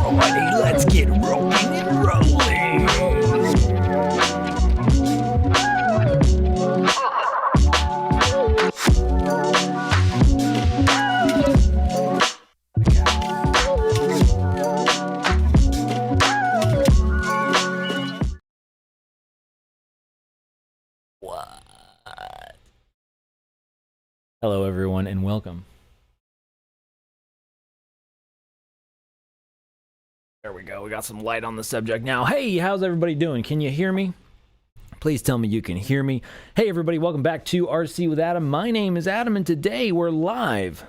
Alrighty, let's get rocking and rolling. and welcome. There we go. We got some light on the subject now. Hey, how's everybody doing? Can you hear me? Please tell me you can hear me. Hey, everybody. Welcome back to RC with Adam. My name is Adam, and today we're live.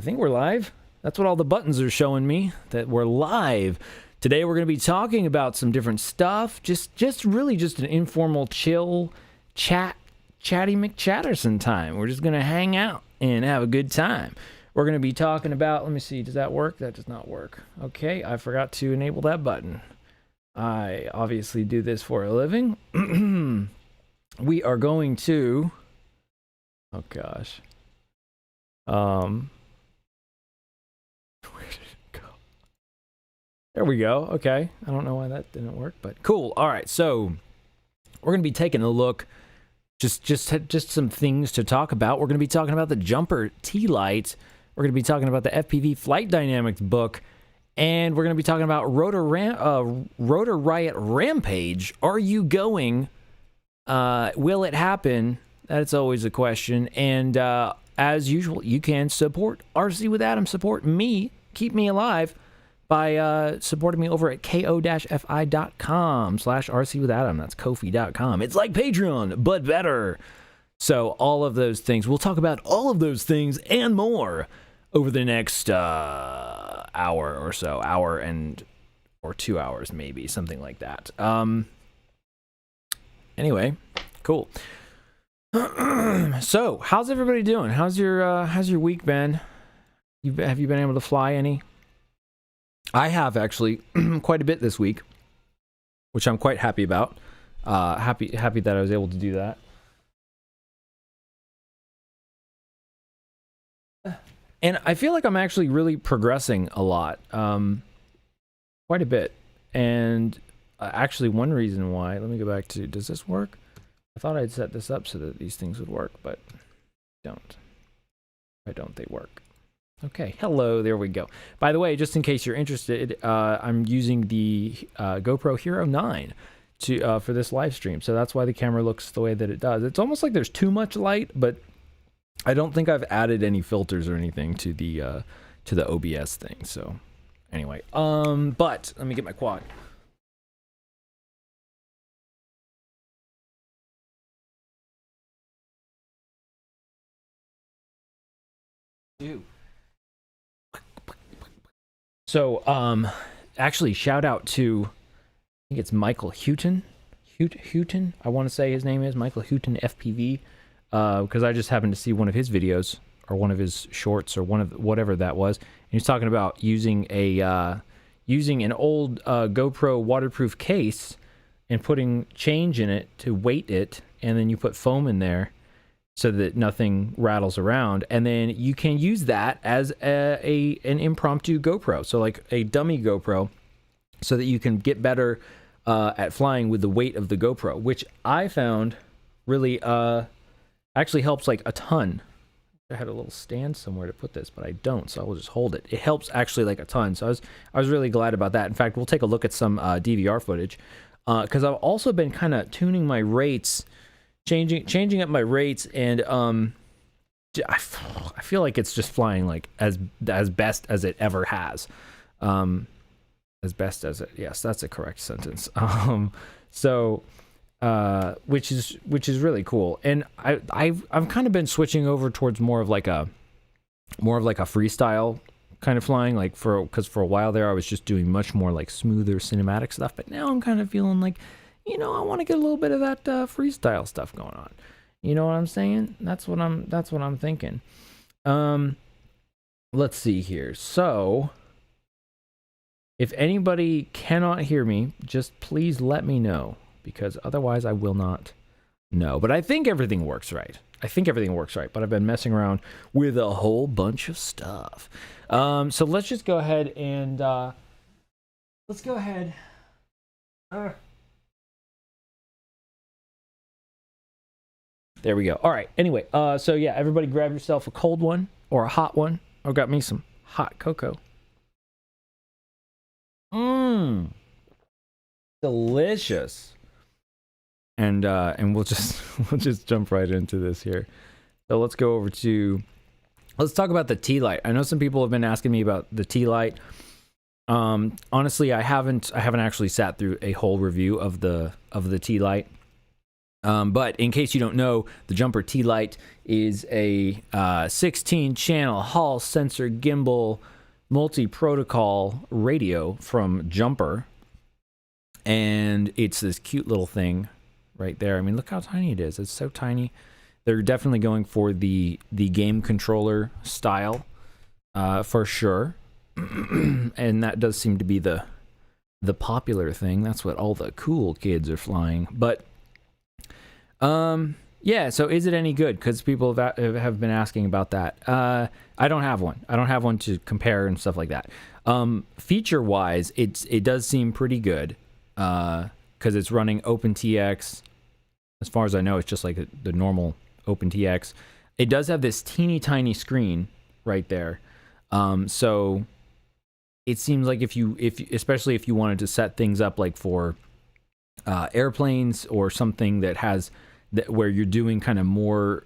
I think we're live. That's what all the buttons are showing me, that we're live. Today we're going to be talking about some different stuff. Just really just an informal, chill, chatty McChatterson time. We're just going to hang out and have a good time. We're going to be talking about, let me see, does that work? That does not work. Okay, I forgot to enable that button. I obviously do this for a living. We are going to, oh gosh. Where did it go? There we go. Okay, I don't know why that didn't work, but cool. All right, so we're going to be taking a look. Just some things to talk about. We're going to be talking about the jumper T-lite. We're going to be talking about the FPV Flight Dynamics book, and we're going to be talking about Rotor Riot Rampage. Are you going? Will it happen? That's always a question. And as usual, you can support RC with Adam. Support me, keep me alive, by supporting me over at ko-fi.com/RCwithAdam. That's Ko-fi.com. It's like Patreon, but better. So all of those things, we'll talk about all of those things and more over the next hour or so, or 2 hours maybe, something like that. Anyway, cool. So how's everybody doing? How's your week been? Have you been able to fly any? I have actually quite a bit this week, which I'm quite happy about. Happy that I was able to do that. And I feel like I'm actually really progressing a lot, quite a bit. And actually, one reason why, let me go back to, does this work? I thought I'd set this up so that these things would work, but don't. Why don't they work? Okay, hello, there we go. By the way, just in case you're interested, I'm using the GoPro Hero 9 for this live stream, so that's why the camera looks the way that it does. It's almost like there's too much light, but I don't think I've added any filters or anything to the OBS thing. So anyway, but let me get my quad. So, actually, shout out to, I think it's Michael Houghton. Houghton, I want to say his name is Michael Houghton FPV, because I just happened to see one of his videos or one of his shorts or whatever that was. And he's talking about using an old GoPro waterproof case and putting change in it to weight it, and then you put foam in there so that nothing rattles around, and then you can use that as an impromptu GoPro, so like a dummy GoPro, so that you can get better at flying with the weight of the GoPro, which I found really actually helps like a ton. I had a little stand somewhere to put this, but I don't, so I will just hold it. It helps actually like a ton, so I was really glad about that. In fact, we'll take a look at some DVR footage, because I've also been kind of tuning my rates, changing up my rates, and I feel like it's just flying like as best as it ever has. As best as it, yes, that's a correct sentence. So which is really cool. And I've kind of been switching over towards more of like a freestyle kind of flying, like because for a while there I was just doing much more like smoother cinematic stuff, but now I'm kind of feeling like, I want to get a little bit of that freestyle stuff going on. You know what I'm saying? That's what I'm thinking. Let's see here. So, if anybody cannot hear me, just please let me know, because otherwise I will not know. But I think everything works right. But I've been messing around with a whole bunch of stuff. So let's just go ahead and there we go. All right. Anyway, so yeah, everybody grab yourself a cold one or a hot one. I've got me some hot cocoa. Delicious. And we'll just jump right into this here. So let's go over to let's talk about the T-lite. I know some people have been asking me about the T-lite. Honestly, I haven't actually sat through a whole review of the T-lite. But in case you don't know, the Jumper T-lite is a 16-channel Hall sensor gimbal multi-protocol radio from Jumper, and it's this cute little thing right there. I mean, look how tiny it is. It's so tiny. They're definitely going for the game controller style, for sure. And that does seem to be the popular thing. That's what all the cool kids are flying. But yeah, so is it any good? Because people have been asking about that. I don't have one. I don't have one to compare and stuff like that. Feature wise, it does seem pretty good, because it's running OpenTX. As far as I know, it's just like the normal OpenTX. It does have this teeny tiny screen right there. So it seems like especially if you wanted to set things up like for airplanes or something that has where you're doing kind of more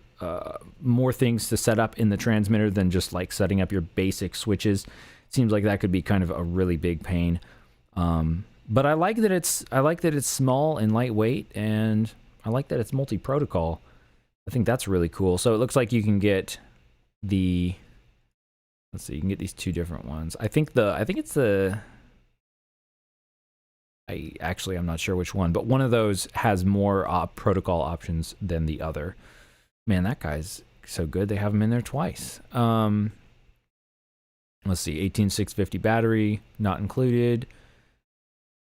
things to set up in the transmitter than just like setting up your basic switches. It seems like that could be kind of a really big pain. But I like that it's small and lightweight, and I like that it's multi-protocol. I think that's really cool. So it looks like you can get the, let's see, you can get these two different ones. I'm not sure which one, but one of those has more protocol options than the other. Man, that guy's so good. They have him in there twice. Let's see, 18650 battery, not included.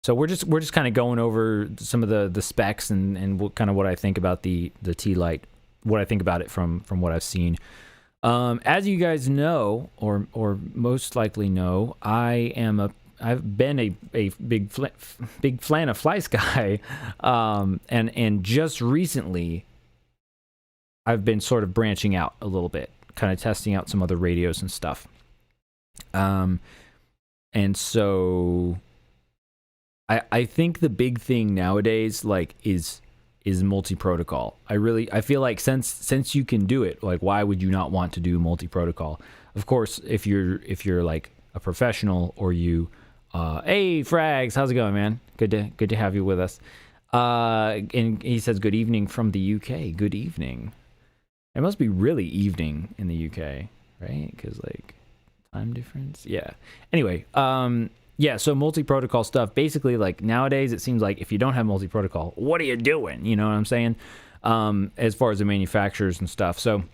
So we're just kind of going over some of the specs and kind of what I think about the T-lite, what I think about it from what I've seen. As you guys know, or most likely know, I've been a big fan of FlySky, and just recently I've been sort of branching out a little bit, kind of testing out some other radios and stuff. And so I think the big thing nowadays is multi-protocol. I feel like since you can do it, like, why would you not want to do multi-protocol? Of course, if you're like a professional, or you hey Frags, how's it going, man? Good to have you with us. And he says good evening from the UK. Good evening. It must be really evening in the UK, right? Because like time difference. Yeah. Anyway, yeah, so multi-protocol stuff, basically, like, nowadays it seems like if you don't have multi-protocol, what are you doing? You know what I'm saying? As far as the manufacturers and stuff. So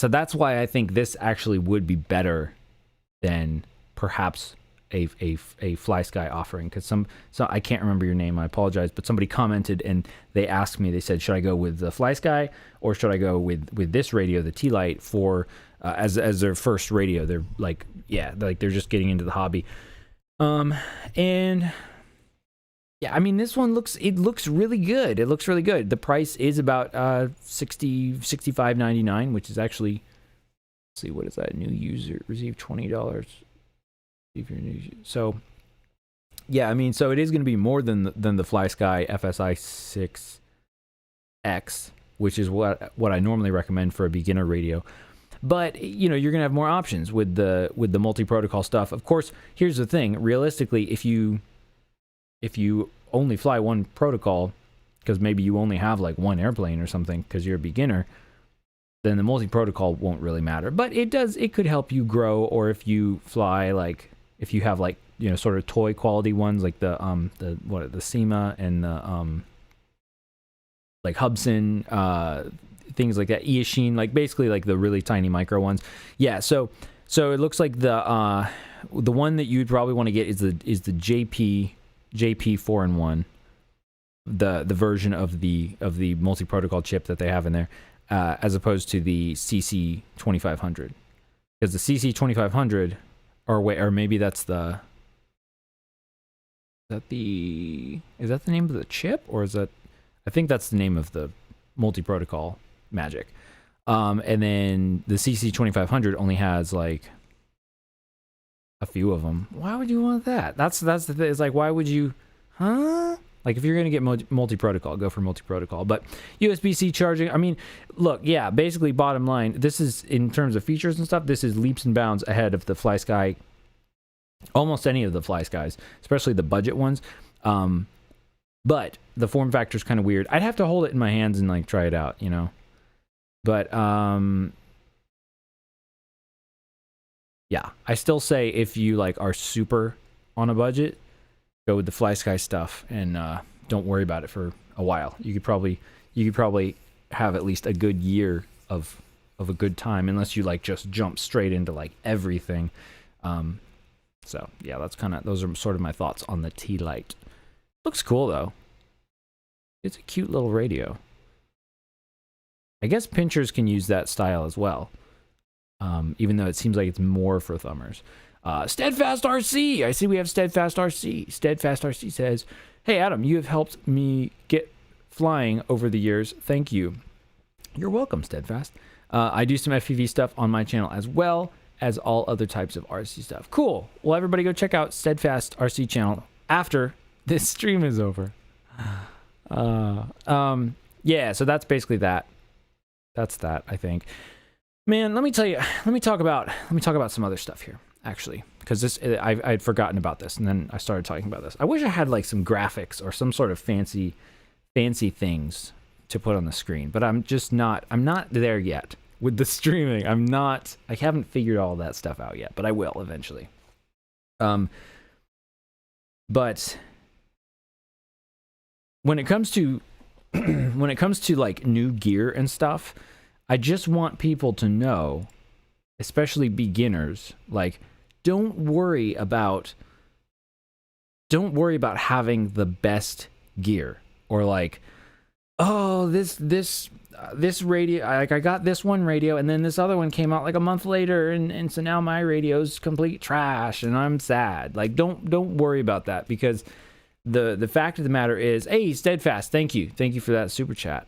that's why I think this actually would be better than perhaps a FlySky offering, because so I can't remember your name, I apologize, but somebody commented and they asked me, they said, should I go with the FlySky or should I go with this radio, the T-lite, for as their first radio? They're like, yeah, like they're just getting into the hobby. And yeah, I mean, this one looks really good. It looks really good. The price is about $65.99, which is actually, let's see, what is that? New user receive $20. If you're new, so yeah, I mean, so it is going to be more than the FlySky FSI 6X, which is what I normally recommend for a beginner radio. But you know, you're going to have more options with the multi-protocol stuff. Of course, here's the thing: realistically, if you only fly one protocol, because maybe you only have like one airplane or something, because you're a beginner, then the multi-protocol won't really matter. But it could help you grow. Or if you fly, like, if you have, like, you know, sort of toy quality ones, like the SEMA and the like Hubsan, things like that, Eachine, like basically like the really tiny micro ones. Yeah, so it looks like the one that you'd probably want to get is the JP 4-in-1, the version of the multi-protocol chip that they have in there, as opposed to the CC 2500, because the CC 2500, or maybe that's the, is that the name of the chip, or is that, I think that's the name of the multi-protocol magic. And then the CC 2500 only has like a few of them. Why would you want that? That's the thing. It's like, why would you? Huh? Like if you're going to get multi-protocol, go for multi-protocol. But USB-C charging, I mean, look, yeah, basically bottom line, this is, in terms of features and stuff, this is leaps and bounds ahead of the FlySky, almost any of the FlySkys, especially the budget ones. But the form factor is kind of weird. I'd have to hold it in my hands and like try it out, you know. But yeah, I still say if you like are super on a budget, go with the FlySky stuff and don't worry about it for a while. You could probably have at least a good year of a good time, unless you like just jump straight into like everything. So yeah, those are sort of my thoughts on the T-lite. Looks cool though. It's a cute little radio. I guess pinchers can use that style as well, even though it seems like it's more for thumbers. Steadfast RC, I see we have Steadfast RC. Steadfast RC says, "Hey Adam, you have helped me get flying over the years. Thank you." You're welcome, Steadfast. I do some FPV stuff on my channel as well as all other types of RC stuff. Cool. Well, everybody go check out Steadfast RC channel after this stream is over. Yeah, so that's basically that. That's that, I think. Man, let me talk about some other stuff here, actually, because I'd forgotten about this, and then I started talking about this. I wish I had like some graphics or some sort of fancy things to put on the screen, but I'm not there yet with the streaming. I haven't figured all that stuff out yet, but I will eventually. But when it comes to like new gear and stuff, I just want people to know, especially beginners, like don't worry about having the best gear, or like, oh, this radio, like I got this one radio and then this other one came out like a month later, and so now my radio's complete trash and I'm sad. Like don't worry about that, because the fact of the matter is, hey, Steadfast, thank you for that super chat.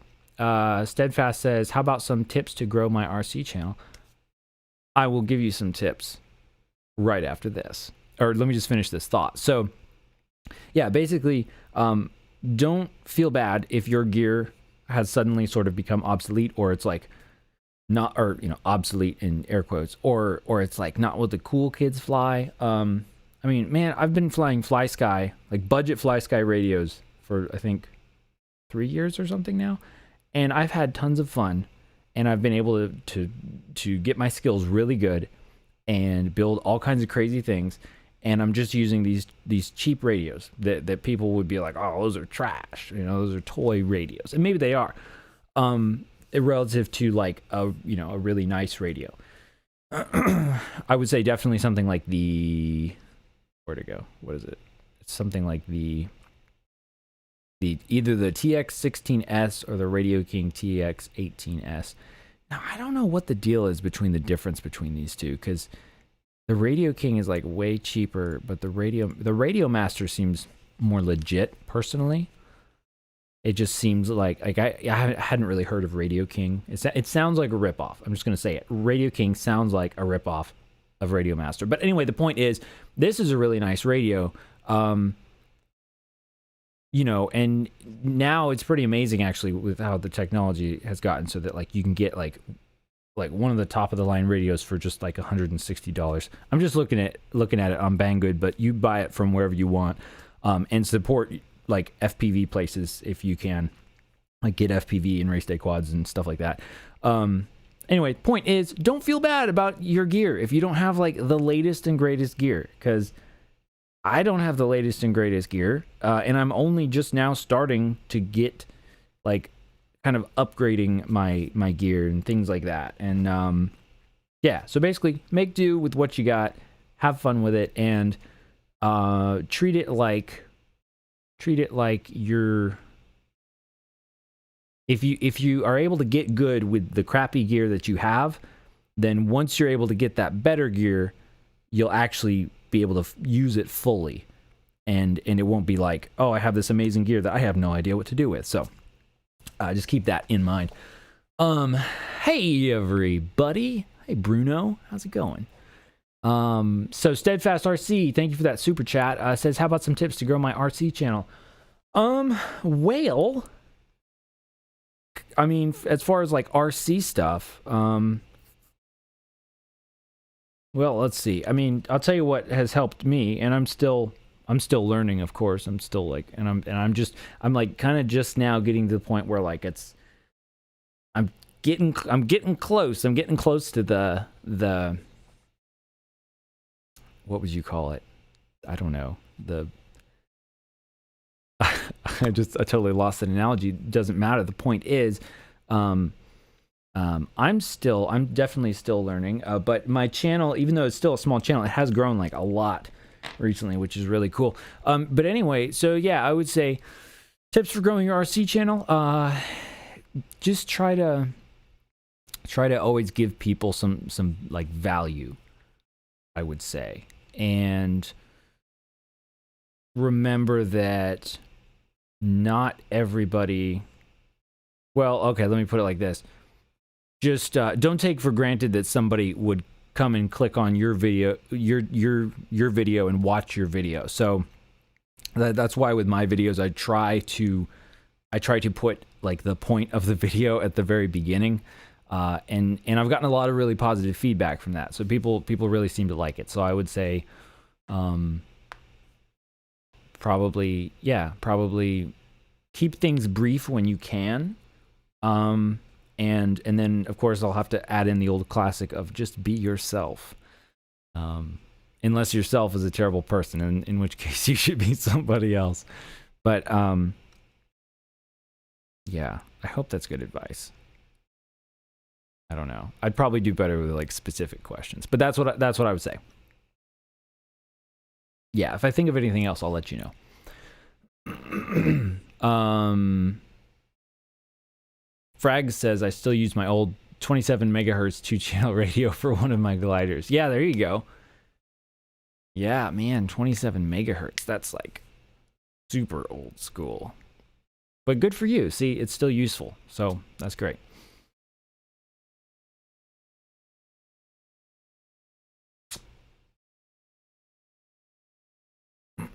Steadfast says, how about some tips to grow my RC channel? I will give you some tips right after this, or let me just finish this thought. So yeah, basically, don't feel bad if your gear has suddenly sort of become obsolete, or it's like not, or obsolete in air quotes, or it's like not what the cool kids fly. I mean, man, I've been flying FlySky, like budget FlySky radios, for I think 3 years or something now, and I've had tons of fun, and I've been able to get my skills really good and build all kinds of crazy things. And I'm just using these cheap radios that people would be like, oh, those are trash, those are toy radios, and maybe they are, relative to like a really nice radio. I would say definitely something like where'd it go? What is it? It's something like either the TX16S or the Radio King TX18S. Now I don't know what the deal is between the difference between these two, because the Radio King is like way cheaper, but the Radio Master seems more legit personally. It just seems like I hadn't really heard of Radio King. It sounds like a ripoff. I'm just gonna say it. Radio King sounds like a ripoff of Radio Master. But anyway, the point is, this is a really nice radio. And now it's pretty amazing actually with how the technology has gotten, so that like you can get like one of the top of the line radios for just like $160. I'm just looking at it on Banggood, but you buy it from wherever you want, and support like FPV places if you can, like get FPV and race day quads and stuff like that. Anyway, point is, don't feel bad about your gear if you don't have like the latest and greatest gear, because I don't have the latest and greatest gear, and I'm only just now starting to get like kind of upgrading my gear and things like that. And yeah, so basically make do with what you got, have fun with it, and treat it like you're, if you are able to get good with the crappy gear that you have, then once you're able to get that better gear, you'll actually be able to use it fully, and it won't be like, oh, I have this amazing gear that I have no idea what to do with. So just keep that in mind. Hey everybody, hey Bruno, how's it going? So Steadfast RC, thank you for that super chat. Says, how about some tips to grow my RC channel? Whale. I mean, as far as like RC stuff, well, let's see. I mean, I'll tell you what has helped me, and I'm still learning, of course. I'm still like, I'm like kind of just now getting to the point where like I'm getting close. I'm getting close to the what would you call it? I don't know. I totally lost an analogy. Doesn't matter. The point is, I'm definitely still learning. But my channel, even though it's still a small channel, it has grown like a lot recently, which is really cool. But anyway, so yeah, I would say tips for growing your RC channel. Just try to always give people some like value, I would say, and remember that not everybody, well, okay, let me put it like this. Just don't take for granted that somebody would come and click on your video, your video and watch your video. So that's why with my videos I try to put like the point of the video at the very beginning. And I've gotten a lot of really positive feedback from that. So people really seem to like it. So I would say probably keep things brief when you can. And then of course I'll have to add in the old classic of just be yourself. Unless yourself is a terrible person, in which case you should be somebody else. But yeah, I hope that's good advice. I don't know. I'd probably do better with like specific questions, but that's what I would say. Yeah, if I think of anything else, I'll let you know. Frag says I still use my old 27 megahertz 2-channel radio for one of my gliders. Yeah, there you go. Yeah, man, 27 megahertz. That's like super old school. But good for you. See, it's still useful. So that's great.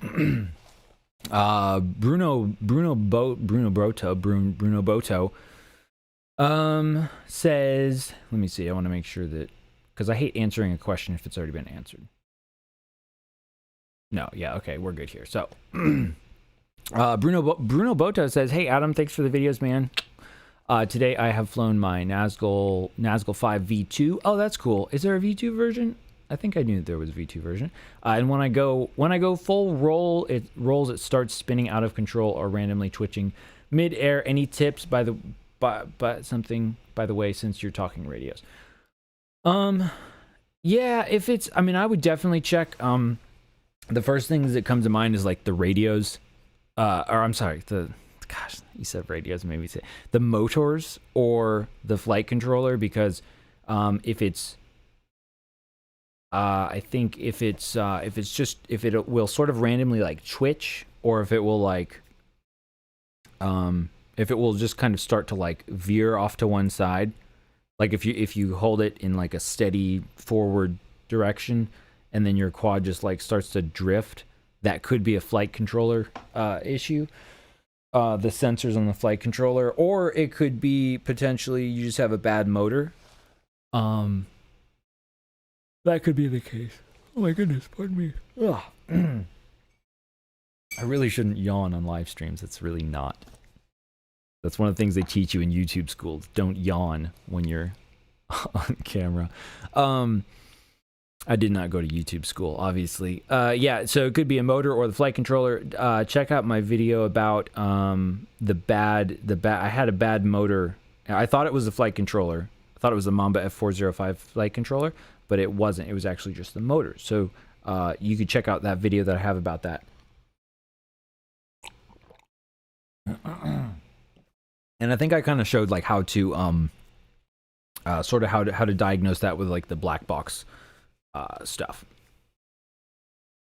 Bruno Boto says, let me see, I want to make sure that, because I hate answering a question if it's already been answered. No, yeah, okay, we're good here. So Bruno Boto says, hey Adam, thanks for the videos, man. Today I have flown my Nazgul 5 V2. Oh, that's cool. Is there a V2 version? I think I knew that there was a V2 version. And when I go full roll, it starts spinning out of control or randomly twitching mid-air. Any tips by the way, since you're talking radios? Yeah, if it's, I mean, I would definitely check. The first things that comes to mind is like the radios, or I'm sorry, gosh, you said radios, maybe say the motors or the flight controller, because if it's I think if it will sort of randomly like twitch, or if it will like if it will just kind of start to like veer off to one side, like if you hold it in like a steady forward direction and then your quad just like starts to drift, that could be a flight controller issue. The sensors on the flight controller, or it could be potentially you just have a bad motor. That could be the case. Oh my goodness, pardon me. Ugh. I really shouldn't yawn on live streams. It's really not. That's one of the things they teach you in YouTube schools. Don't yawn when you're on camera. I did not go to YouTube school, obviously. Yeah, so it could be a motor or the flight controller. Check out my video about I had a bad motor. I thought it was the flight controller. I thought it was the Mamba F405 flight controller, but it wasn't. It was actually just the motor. So you could check out that video that I have about that. And I think I kind of showed like how to sort of how to diagnose that with like the black box stuff.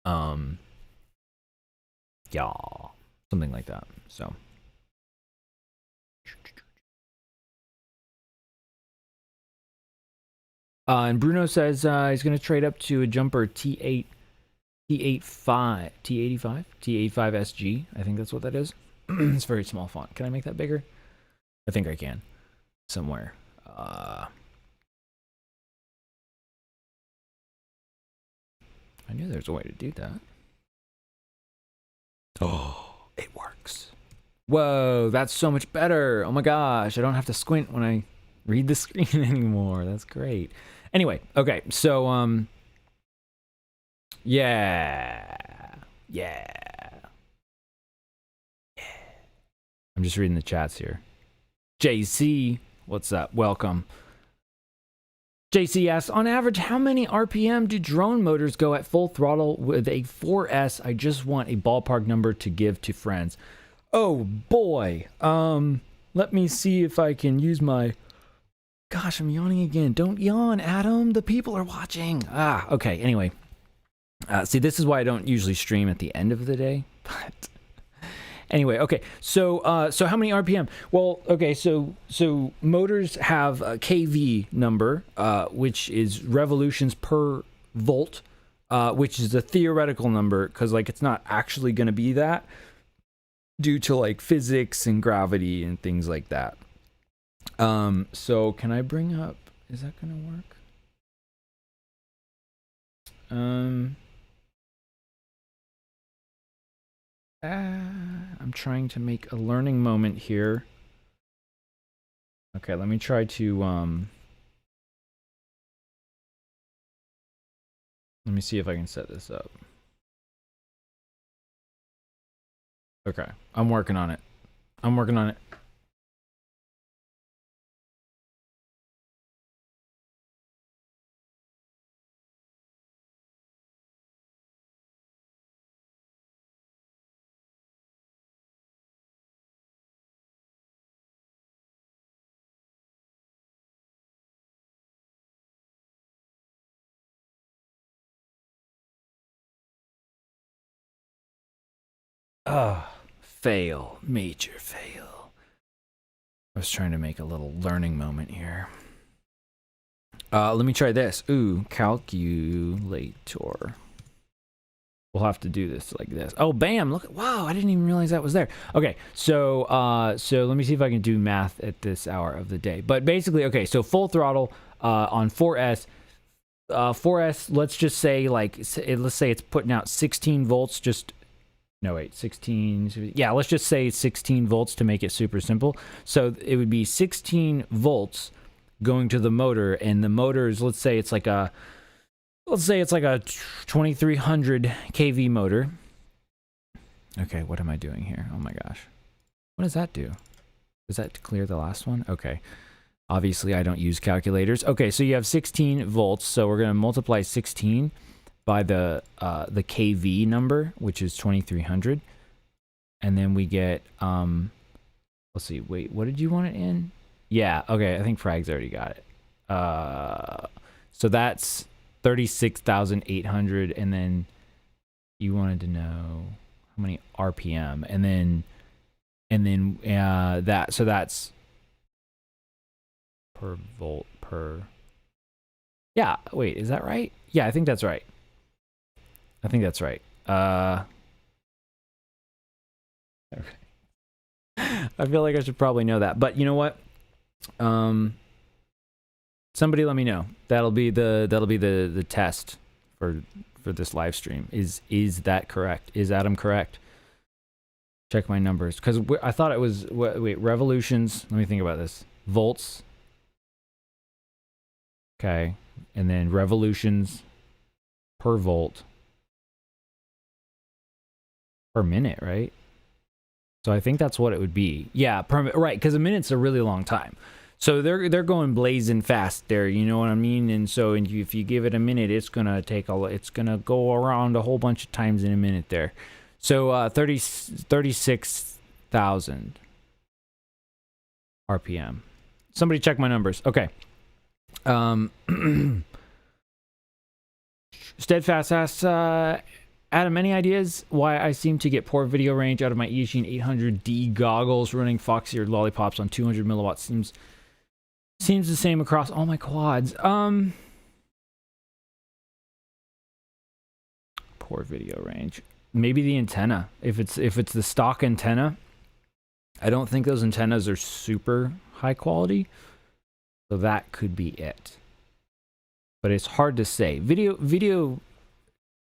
Yeah, something like that. So and Bruno says he's going to trade up to a jumper T85 SG. I think that's what that is. It's very small font. Can I make that bigger? I think I can. Somewhere. I knew there's a way to do that. Oh, it works. Whoa, that's so much better. Oh my gosh, I don't have to squint when I read the screen anymore. That's great. Anyway, okay, so yeah. I'm just reading the chats here. JC, what's up? Welcome. JC asks, on average, how many RPM do drone motors go at full throttle with a 4S? I just want a ballpark number to give to friends. Oh boy. Let me see if I can use my... Gosh, I'm yawning again. Don't yawn, Adam. The people are watching. Okay. Anyway. See, this is why I don't usually stream at the end of the day. But anyway, okay. So how many RPM? Well, okay. So motors have a kV number, which is revolutions per volt, which is a theoretical number because like it's not actually going to be that due to like physics and gravity and things like that. So can I bring up? Is that going to work? I'm trying to make a learning moment here. Okay, let me try to let me see if I can set this up. Okay, I'm working on it. Fail. Major fail. I was trying to make a little learning moment here. Let me try this. Ooh, calculator. We'll have to do this like this. Oh, bam! Look, wow! I didn't even realize that was there. Okay, so let me see if I can do math at this hour of the day. But basically, okay, so full throttle on 4S. 4S. Let's just say let's say it's putting out 16 volts. 16. Yeah, let's just say 16 volts to make it super simple. So it would be 16 volts going to the motor, and the motor is, let's say it's like a 2300 kV motor. Okay, what am I doing here? Oh my gosh. What does that do? Does that clear the last one? Okay. Obviously, I don't use calculators. Okay, so you have 16 volts. So we're going to multiply 16 by the kV number, which is 2300. And then we get, let's see, wait, what did you want it in? Yeah, okay, I think Frag's already got it. So that's 36,800, and then you wanted to know how many RPM, and then so that's per volt per. Yeah, wait, is that right? Yeah, I think that's right. Okay. I feel like I should probably know that, but you know what? Somebody let me know. That'll be the test for this live stream. Is that correct? Is Adam correct? Check my numbers, because I thought it was wait, revolutions. Let me think about this. Volts. Okay, and then revolutions per volt per minute, right? So I think that's what it would be. Yeah, right, because a minute's a really long time. So they're going blazing fast there, you know what I mean? And so if you give it a minute, it's gonna go around a whole bunch of times in a minute there. So 36,000 RPM. Somebody check my numbers. Okay. Steadfast asks, Adam, any ideas why I seem to get poor video range out of my Eugene 800D goggles running Fox-eared lollipops on 200 milliwatts? Seems the same across all my quads. Poor video range. Maybe the antenna. If it's the stock antenna, I don't think those antennas are super high quality, so that could be it. But it's hard to say. Video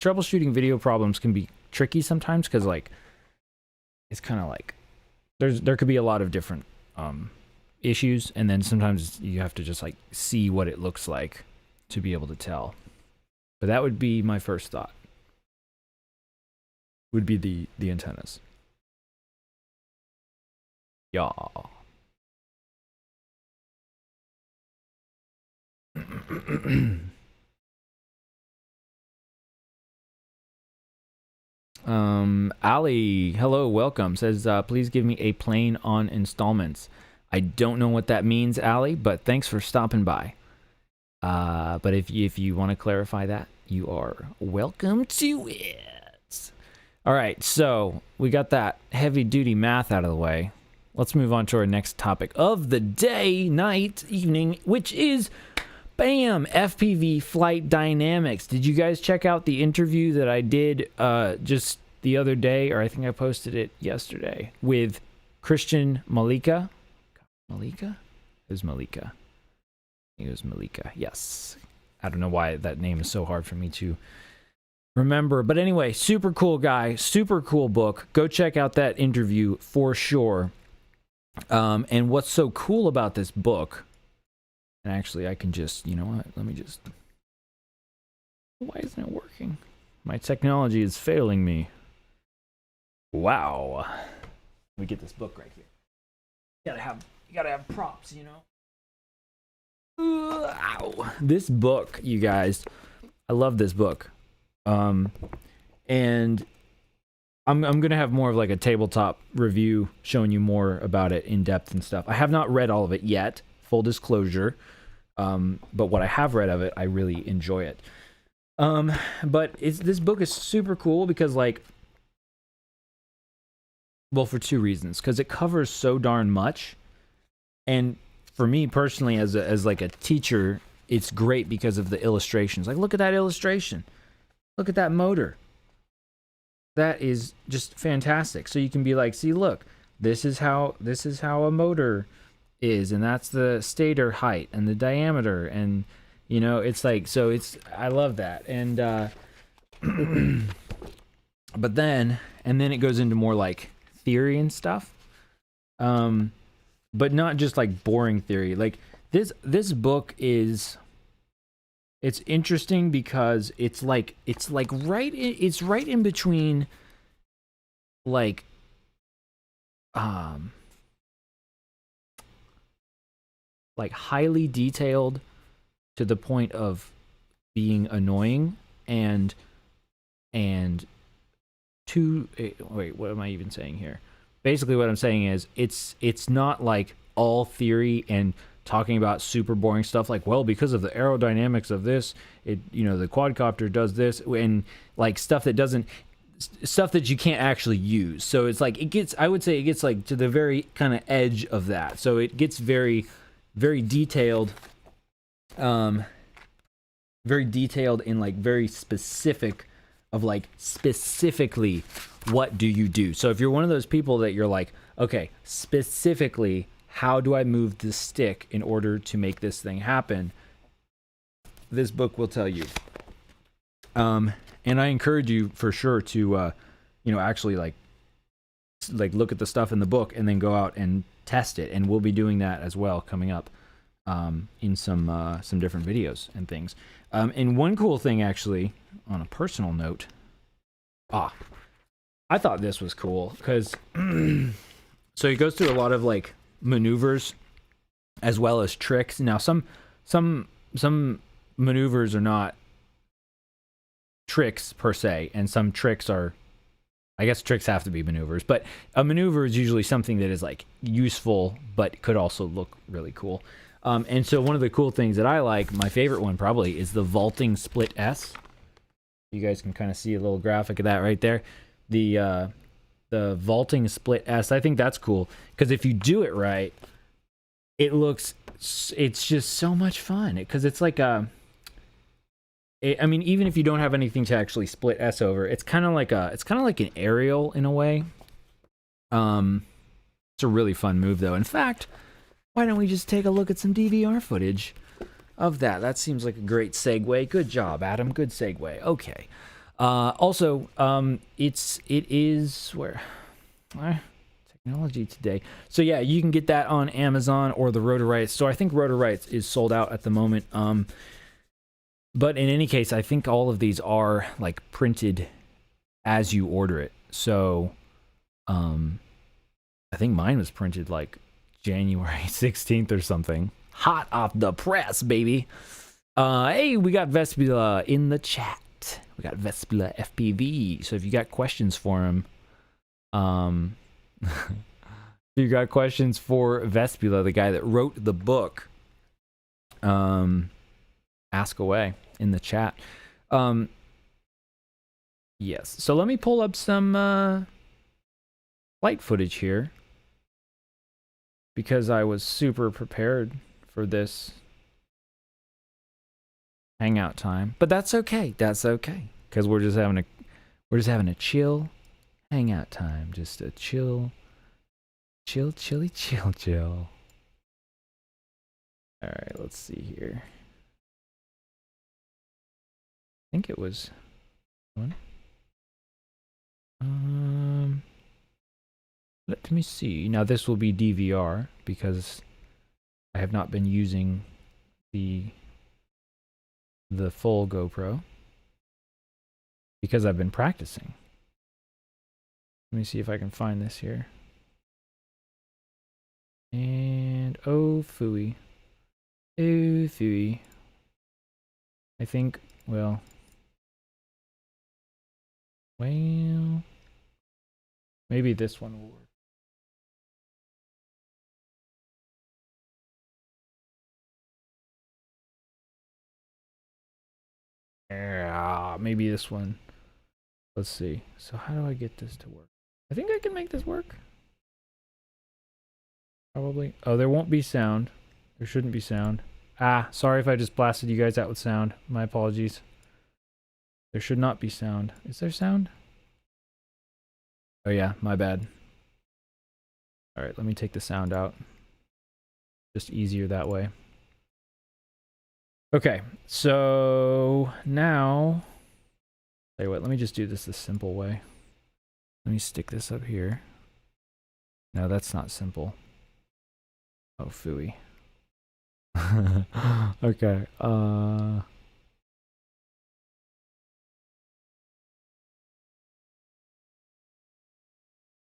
troubleshooting video problems can be tricky sometimes because like it's kind of like there could be a lot of different issues, and then sometimes you have to just like see what it looks like to be able to tell. But that would be my first thought. Would be the antennas. Yeah. Ali, hello, welcome. Says, please give me a plane on installments. I don't know what that means, Ali, but thanks for stopping by. But if you want to clarify that, you are welcome to it. All right, so we got that heavy-duty math out of the way. Let's move on to our next topic of the day, night, evening, which is, bam, FPV Flight Dynamics. Did you guys check out the interview that I did just the other day, or I think I posted it yesterday, with Christian Malika? Malika? It was Malika. It was Malika, yes. I don't know why that name is so hard for me to remember. But anyway, super cool guy, super cool book. Go check out that interview for sure. And what's so cool about this book, and actually I can just, you know what, let me just, why isn't it working? My technology is failing me. Wow. Let me get this book right here. You gotta have props, you know? Ow. This book, you guys, I love this book. And I'm gonna have more of like a tabletop review showing you more about it in depth and stuff. I have not read all of it yet, full disclosure. But what I have read of it, I really enjoy it. But this book is super cool because, like, well, for two reasons. Because it covers so darn much, and for me personally, as like a teacher, it's great because of the illustrations. Like, look at that illustration. Look at that motor. That is just fantastic. So you can be like, see, look, this is how a motor is, and that's the stator height and the diameter, and you know, it's like, so it's, I love that. And but then it goes into more like theory and stuff, but not just like boring theory. Like this book is, it's interesting because it's right in between like highly detailed to the point of being annoying and too, wait, what am I even saying here? Basically what I'm saying is it's not like all theory and talking about super boring stuff like, well, because of the aerodynamics of this, it, you know, the quadcopter does this, and like stuff that you can't actually use. So it's like, I would say it gets like to the very kind of edge of that. So it gets very, very detailed, very detailed in like very specific of like specifically what do you do. So if you're one of those people that you're like, okay, specifically, how do I move the stick in order to make this thing happen? This book will tell you. And I encourage you for sure to, you know, actually like look at the stuff in the book and then go out and test it. And we'll be doing that as well coming up in some different videos and things. And one cool thing, actually, on a personal note, I thought this was cool because so he goes through a lot of like maneuvers as well as tricks. Now some maneuvers are not tricks per se, and some tricks are, I guess tricks have to be maneuvers, but a maneuver is usually something that is like useful but could also look really cool. And so one of the cool things that I like, my favorite one probably, is the vaulting split S. You guys can kind of see a little graphic of that right there. The vaulting split S, I think that's cool because if you do it right, it's just so much fun because it's like I mean, even if you don't have anything to actually split S over, it's kind of like an aerial in a way. It's a really fun move, though. In fact, why don't we just take a look at some DVR footage of that? That seems like a great segue. Good job, Adam. Good segue. Okay. Also, it is where technology today. So yeah, you can get that on Amazon or the Rotor Riot store. I think Rotor Riot is sold out at the moment. But in any case, I think all of these are like printed as you order it. So, I think mine was printed like January 16th or something. Hot off the press, baby. Hey, we got Vespula in the chat. We got Vespula FPV. So if you got questions for him, if you got questions for Vespula, the guy that wrote the book, ask away in the chat. Yes. So let me pull up some flight footage here, because I was super prepared for this hangout time. But that's okay. That's okay, because we're just having a chill hangout time. Just a chill. All right, let's see here. I think it was one. Let me see. Now this will be DVR because I have not been using the full GoPro because I've been practicing. Let me see if I can find this here. And oh phooey. Oh phooey. I think, well, maybe this one will work. Yeah, maybe this one. Let's see. So how do I get this to work? I think I can make this work. Probably. Oh, there won't be sound. There shouldn't be sound. Ah, sorry if I just blasted you guys out with sound. My apologies. There should not be sound. Is there sound? Oh yeah, my bad. Alright, let me take the sound out. Just easier that way. Okay, so now... Tell you what, let me just do this the simple way. Let me stick this up here. No, that's not simple. Oh, phooey. Okay,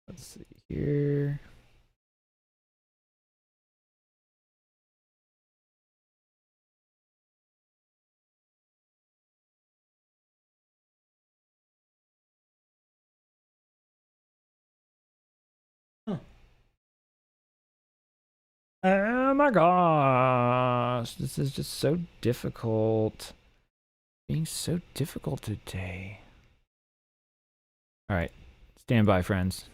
let's see here. Oh my gosh, this is just so difficult. Being so difficult today. Alright, stand by, friends.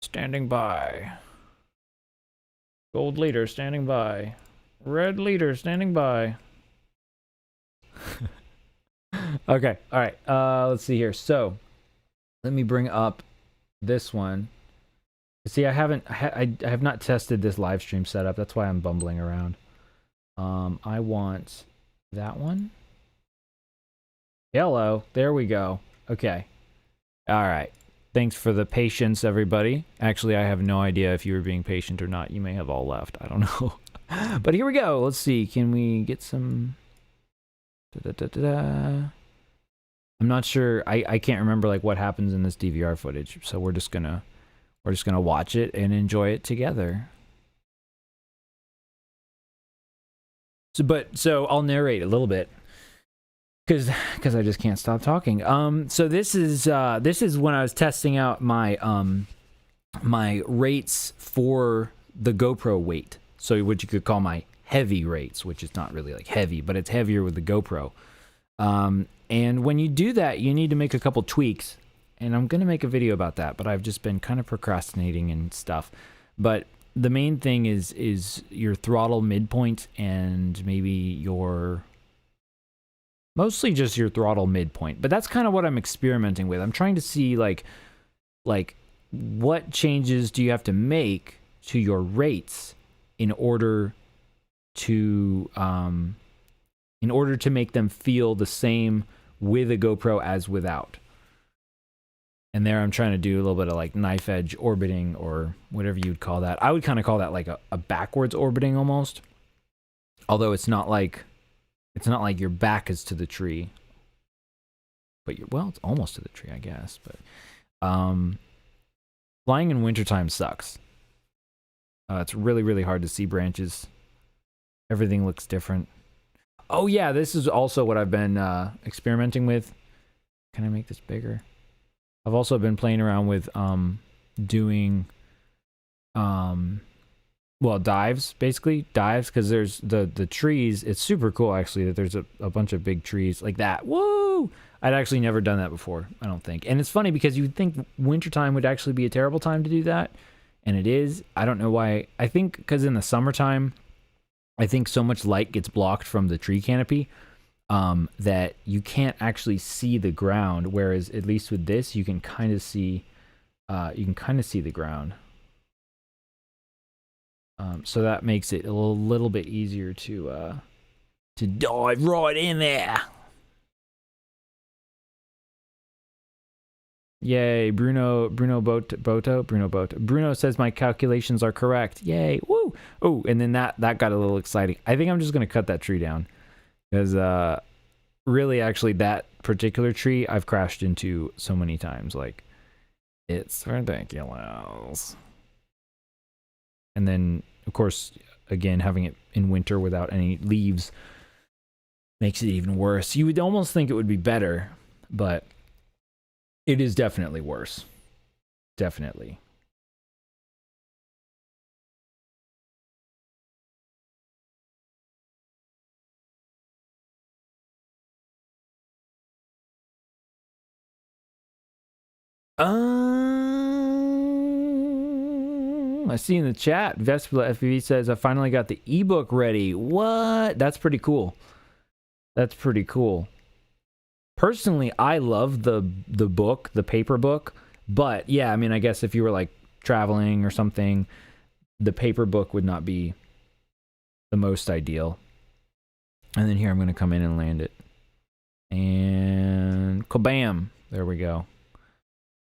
Standing by. Gold leader standing by. Red leader standing by. Okay, alright, let's see here. So, let me bring up this one. See, I have not tested this live stream setup. That's why I'm bumbling around. I want that one. Hello, there we go. Okay. All right. Thanks for the patience, everybody. Actually, I have no idea if you were being patient or not. You may have all left. I don't know. But here we go. Let's see. Can we get some... I'm not sure. I can't remember like what happens in this DVR footage. So we're just gonna watch it and enjoy it together. So I'll narrate a little bit because I just can't stop talking. So this is when I was testing out my my rates for the GoPro weight. So what you could call my heavy rates, which is not really like heavy, but it's heavier with the GoPro. And when you do that, you need to make a couple tweaks. And I'm going to make a video about that, but I've just been kind of procrastinating and stuff. But the main thing is your throttle midpoint and maybe your... Mostly just your throttle midpoint. But that's kind of what I'm experimenting with. I'm trying to see like what changes do you have to make to your rates in order to make them feel the same with a GoPro as without? And there I'm trying to do a little bit of like knife edge orbiting, or whatever you'd call that. I would kind of call that like a backwards orbiting almost. Although it's not like your back is to the tree. But it's almost to the tree, I guess. But flying in wintertime sucks. It's really, really hard to see branches. Everything looks different. Oh yeah, this is also what I've been experimenting with. Can I make this bigger? I've also been playing around with doing dives, basically. Dives, because there's the trees. It's super cool, actually, that there's a bunch of big trees like that. Woo! I'd actually never done that before, I don't think. And it's funny because you would think wintertime would actually be a terrible time to do that. And it is. I don't know why. I think because in the summertime, I think so much light gets blocked from the tree canopy that you can't actually see the ground. Whereas at least with this, you can kind of see the ground. So that makes it a little bit easier to dive right in there. Yay, Bruno says my calculations are correct. Yay, woo! Oh, and then that got a little exciting. I think I'm just gonna cut that tree down, because really, actually, that particular tree I've crashed into so many times. Like, it's ridiculous. And then, of course, again, having it in winter without any leaves makes it even worse. You would almost think it would be better, but it is definitely worse. Definitely. I see in the chat, Vespula FPV says, I finally got the ebook ready. What? That's pretty cool. That's pretty cool. Personally, I love the book, the paper book. But yeah, I mean, I guess if you were like traveling or something, the paper book would not be the most ideal. And then here I'm going to come in and land it. And kabam! There we go.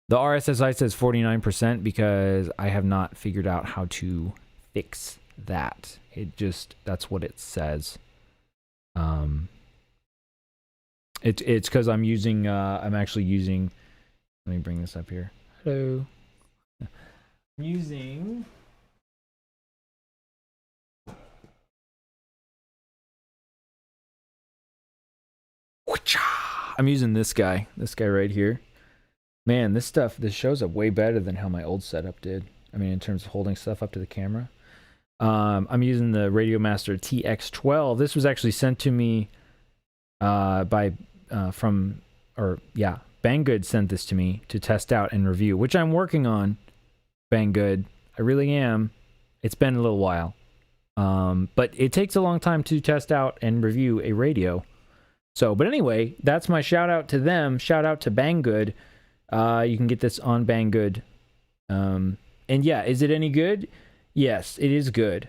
The RSSI says 49% because I have not figured out how to fix that. That's what it says. It's because I'm actually using, let me bring this up here. Hello. I'm using this guy right here. Man, this shows up way better than how my old setup did. I mean, in terms of holding stuff up to the camera. I'm using the Radiomaster TX12. This was actually sent to me Banggood sent this to me to test out and review, which I'm working on. Banggood, I really am. It's been a little while. But it takes a long time to test out and review a radio. So, but anyway, that's my shout out to them. Shout out to Banggood. You can get this on Banggood. And yeah, is it any good? Yes, it is good.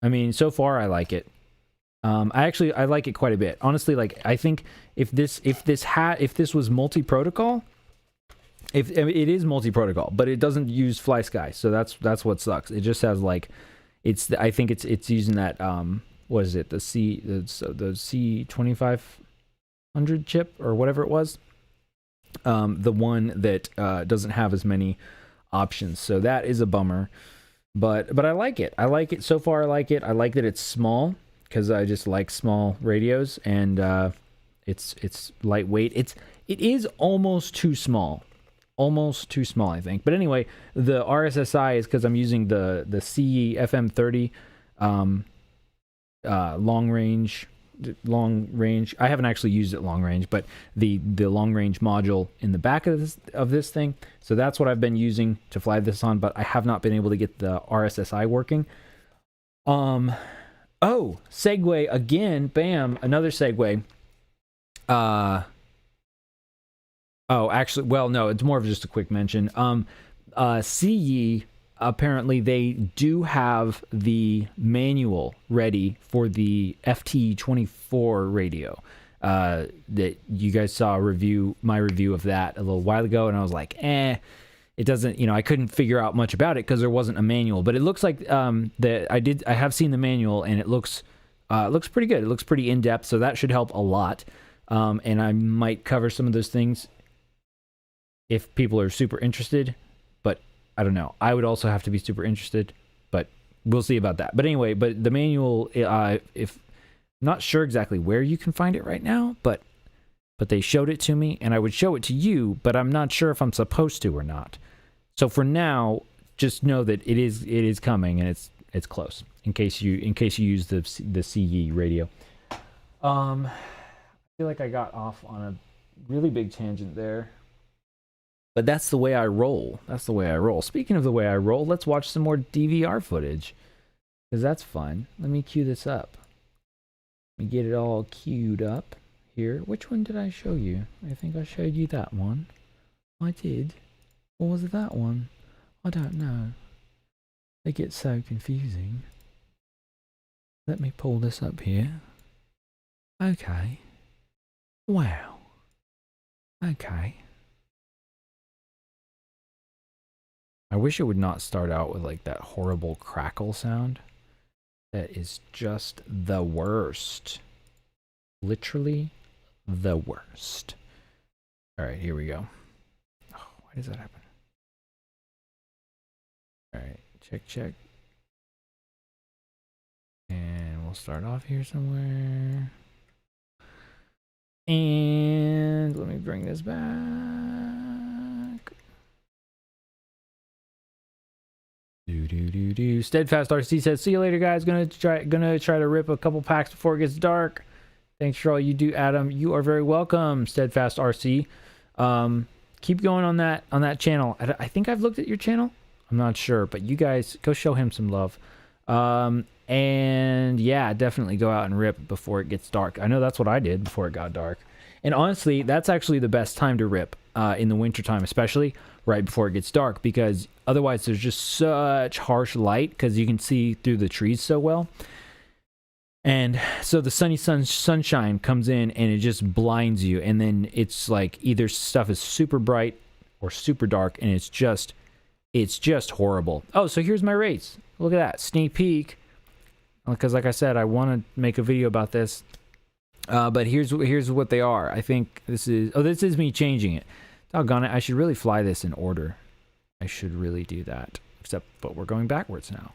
I mean, so far I like it. I like it quite a bit. Honestly, like, I think if this was multi-protocol, if it is multi-protocol, but it doesn't use FlySky, so that's what sucks. It just has like, I think it's using that what is it, the C2500 chip or whatever it was, the one that doesn't have as many options. So that is a bummer, but I like it. I like it so far. I like it. I like that it's small, because I just like small radios, and it's lightweight. It is almost too small, I think. But anyway, the RSSI is because I'm using the Siyi FM30 long range. I haven't actually used it long range, but the long range module in the back of this thing. So that's what I've been using to fly this on, but I have not been able to get the RSSI working. Oh, segue again. Bam, another segue. Oh, actually, well, no, it's more of just a quick mention. Siyi, apparently they do have the manual ready for the FT24 radio. That you guys saw my review of that a little while ago, and I was like, it doesn't, I couldn't figure out much about it because there wasn't a manual. But it looks like I have seen the manual, and it looks pretty good. It looks pretty in depth, so that should help a lot. And I might cover some of those things if people are super interested, but I don't know. I would also have to be super interested, but we'll see about that. But anyway, the manual, if I'm not sure exactly where you can find it right now, but they showed it to me, and I would show it to you, but I'm not sure if I'm supposed to or not. So for now, just know that it is coming, and it's close. In case you use the Siyi radio. I feel like I got off on a really big tangent there. But that's the way I roll. Speaking of the way I roll, let's watch some more DVR footage, because that's fun. Let me cue this up. Let me get it all queued up here. Which one did I show you? I think I showed you that one. I did. Or was it that one? I don't know. They get so confusing. Let me pull this up here. Okay. Wow. Okay. I wish it would not start out with like that horrible crackle sound. That is just the worst. Literally the worst. Alright, here we go. Oh, why does that happen? Alright, check. And we'll start off here somewhere. And let me bring this back. Steadfast RC says, "See you later, guys. Gonna try to rip a couple packs before it gets dark. Thanks for all you do, Adam. You are very welcome, Steadfast RC. Keep going on that channel. I think I've looked at your channel. I'm not sure, but you guys go show him some love. And yeah, definitely go out and rip before it gets dark. I know that's what I did before it got dark. And honestly, that's actually the best time to rip in the wintertime, especially right before it gets dark, because otherwise there's just such harsh light because you can see through the trees so well. And so the sunshine comes in and it just blinds you, and then it's like either stuff is super bright or super dark, and it's just horrible. Oh, so here's my rates. Look at that sneak peek, because like I said, I want to make a video about this. But here's what they are. I think this is me changing it. Doggone it, I should really fly this in order. I should really do that. But we're going backwards now.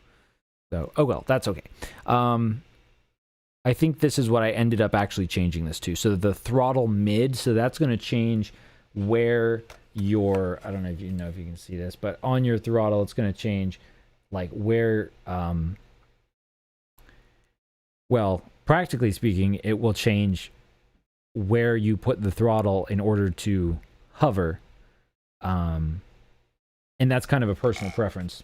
So, oh well, that's okay. I think this is what I ended up actually changing this to. So the throttle mid, so that's going to change where your, I don't know if you can see this, but on your throttle, it's going to change like where, well, practically speaking, it will change where you put the throttle in order to hover. And that's kind of a personal preference.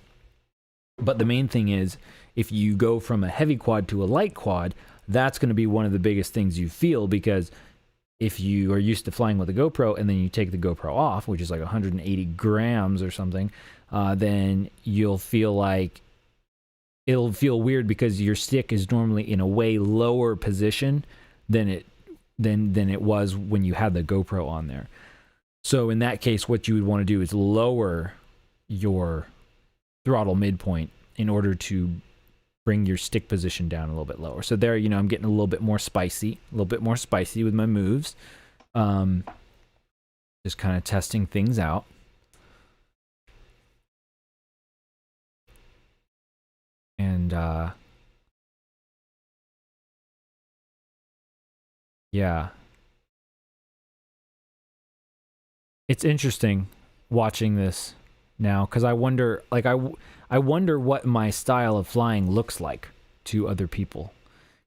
But the main thing is, if you go from a heavy quad to a light quad, that's going to be one of the biggest things you feel, because if you are used to flying with a GoPro and then you take the GoPro off, which is like 180 grams or something, then you'll feel like it'll feel weird because your stick is normally in a way lower position than it was when you had the GoPro on there. So in that case, what you would want to do is lower your throttle midpoint in order to bring your stick position down a little bit lower. So there, I'm getting a little bit more spicy with my moves. Just kind of testing things out. And yeah. It's interesting watching this now, because I wonder, like, I wonder what my style of flying looks like to other people,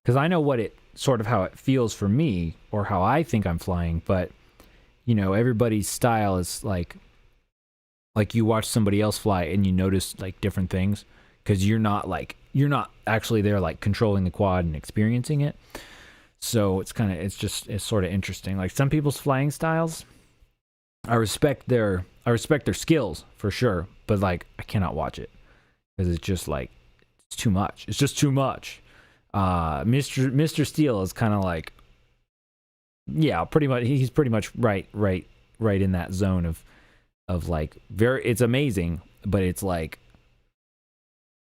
because I know what it sort of how it feels for me, or how I think I'm flying, but everybody's style is like you watch somebody else fly and you notice like different things, because you're not actually there like controlling the quad and experiencing it. So it's sort of interesting. Like some people's flying styles I respect their skills for sure, but like I cannot watch it because it's just like it's too much. It's just too much. Mr. Steele is kind of like, yeah, pretty much. He's pretty much right in that zone of like it's amazing, but it's like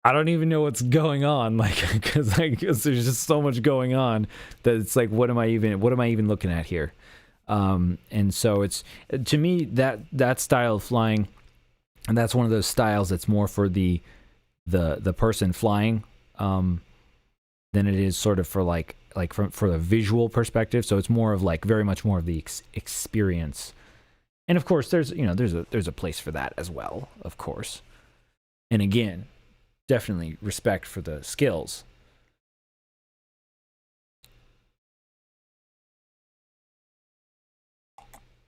I don't even know what's going on, like because there's just so much going on that it's like what am I even looking at here? And so it's, to me, that style of flying, and that's one of those styles that's more for the person flying than it is sort of for for the visual perspective. So it's more of like very much more of the experience. And of course there's a place for that as well, of course. And again, definitely respect for the skills.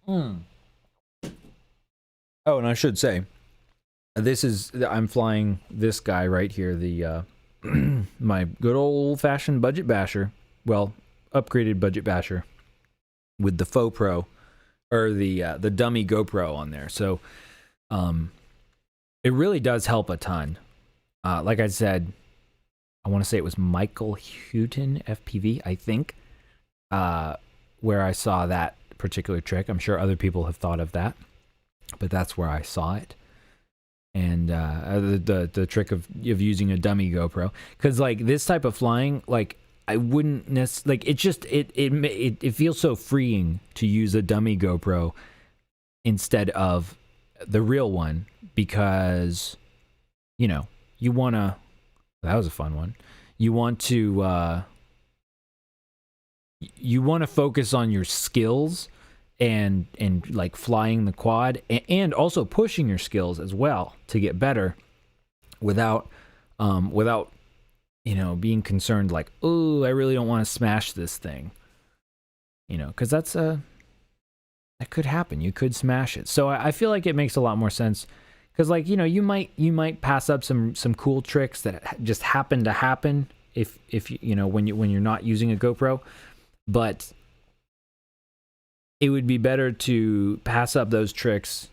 Oh, and I should say, I'm flying this guy right here, the my good old-fashioned budget basher, well, upgraded budget basher, with the faux pro, or the dummy GoPro on there. So, it really does help a ton. Like I said, I want to say it was Michael Houghton FPV, I think, where I saw that particular trick. I'm sure other people have thought of that, but that's where I saw it. And the trick of using a dummy GoPro, because like this type of flying, like I wouldn't necessarily, like, it feels so freeing to use a dummy GoPro instead of the real one, because you want to, that was a fun one, you want to focus on your skills and like flying the quad, and also pushing your skills as well to get better without being concerned like, oh, I really don't want to smash this thing, because that could happen. You could smash it. So I feel like it makes a lot more sense, because like you might pass up some cool tricks that just happen to happen if when you're not using a GoPro, but it would be better to pass up those tricks,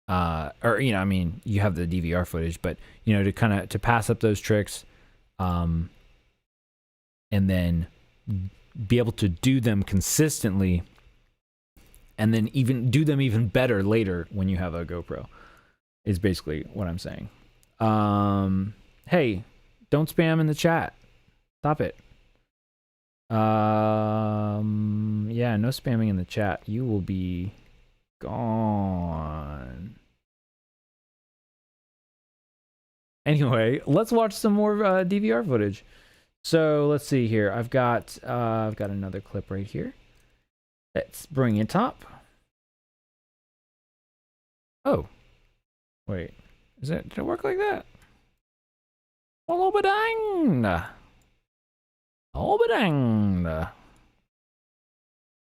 or I mean, you have the DVR footage, but to pass up those tricks, and then be able to do them consistently, and then even do them even better later when you have a GoPro, is basically what I'm saying. Hey, don't spam in the chat. Stop it. Yeah, no spamming in the chat. You will be gone. Anyway, let's watch some more DVR footage. So let's see here. I've got another clip right here. Let's bring it up. Oh, wait. Did it work like that? Oh, badang. Oh, badang.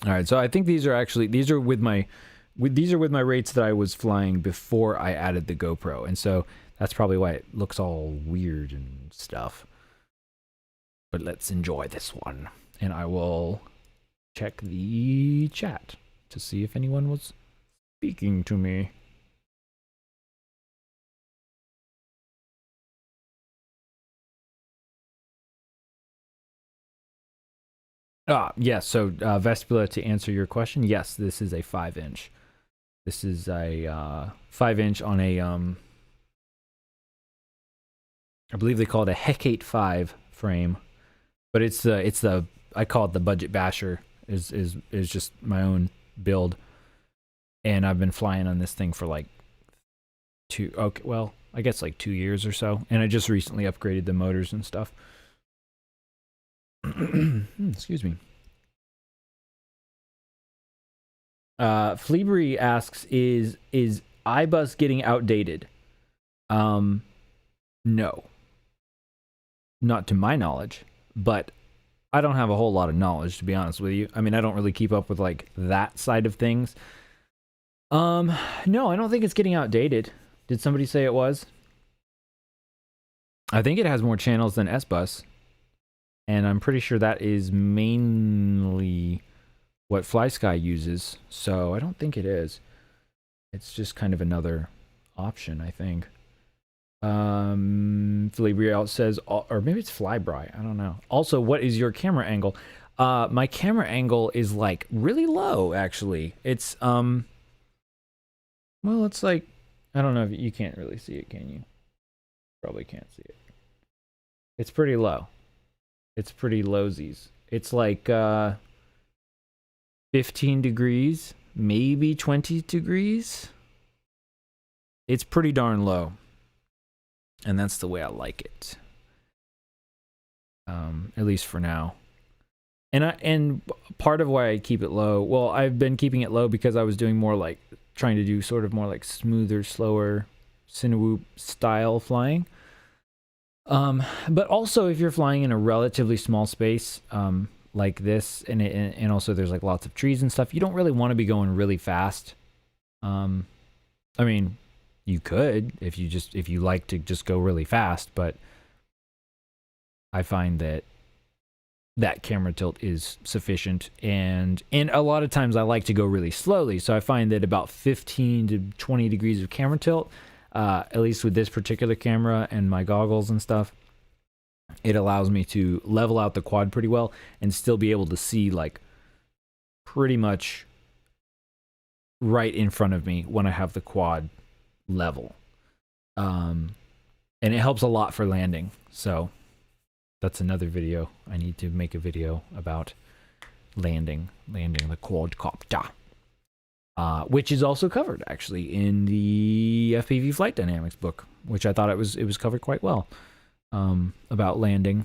All right, so I think these are with my rates that I was flying before I added the GoPro, and so that's probably why it looks all weird and stuff. But let's enjoy this one, and I will check the chat to see if anyone was speaking to me. Yes, so Vespula, to answer your question, yes, this is a 5-inch. This is a 5-inch on a I believe they call it a Hecate 5 frame, but it's the I call it the budget basher, is just my own build, and I've been flying on this thing for like I guess like 2 years or so, and I just recently upgraded the motors and stuff. Excuse me. Fleabury asks, is iBus getting outdated? No, not to my knowledge, but I don't have a whole lot of knowledge, to be honest with you. I mean, I don't really keep up with like that side of things. No, I don't think it's getting outdated. Did somebody say it was? I think it has more channels than S-Bus, and I'm pretty sure that is mainly what FlySky uses, so I don't think it is. It's just kind of another option, I think. Felibriel says, or maybe it's Flybry, I don't know. Also, what is your camera angle? My camera angle is like really low, actually. It's well, it's like, I don't know if you can't really see it, can you? Probably can't see it. It's pretty low. It's pretty lowsies. It's like 15 degrees, maybe 20 degrees. It's pretty darn low. And that's the way I like it. At least for now. And part of why I keep it low, well, I've been keeping it low because I was doing more like, trying to do sort of more like smoother, slower, Cinewoop style flying. But also if you're flying in a relatively small space, like this, and also there's like lots of trees and stuff, you don't really want to be going really fast. I mean, you could if you like to just go really fast, but I find that camera tilt is sufficient, and a lot of times I like to go really slowly, so I find that about 15 to 20 degrees of camera tilt, at least with this particular camera and my goggles and stuff, it allows me to level out the quad pretty well and still be able to see like pretty much right in front of me when I have the quad level. And it helps a lot for landing, so that's another video. I need to make a video about landing the quadcopter, which is also covered actually in the FPV Flight Dynamics book, which I thought it was covered quite well, about landing,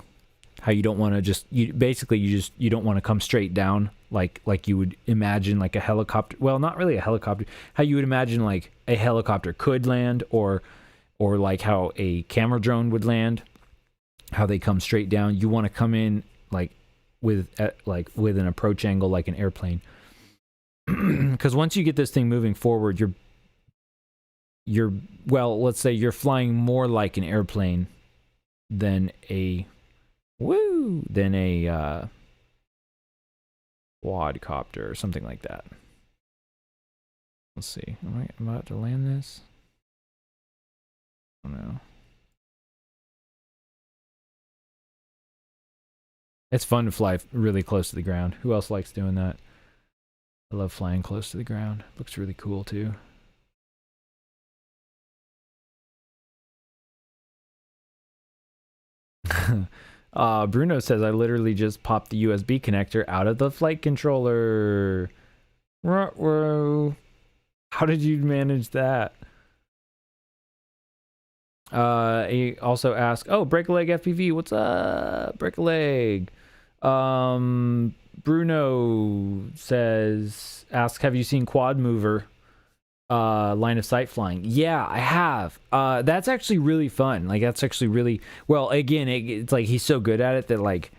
how you don't want to just you don't want to come straight down like you would imagine like a helicopter. Well, not really a helicopter. How you would imagine like a helicopter could land, or like how a camera drone would land. How they come straight down. You want to come in like with an approach angle like an airplane, because once you get this thing moving forward, you're well, let's say you're flying more like an airplane than a quadcopter or something like that. Let's see. Am I about to land this? Oh no. It's fun to fly really close to the ground. Who else likes doing that? I love flying close to the ground. Looks really cool too. Bruno says, I literally just popped the USB connector out of the flight controller. Ruh-roh. How did you manage that? He also asked, oh, Break a Leg FPV, what's up? Break a Leg. Bruno says, have you seen Quad Mover line of sight flying? Yeah, I have. That's actually really fun. Like, that's actually really, well, again, it's like he's so good at it that like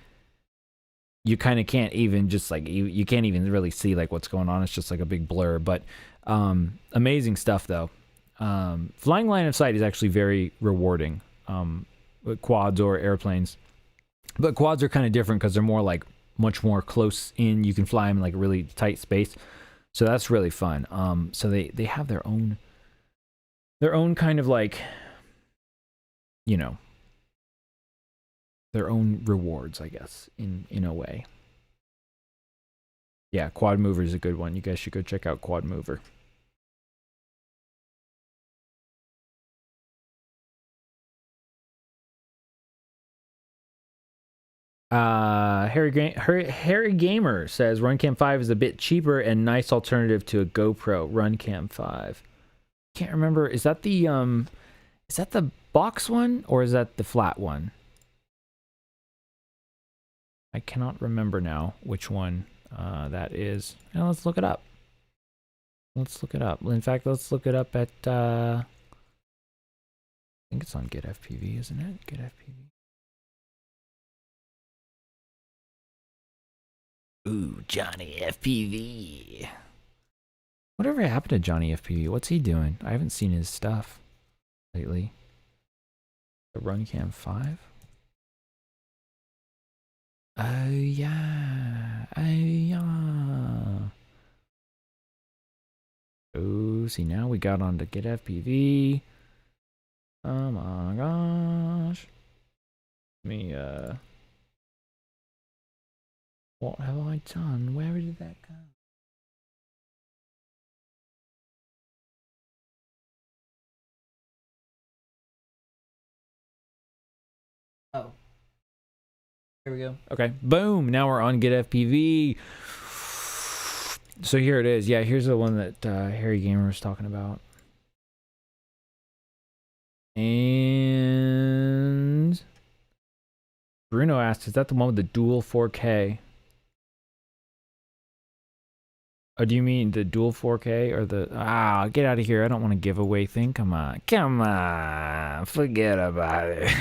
you kind of can't even just like you can't even really see like what's going on. It's just like a big blur. But amazing stuff though. Flying line of sight is actually very rewarding, with quads or airplanes. But quads are kind of different because they're more like much more close in. You can fly them in like a really tight space, so that's really fun. So they have their own kind of like, you know, their own rewards, I guess, in a way. Yeah, Quad Mover is a good one. You guys should go check out Quad Mover. Harry Gamer says RunCam 5 is a bit cheaper and nice alternative to a GoPro. RunCam 5. Can't remember. Is that the box one or is that the flat one? I cannot remember now which one that is. Now let's look it up. Let's look it up. In fact, let's look it up at I think it's on Get FPV, isn't it? Get FPV. Ooh, Johnny FPV. Whatever happened to Johnny FPV? What's he doing? I haven't seen his stuff lately. The RunCam 5? Oh yeah. Oh yeah. See, now we got on to get FPV. Oh my gosh. Let me, what have I done? Where did that go? Oh. Here we go. Okay. Boom. Now we're on Get FPV. So here it is. Yeah, here's the one that Harry Gamer was talking about. And Bruno asked, is that the one with the dual 4K? Oh, do you mean the dual 4K or the... Ah, get out of here. I don't want to give away thing. Come on. Come on. Forget about it.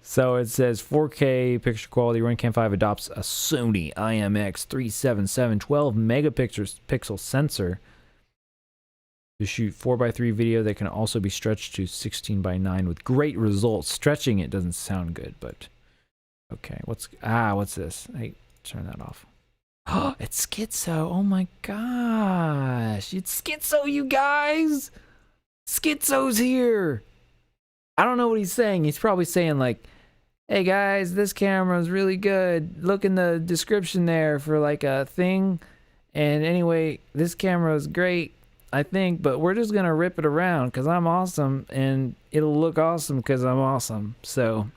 So it says 4K picture quality. RunCam 5 adopts a Sony IMX377 12 megapixel sensor to shoot 4:3 video that can also be stretched to 16:9 with great results. Stretching it doesn't sound good, but okay. What's this? Hey, turn that off. Oh, it's Schizo. Oh my gosh. It's Schizo, you guys. Schizo's here. I don't know what he's saying. He's probably saying like, hey guys, this camera is really good. Look in the description there for like a thing. And anyway, this camera is great, I think, but we're just going to rip it around because I'm awesome and it'll look awesome because I'm awesome. So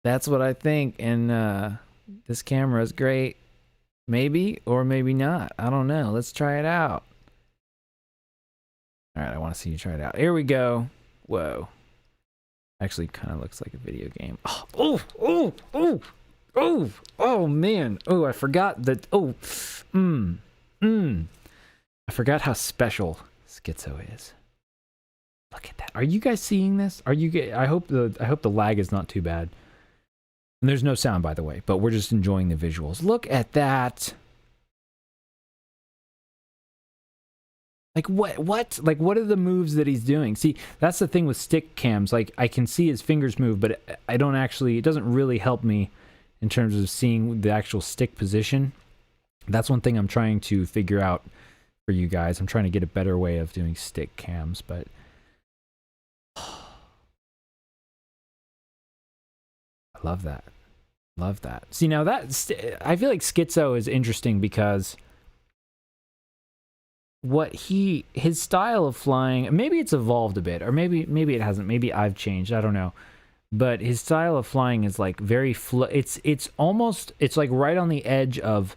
that's what I think. And this camera is great. Maybe or maybe not. I don't know. Let's try it out. All right, I want to see you try it out. Here we go. Whoa. Actually kind of looks like a video game. Oh, man. Oh, I forgot that. I forgot how special Schizo is. Look at that. Are you guys seeing this? I hope the lag is not too bad. And there's no sound, by the way, but we're just enjoying the visuals. Look at that. Like what? Like what are the moves that he's doing? See, that's the thing with stick cams. Like I can see his fingers move, but it doesn't really help me in terms of seeing the actual stick position. That's one thing I'm trying to figure out for you guys. I'm trying to get a better way of doing stick cams, but I love that. Love that. See, now I feel like Schizo is interesting because his style of flying, maybe it's evolved a bit, or maybe it hasn't. Maybe I've changed. I don't know. But his style of flying is like very it's like right on the edge of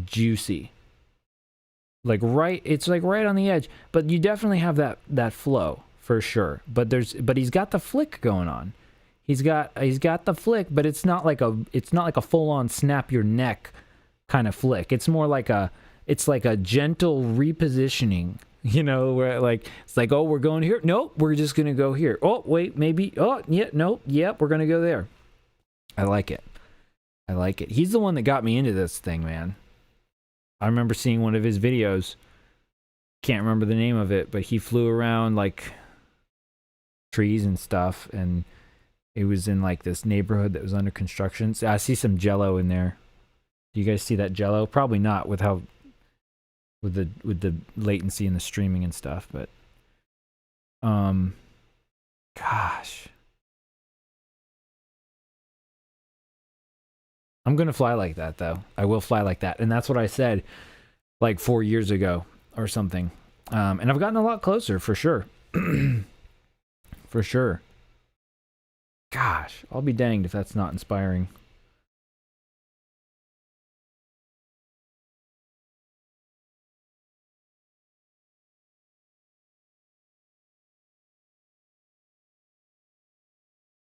juicy. It's like right on the edge, but you definitely have that flow for sure. But he's got the flick going on. He's got the flick, but it's not like a full on snap your neck kind of flick. It's more like it's like a gentle repositioning, where it's like, oh, we're going here. Nope, we're just going to go here. Oh, wait, maybe. Oh, yeah, nope. Yep, we're going to go there. I like it. He's the one that got me into this thing, man. I remember seeing one of his videos. Can't remember the name of it, but he flew around like trees and stuff, and it was in like this neighborhood that was under construction. So I see some jello in there. Do you guys see that jello? Probably not with the latency and the streaming and stuff, but gosh. I'm going to fly like that though. I will fly like that. And that's what I said like 4 years ago or something. And I've gotten a lot closer for sure. For sure. Gosh, I'll be danged if that's not inspiring.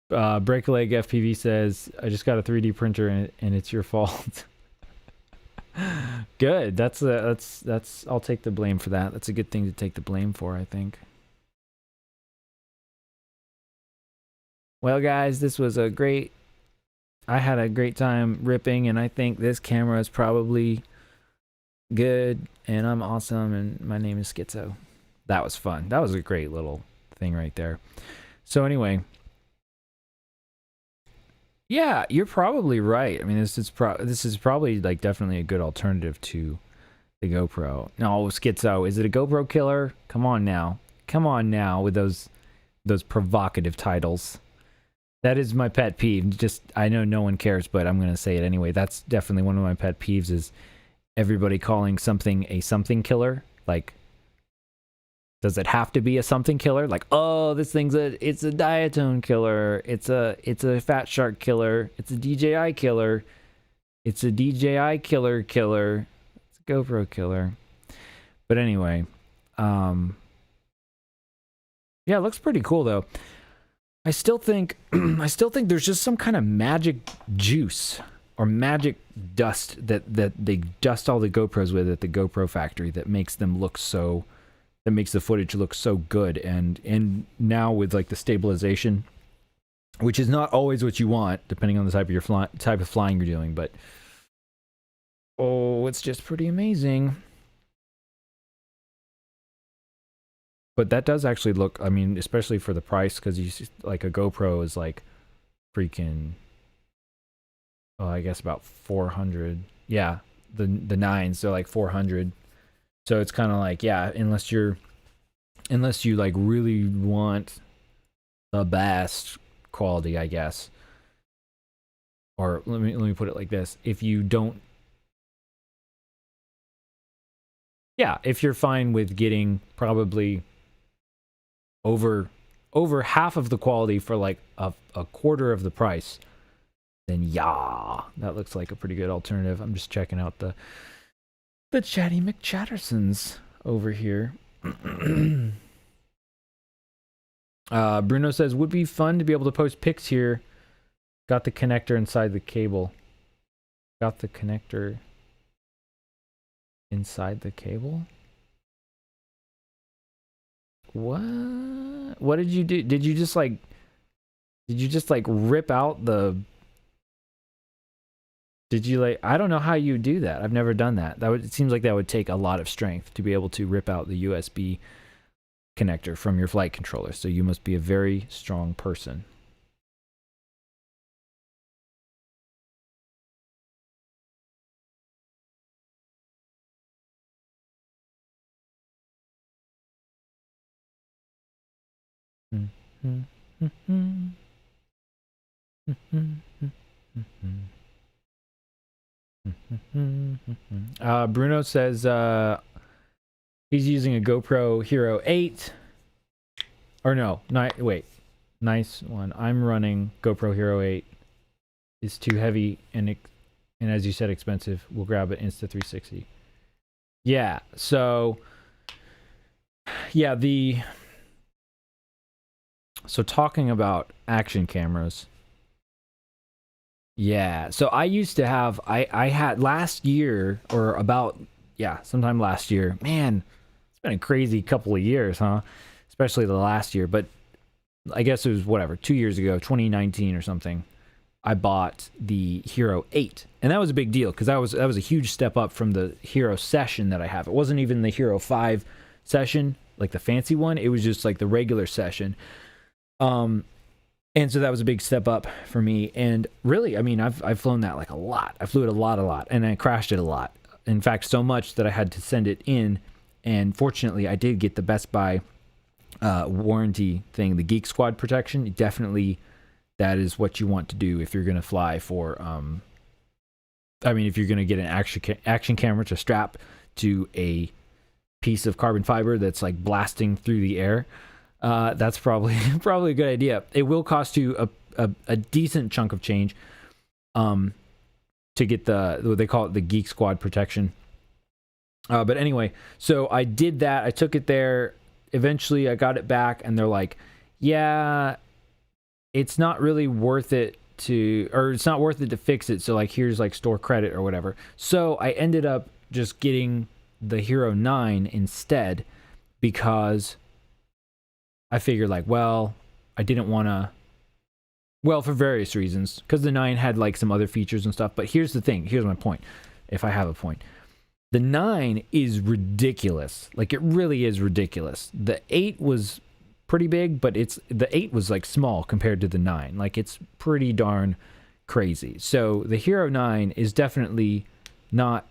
Break a Leg FPV says, I just got a 3D printer and it's your fault. Good. That's I'll take the blame for that. That's a good thing to take the blame for, I think. Well, guys, this was I had a great time ripping, and I think this camera is probably good, and I'm awesome, and my name is Schizo. That was fun. That was a great little thing right there. So anyway, yeah, you're probably right. I mean, this is probably like definitely a good alternative to The GoPro. No, Schizo, is it a GoPro killer? Come on now. Come on now with those provocative titles. That is my pet peeve. Just, I know no one cares, but I'm going to say it anyway. That's definitely one of my pet peeves is everybody calling something a something killer. Like, does it have to be a something killer? Like, oh, this thing's it's a diatone killer. It's a fat shark killer. It's a DJI killer. It's a DJI killer. It's a GoPro killer. But anyway, yeah, it looks pretty cool though. I still think there's just some kind of magic juice or magic dust that they dust all the GoPros with at the GoPro factory that makes them look so, that makes the footage look so good. And now with like the stabilization, which is not always what you want depending on the type of flying you're doing, but oh, it's just pretty amazing. But that does actually look, I mean, especially for the price, because you see, like a GoPro is like freaking, oh, I guess about 400. Yeah, the 9s, they're like 400. So it's kind of like, yeah, unless you like really want the best quality, I guess. Or let me put it like this: if you don't, yeah, if you're fine with getting probably over half of the quality for like a quarter of the price, then yeah, that looks like a pretty good alternative. I'm just checking out the Chatty McChattersons over here. Bruno says, would be fun to be able to post pics here. Got the connector inside the cable. Got the connector inside the cable? What did you do? Did you just like rip out the, did you like, I don't know how you do that. I've never done that. It seems like that would take a lot of strength to be able to rip out the USB connector from your flight controller. So you must be a very strong person. Bruno says he's using a GoPro Hero 8. Or no, wait. Nice one. I'm running GoPro Hero 8. It's too heavy and as you said, expensive. We'll grab it Insta360. Yeah, so yeah, so talking about action cameras. Yeah, so I used to have, I had last year, or about, yeah, sometime last year. Man, it's been a crazy couple of years, huh? Especially the last year, but I guess it was whatever, 2 years ago, 2019 or something, I bought the Hero 8. And that was a big deal, because that was a huge step up from the Hero Session that I have. It wasn't even the Hero 5 Session, like the fancy one. It was just like the regular Session. And so that was a big step up for me. And really, I mean, I've flown that like a lot. I flew it a lot, and I crashed it a lot. In fact, so much that I had to send it in. And fortunately, I did get the Best Buy warranty thing, the Geek Squad protection. Definitely, that is what you want to do if you're going to fly for, I mean, if you're going to get an action camera to strap to a piece of carbon fiber that's like blasting through the air. That's probably a good idea. It will cost you a decent chunk of change to get what they call it, the Geek Squad protection. But anyway, so I did that. I took it there. Eventually, I got it back, and they're like, yeah, it's not really worth it it's not worth it to fix it. So like, here's like store credit or whatever. So I ended up just getting the Hero 9 instead, because I figured like, well, I didn't want to, well, for various reasons, because the 9 had like some other features and stuff. But here's the thing. Here's my point, if I have a point. The 9 is ridiculous. Like, it really is ridiculous. The 8 was pretty big, but the 8 was like small compared to the 9. Like, it's pretty darn crazy. So the Hero 9 is definitely not,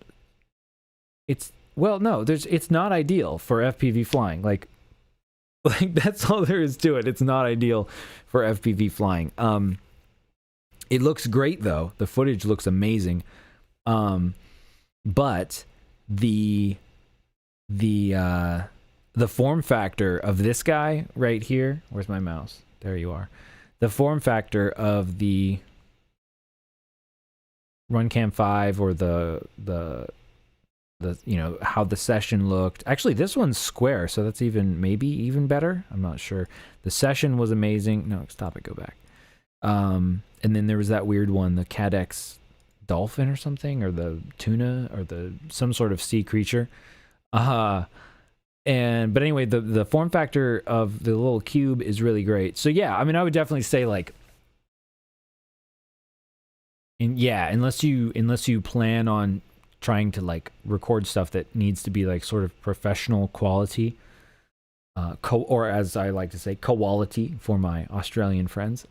Well, no, it's not ideal for FPV flying. Like that's all there is to it. It's not ideal for FPV flying. It looks great though. The footage looks amazing. But the form factor of this guy right here. Where's my mouse? There you are. The form factor of the RunCam 5 or the you know, how the session looked. Actually, this one's square, so that's maybe even better. I'm not sure. The session was amazing. No, stop it, go back. And then there was that weird one, the Cadex dolphin or something, or the tuna, or some sort of sea creature. But anyway, the form factor of the little cube is really great. So yeah, I mean, I would definitely say like, unless you plan on trying to like record stuff that needs to be like sort of professional quality, or as I like to say, quality for my Australian friends,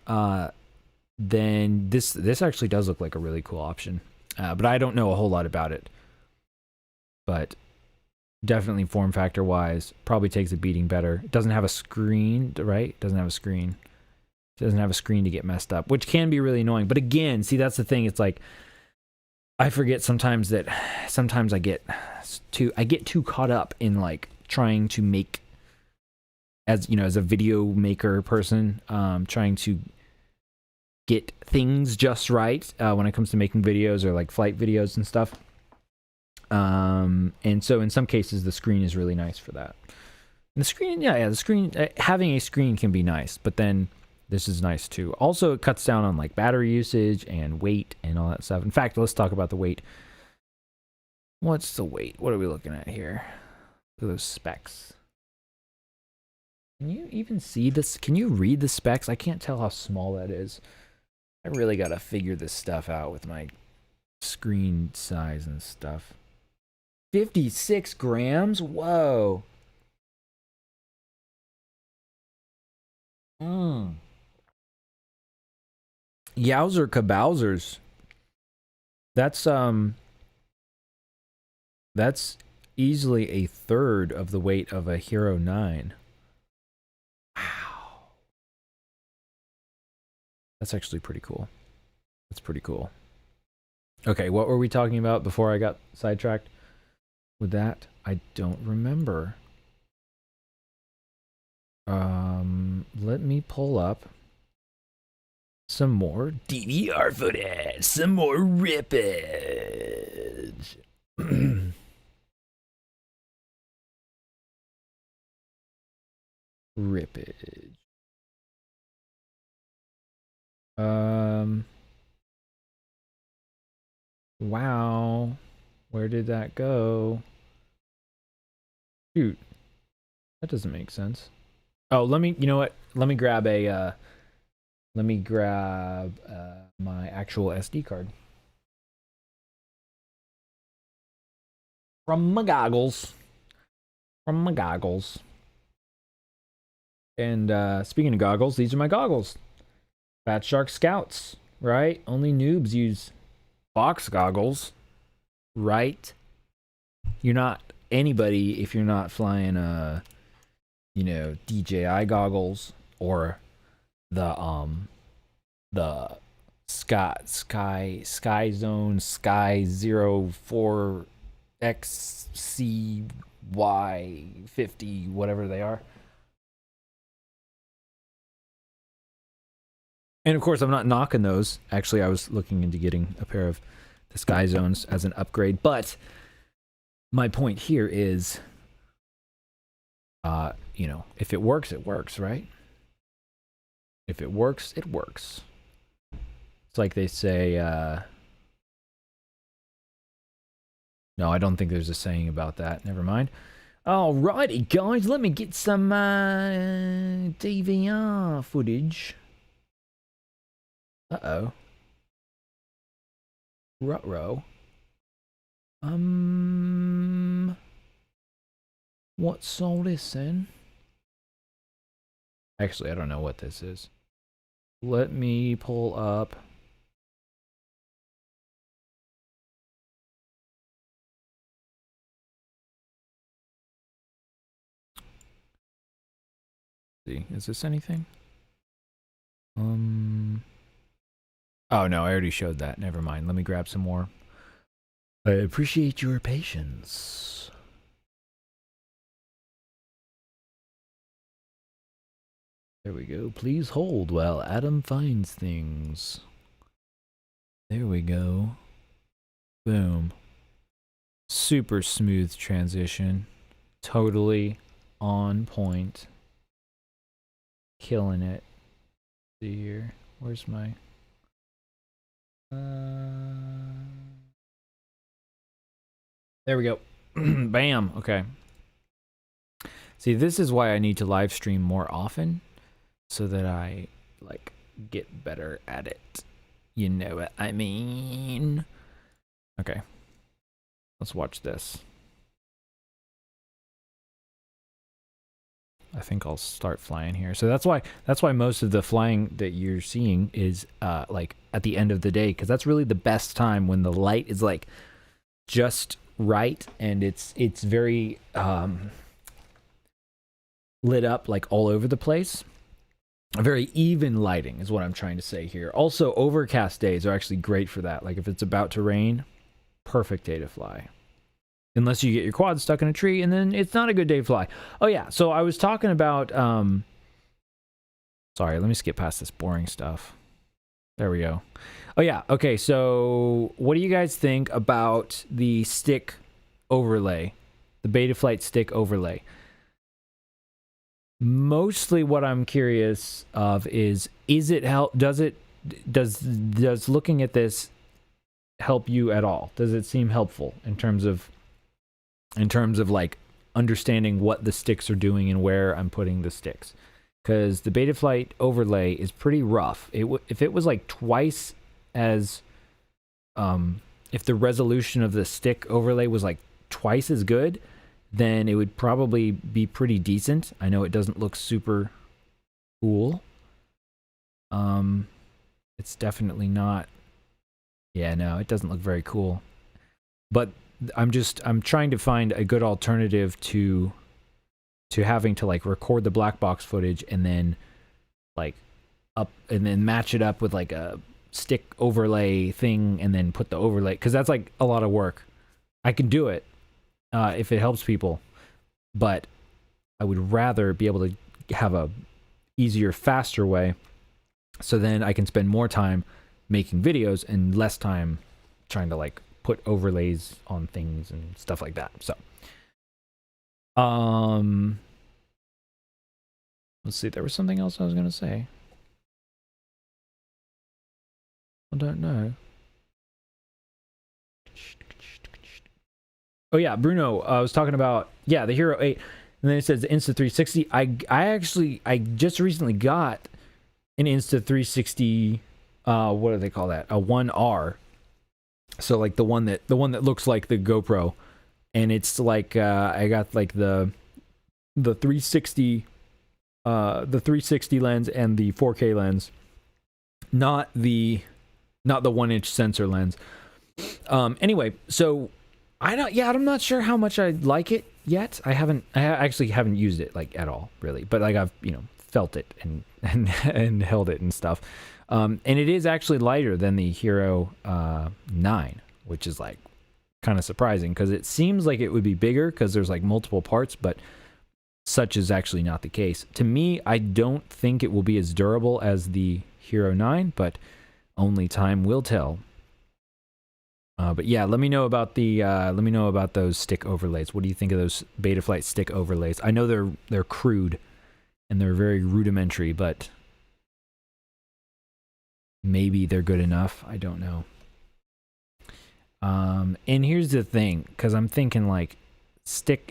then this actually does look like a really cool option. But I don't know a whole lot about it. But definitely form factor wise, probably takes a beating better. It doesn't have a screen, right? It doesn't have a screen. It doesn't have a screen to get messed up, which can be really annoying. But again, see, that's the thing. It's like, I forget sometimes I get too caught up in like trying to make, as you know, as a video maker person, trying to get things just right when it comes to making videos or like flight videos and stuff. And so in some cases the screen is really nice for that. And the screen, the screen, having a screen can be nice, but then this is nice too. Also, it cuts down on like battery usage and weight and all that stuff. In fact, let's talk about the weight. What's the weight? What are we looking at here? Look at those specs. Can you even see this? Can you read the specs? I can't tell how small that is. I really got to figure this stuff out with my screen size and stuff. 56 grams? Whoa. Yowzer kabowzers. That's easily a third of the weight of a Hero 9. Wow. That's actually pretty cool. That's pretty cool. Okay, what were we talking about before I got sidetracked with that? I don't remember. Let me pull up some more DVR footage, some more rippage. Rippage. Wow. Where did that go? Shoot. That doesn't make sense. Oh, you know what? Let me grab my actual SD card from my goggles. And speaking of goggles, these are my goggles. Fat Shark Scouts, right? Only noobs use box goggles, right? You're not anybody if you're not flying you know, DJI goggles or the Sky Zone Sky 04XCY50, whatever they are. And of course, I'm not knocking those. Actually, I was looking into getting a pair of the Sky Zones as an upgrade. But my point here is, you know, if it works, it works, right? If it works, it works. It's like they say, no, I don't think there's a saying about that. Never mind. Alrighty, guys, let me get some DVR footage. Uh-oh. Ruh-roh. What's all this then? Actually, I don't know what this is. Let me pull up. see, is this anything? Oh no, I already showed that. Never mind. Let me grab some more. I appreciate your patience. There we go. Please hold while Adam finds things. There we go. Boom. Super smooth transition. Totally on point. Killing it. See here. Where's my... There we go. Bam. Okay. See, this is why I need to live stream more often, so that I like get better at it. You know what I mean? Okay. Let's watch this. I think I'll start flying here. So that's why most of the flying that you're seeing is like at the end of the day, because that's really the best time, when the light is like just right and it's very lit up like all over the place. A very even lighting is what I'm trying to say here. Also, overcast days are actually great for that. Like if it's about to rain, perfect day to fly. Unless you get your quad stuck in a tree, and then it's not a good day to fly. Oh yeah, so I was talking about sorry, let me skip past this boring stuff. There we go. Oh yeah, okay, so what do you guys think about the stick overlay? The Betaflight stick overlay. Mostly what I'm curious of is it help, does looking at this help you at all? Does it seem helpful in terms of like understanding what the sticks are doing and where I'm putting the sticks? Because the Betaflight overlay is pretty rough. If it was like twice as if the resolution of the stick overlay was like twice as good, then it would probably be pretty decent. I know it doesn't look super cool. It's definitely not. Yeah, no, it doesn't look very cool. But I'm trying to find a good alternative to having to like record the black box footage and then like match it up with like a stick overlay thing and then put the overlay, because that's like a lot of work. I can do it if it helps people, but I would rather be able to have a easier, faster way, so then I can spend more time making videos and less time trying to like put overlays on things and stuff like that. So let's see, there was something else I was gonna say. I don't know. Oh yeah, Bruno, I was talking about, yeah, the Hero 8, and then it says the Insta360. I just recently got an Insta360, what do they call that? A 1R. So like the one that looks like the GoPro, and it's like I got like the 360 lens and the 4K lens, not the 1-inch sensor lens. Anyway, so I'm not sure how much I like it yet. I actually haven't used it like at all, really. But like I've, felt it and held it and stuff. And it is actually lighter than the Hero 9, which is like kind of surprising, because it seems like it would be bigger because there's like multiple parts, but such is actually not the case. To me, I don't think it will be as durable as the Hero 9, but only time will tell. But yeah, let me know about those stick overlays. What do you think of those Betaflight stick overlays? I know they're crude and they're very rudimentary, but maybe they're good enough. I don't know. And here's the thing, because I'm thinking like stick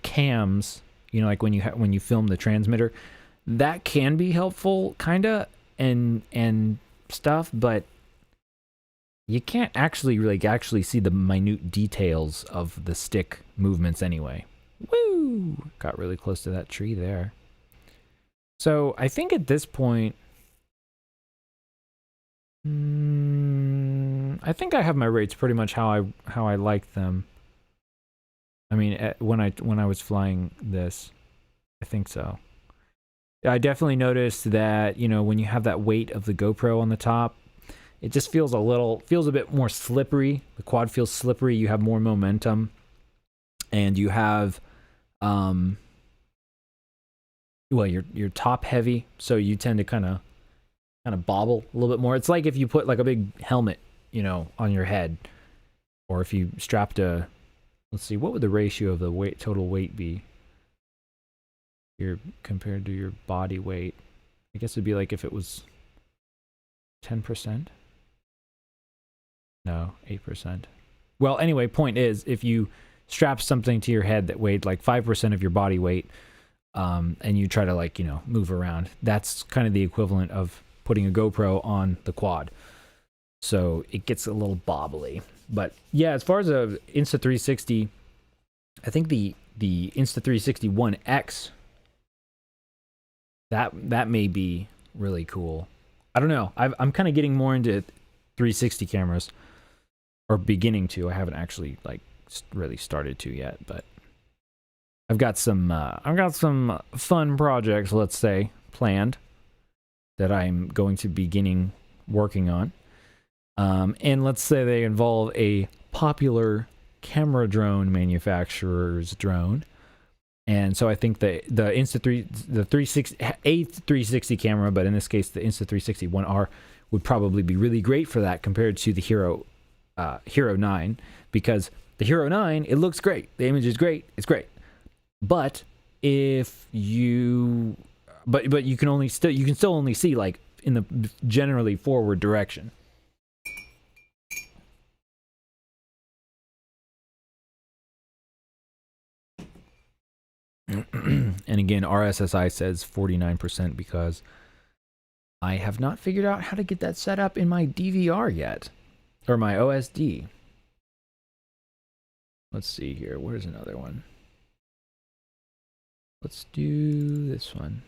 cams, like when you film the transmitter, that can be helpful, kinda, and stuff, but you can't actually see the minute details of the stick movements anyway. Woo! Got really close to that tree there. So I think at this point, I think I have my rates pretty much how I like them. I mean, when I was flying this, I think so. I definitely noticed that, you know, when you have that weight of the GoPro on the top, it just feels a bit more slippery. The quad feels slippery. You have more momentum, and you have, well, you're top heavy, so you tend to kind of bobble a little bit more. It's like if you put like a big helmet, you know, on your head, or if you strapped a, let's see, what would the ratio of the total weight be? Compared to your body weight. I guess it'd be like if it was 10%. No, 8%. Well, anyway, point is, if you strap something to your head that weighed like 5% of your body weight, and you try to, like, you know, move around, that's kind of the equivalent of putting a GoPro on the quad. So it gets a little bobbly. But yeah, as far as a Insta360, I think the Insta360 One X, that may be really cool. I don't know. I'm kind of getting more into 360 cameras, or beginning to. I haven't actually like really started to yet, but I've got some fun projects, let's say, planned that I'm going to beginning working on. And let's say they involve a popular camera drone manufacturer's drone. And so I think the A360 camera, but in this case the Insta360 1R, would probably be really great for that compared to the Hero 9, because the Hero 9, it looks great, the image is great, it's great, but if you you can still only see like in the generally forward direction. And again, RSSI says 49% because I have not figured out how to get that set up in my DVR yet, or my OSD. Let's see here. Where's another one? Let's do this one.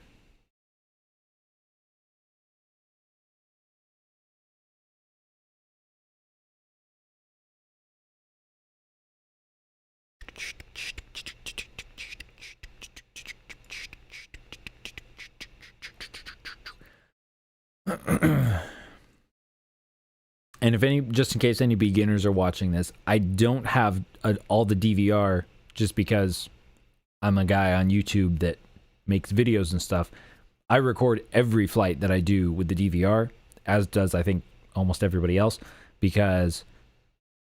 And if any, just in case any beginners are watching this, I don't have all the DVR just because I'm a guy on YouTube that makes videos and stuff. I record every flight that I do with the DVR, as does, I think, almost everybody else, because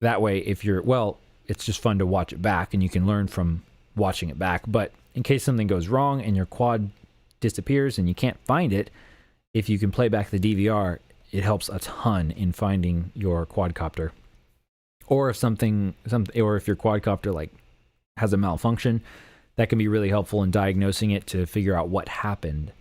that way, if you're, well, it's just fun to watch it back and you can learn from watching it back. But in case something goes wrong and your quad disappears and you can't find it, if you can play back the DVR, it helps a ton in finding your quadcopter. Or if or if your quadcopter like has a malfunction, that can be really helpful in diagnosing it to figure out what happened.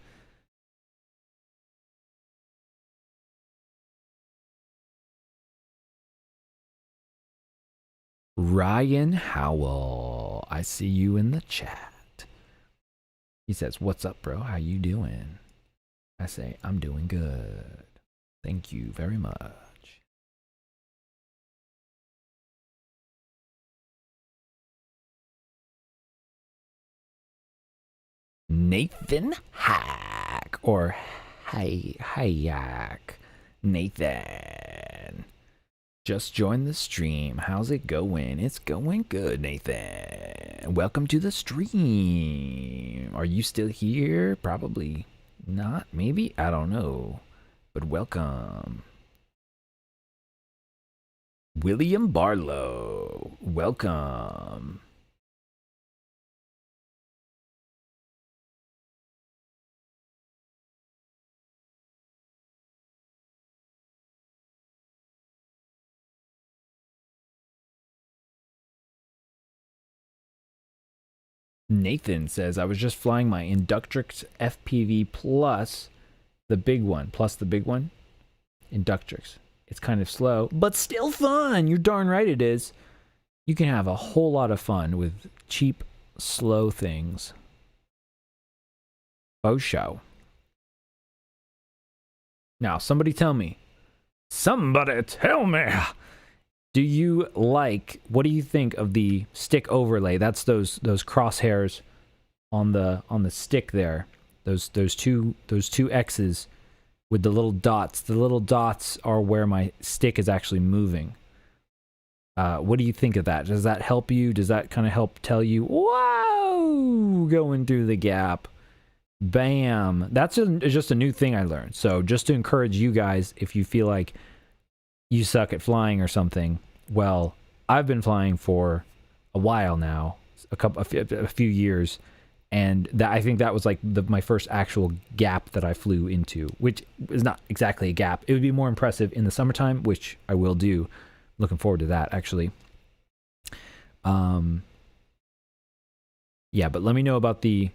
Ryan Howell, I see you in the chat. He says, "What's up, bro? How you doing?" I say, "I'm doing good. Thank you very much." Nathan Hack, or Hayak. Nathan, just joined the stream. How's it going? It's going good, Nathan. Welcome to the stream. Are you still here? Probably not. Maybe. I don't know. But welcome. William Barlow, welcome. Nathan says, I was just flying my Inductrix FPV plus the big one. Inductrix. It's kind of slow, but still fun. You're darn right it is. You can have a whole lot of fun with cheap, slow things. Oh, show. Now, somebody tell me. Do you like, what do you think of the stick overlay? That's those crosshairs on the stick there. Those two X's with the little dots. The little dots are where my stick is actually moving. What do you think of that? Does that help you? Does that kind of help tell you, whoa, going through the gap? Bam. That's just a new thing I learned. So just to encourage you guys, if you feel like you suck at flying or something, well, I've been flying for a while now, a few years, and I think that was like my first actual gap that I flew into, which is not exactly a gap. It would be more impressive in the summertime, which I will do. Looking forward to that, actually. Yeah, but let me know about the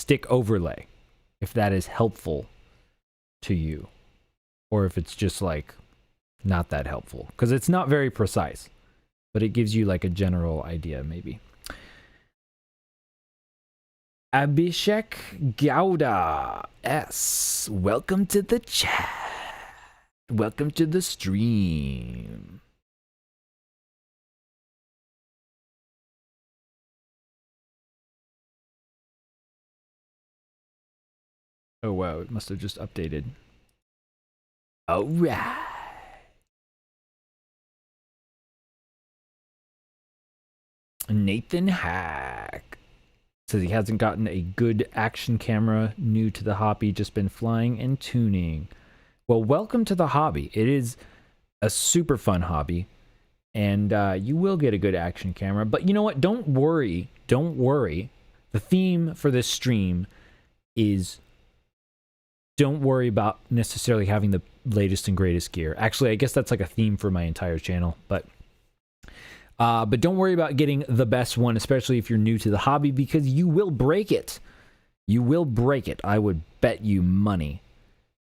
stick overlay, if that is helpful to you, or if it's just like not that helpful, because it's not very precise, but it gives you like a general idea, maybe. Abhishek Gowda S, welcome to the chat. Welcome to the stream. Oh wow, it must have just updated. All right. Nathan Hack says he hasn't gotten a good action camera, new to the hobby, just been flying and tuning. Well, welcome to the hobby. It is a super fun hobby, and you will get a good action camera. But you know what? Don't worry. Don't worry. The theme for this stream is don't worry about necessarily having the latest and greatest gear. Actually, I guess that's like a theme for my entire channel, but don't worry about getting the best one, especially if you're new to the hobby, because you will break it. You will break it. I would bet you money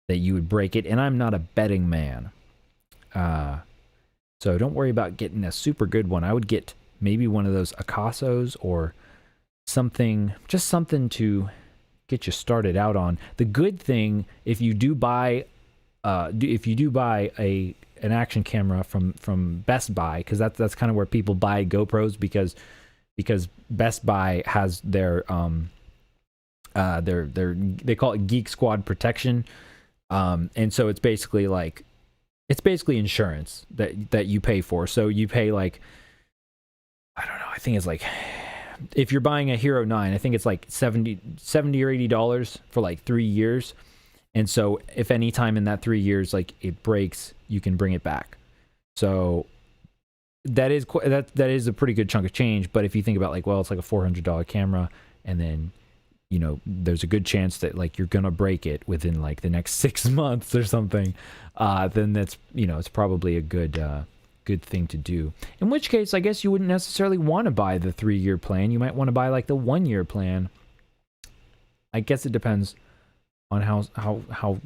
that you would break it, and I'm not a betting man. So don't worry about getting a super good one. I would get maybe one of those Akasos or something, just something to get you started out on. The good thing, if you do buy an action camera from Best Buy, because that's kind of where people buy GoPros, because Best Buy has their they call it Geek Squad protection, and so it's basically insurance that you pay for. So you pay like, I don't know, I think it's like, if you're buying a Hero 9, I think it's like $70 or $80 for like 3 years. And so if any time in that 3 years, like it breaks, you can bring it back. So that is a pretty good chunk of change. But if you think about like, well, it's like a $400 camera, and then, you know, there's a good chance that like you're gonna break it within like the next 6 months or something, then that's, you know, it's probably a good thing to do. In which case, I guess you wouldn't necessarily want to buy the 3-year plan. You might want to buy like the 1-year plan. I guess it depends on how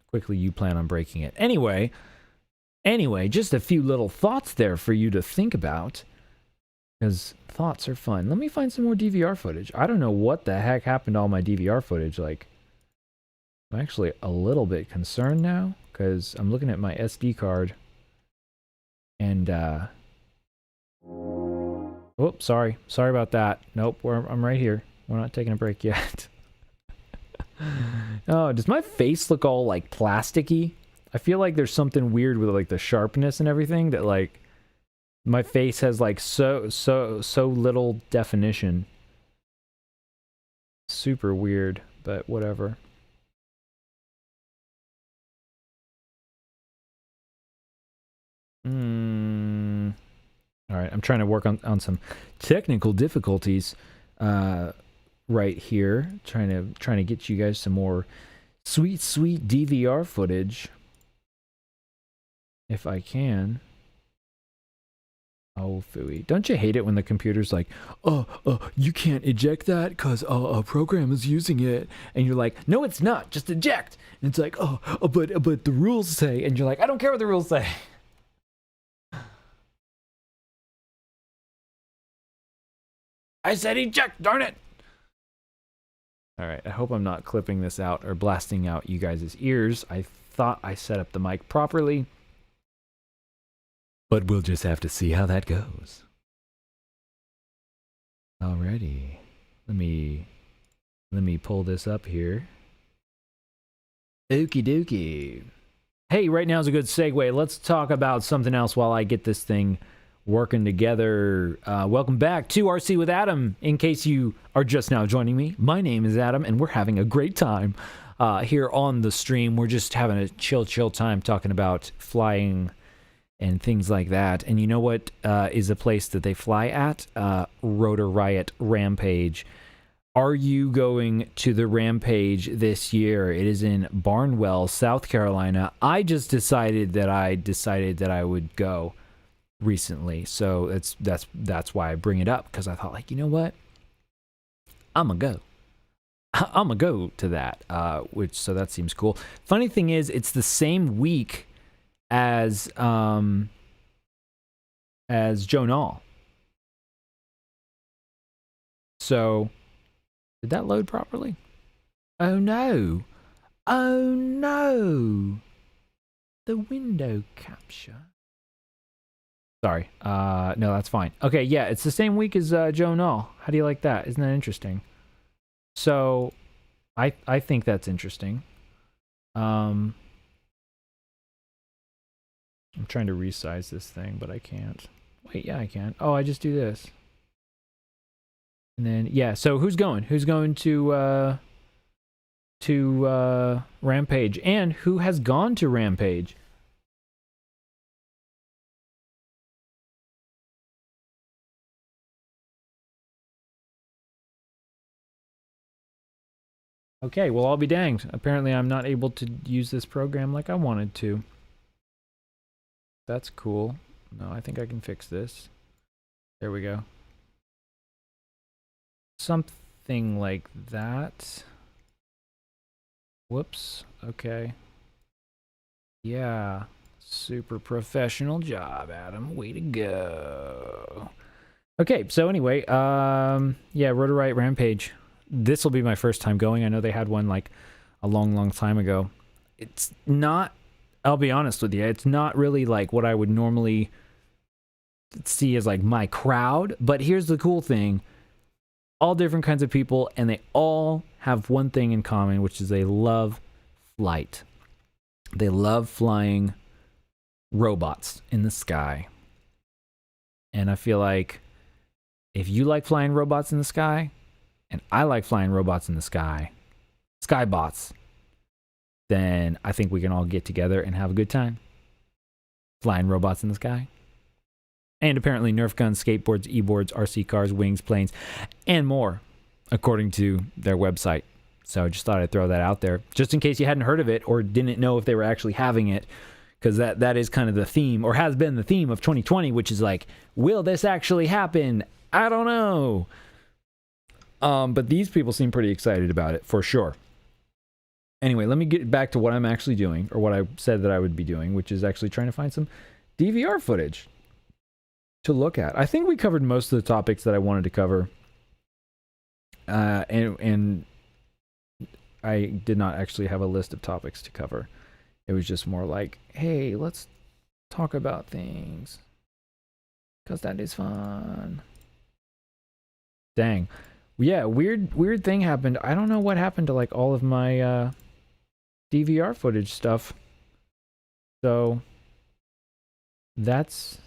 quickly you plan on breaking it. Anyway, just a few little thoughts there for you to think about, because thoughts are fun. Let me find some more DVR footage. I don't know what the heck happened to all my DVR footage. Like, I'm actually a little bit concerned now, because I'm looking at my SD card, and oh, sorry about that. Nope, I'm right here. We're not taking a break yet. Oh, does my face look all like plasticky? I feel like there's something weird with like the sharpness and everything, that like my face has like so little definition. Super weird, but whatever. All right, I'm trying to work on some technical difficulties right here, trying to get you guys some more sweet DVR footage if I can. Oh, phooey. Don't you hate it when the computer's like, you can't eject that because a program is using it, and you're like, no, it's not, just eject. And it's like, but the rules say, and you're like, I don't care what the rules say. I said eject, darn it! Alright, I hope I'm not clipping this out or blasting out you guys' ears. I thought I set up the mic properly, but we'll just have to see how that goes. Alrighty, let me Let me pull this up here. Okie dokie. Hey, right now is a good segue. Let's talk about something else while I get this thing working together. Welcome back to RC with Adam. In case you are just now joining me, my name is Adam, and we're having a great time here on the stream. We're just having a chill time talking about flying and things like that. And you know what is a place that they fly at? Rotor Riot Rampage. Are you going to the Rampage this year? It is in Barnwell, South Carolina. I just decided that I would go recently, so that's why I bring it up, because I thought, like, you know what, I'm gonna go to that, so that seems cool. Funny thing is, it's the same week as Joe Nall. So did that load properly? Oh no, the window capture. Sorry. No, that's fine. Okay, yeah, it's the same week as Joe Nall. How do you like that? Isn't that interesting? So, I think that's interesting. I'm trying to resize this thing, but I can't. Wait, yeah, I can. Oh, I just do this. And then, yeah, so who's going? Who's going to Rampage? And who has gone to Rampage? Okay, well, I'll be danged. Apparently, I'm not able to use this program like I wanted to. That's cool. No, I think I can fix this. There we go. Something like that. Whoops. Okay. Yeah. Super professional job, Adam. Way to go. Okay, so anyway, yeah, Rotor Riot Rampage. This will be my first time going. I know they had one like a long time ago. It's not, I'll be honest with you, it's not really like what I would normally see as like my crowd. But here's the cool thing. All different kinds of people, and they all have one thing in common, which is they love flight. They love flying robots in the sky. And I feel like if you like flying robots in the sky, and I like flying robots in the sky, skybots, then I think we can all get together and have a good time flying robots in the sky. And apparently Nerf guns, skateboards, e-boards, RC cars, wings, planes, and more, according to their website. So I just thought I'd throw that out there, just in case you hadn't heard of it or didn't know if they were actually having it, because that is kind of the theme, or has been the theme of 2020, which is like, will this actually happen? I don't know. But these people seem pretty excited about it, for sure. Anyway, let me get back to what I'm actually doing, or what I said that I would be doing, which is actually trying to find some DVR footage to look at. I think we covered most of the topics that I wanted to cover. And I did not actually have a list of topics to cover. It was just more like, hey, let's talk about things, because that is fun. Dang. Yeah, weird thing happened. I don't know what happened to like all of my DVR footage stuff. So that's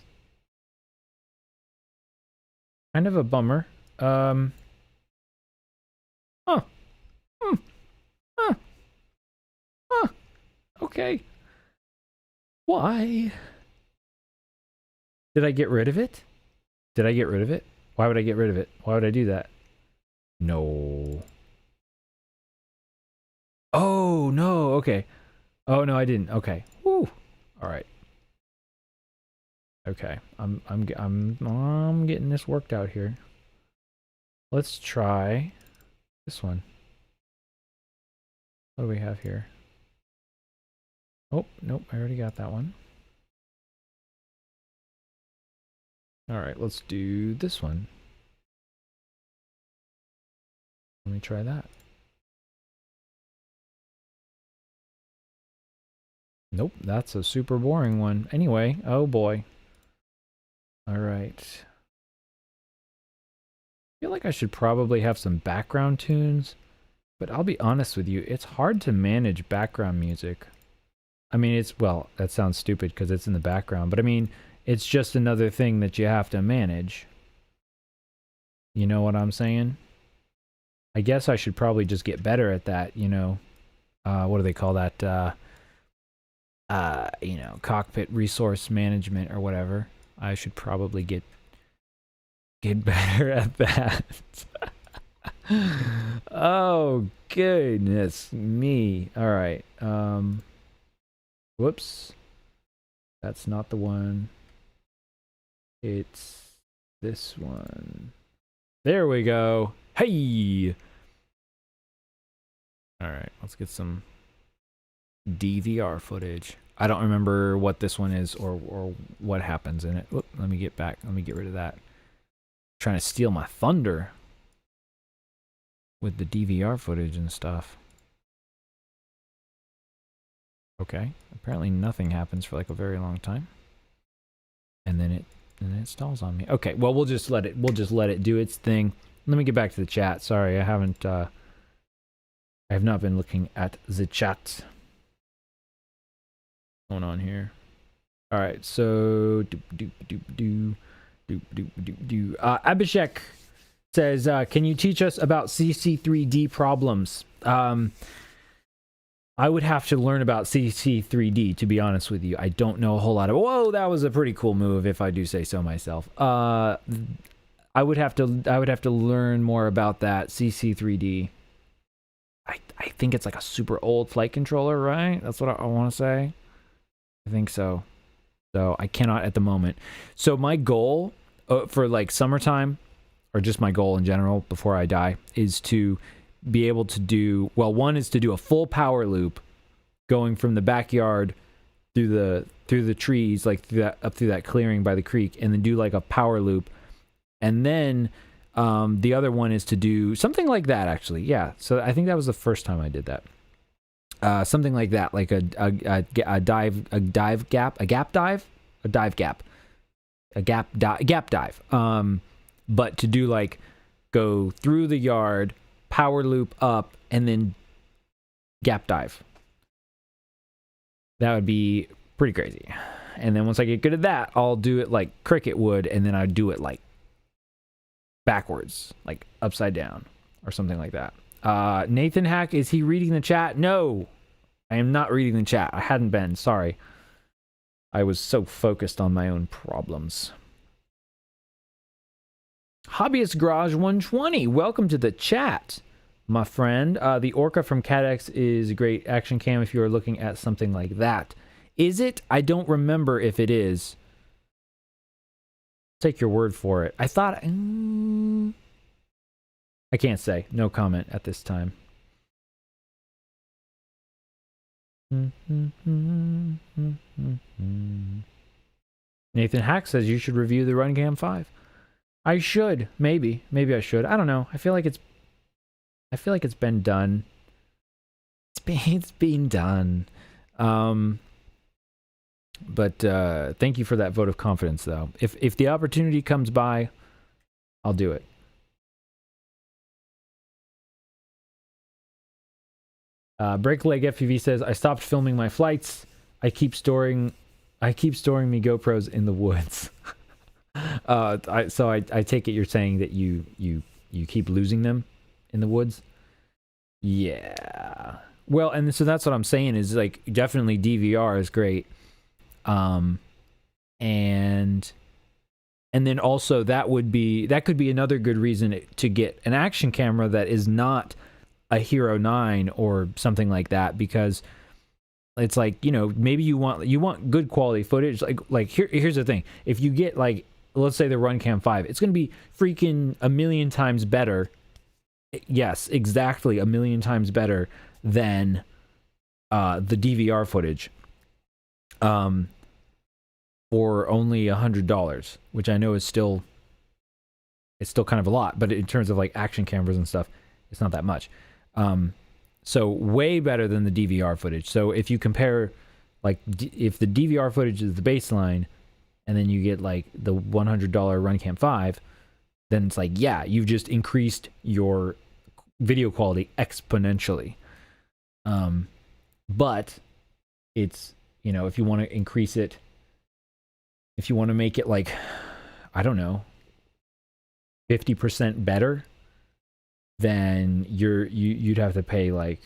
kind of a bummer. Okay. Why? Did I get rid of it? Did I get rid of it? Why would I get rid of it? Why would I do that? No. Oh, no. Okay. Oh, no, I didn't. Okay. Woo. All right. Okay. I'm getting this worked out here. Let's try this one. What do we have here? Oh, nope, I already got that one. All right, let's do this one. Let me try that. Nope, that's a super boring one. Anyway, oh boy. All right. I feel like I should probably have some background tunes But I'll be honest with you, it's hard to manage background music. I mean, it's, well, that sounds stupid because it's in the background, but I mean, it's just another thing that you have to manage. You know what I'm saying? I guess I should probably just get better at that, you know. What do they call that? You know, cockpit resource management or whatever. I should probably get better at that. Oh, goodness me. All right. Whoops. That's not the one. It's this one. There we go. Hey! Alright, let's get some DVR footage. I don't remember what this one is or what happens in it. Oop, let me get back. Let me get rid of that. Trying to steal my thunder with the DVR footage and stuff. Okay, apparently nothing happens for like a very long time. And then it stalls on me. Okay, well we'll just let it do its thing. Let me get back to the chat. Sorry, I haven't I have not been looking at the chat. What's going on here? All right, so Abhishek says, can you teach us about CC3D problems? I would have to learn about CC3D, to be honest with you. I don't know a whole lot of... Whoa, that was a pretty cool move, if I do say so myself. I would have to learn more about that CC3D. I think it's like a super old flight controller, right? That's what I want to say. I think so. So I cannot at the moment. So my goal for like summertime, or just my goal in general before I die, is to be able to do, well, one is to do a full power loop going from the backyard through the trees, like up through that clearing by the creek, and then do like a power loop. And then the other one is to do something like that, actually. Yeah. So I think that was the first time I did that. Something like that, like a gap dive. But to do like go through the yard, power loop up, and then gap dive. That would be pretty crazy. And then once I get good at that, I'll do it like Cricket would, and then I'd do it like backwards, like upside down or something like that. Nathan Hack, is he reading the chat? No, I am not reading the chat. I hadn't been, sorry. I was so focused on my own problems. Hobbyist Garage 120, welcome to the chat, my friend. The Orca from CADX is a great action cam if you are looking at something like that. Is it? I don't remember if it is. Take your word for it. I thought... I can't say. No comment at this time. Nathan Hack says you should review the RunCam 5. I should, maybe I should. I don't know. I feel like it's been done. It's been done. But thank you for that vote of confidence, though. If the opportunity comes by, I'll do it. Breakleg FPV says, I stopped filming my flights. I keep storing me GoPros in the woods. So I take it you're saying that you keep losing them in the woods? Yeah. Well, and so that's what I'm saying is, like, definitely DVR is great. And then also that could be another good reason to get an action camera that is not a Hero 9 or something like that, because it's like, you know, maybe you want good quality footage. Like here's the thing. If you get, like, let's say the RunCam 5, it's going to be freaking a million times better. Yes, exactly, a million times better than the DVR footage. For only $100, which I know is still kind of a lot, but in terms of like action cameras and stuff, it's not that much. So way better than the DVR footage. So if you compare, like, if the DVR footage is the baseline, and then you get like the $100 RunCam 5, then it's like, yeah, you've just increased your video quality exponentially. But it's, you know, if you want to increase it, if you want to make it like, I don't know, 50% better, then you'd have to pay like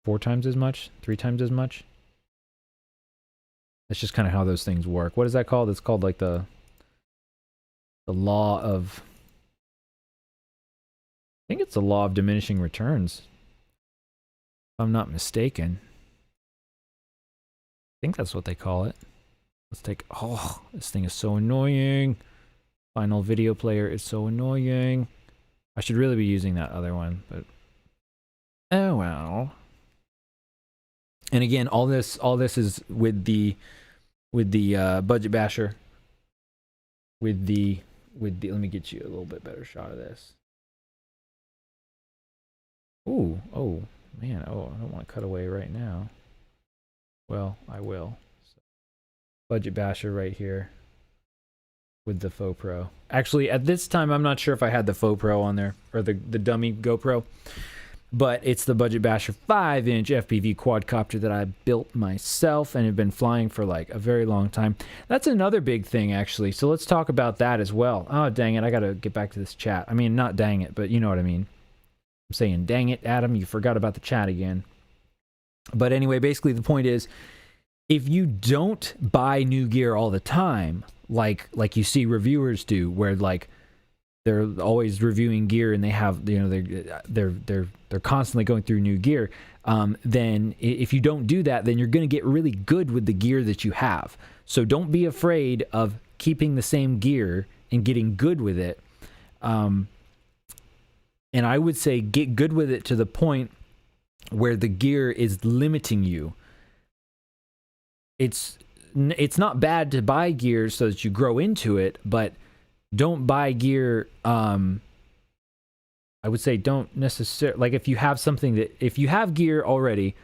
4 times as much, 3 times as much. That's just kind of how those things work. What is that called? It's called like the law of, I think it's the law of diminishing returns, if I'm not mistaken. I think that's what they call it. Let's take, oh, this thing is so annoying. Final video player is so annoying. I should really be using that other one, but oh well. And again, all this is with the budget basher. With the let me get you a little bit better shot of this. Ooh, oh man, oh, I don't want to cut away right now. Well, I will. So, budget basher right here with the Faux Pro. Actually, at this time, I'm not sure if I had the Faux Pro on there or the dummy GoPro, but it's the Budget Basher 5-inch FPV quadcopter that I built myself and have been flying for like a very long time. That's another big thing, actually. So let's talk about that as well. Oh, dang it. I got to get back to this chat. I mean, not dang it, but you know what I mean. I'm saying, dang it, Adam, you forgot about the chat again. But anyway, basically the point is, if you don't buy new gear all the time, like you see reviewers do, where like they're always reviewing gear and they have, you know, they're constantly going through new gear, then if you don't do that, then you're going to get really good with the gear that you have. So don't be afraid of keeping the same gear and getting good with it. And I would say get good with it to the point where the gear is limiting you. It's not bad to buy gear so that you grow into it, but don't buy gear. I would say don't necessarily, like if you have something that, if you have gear already,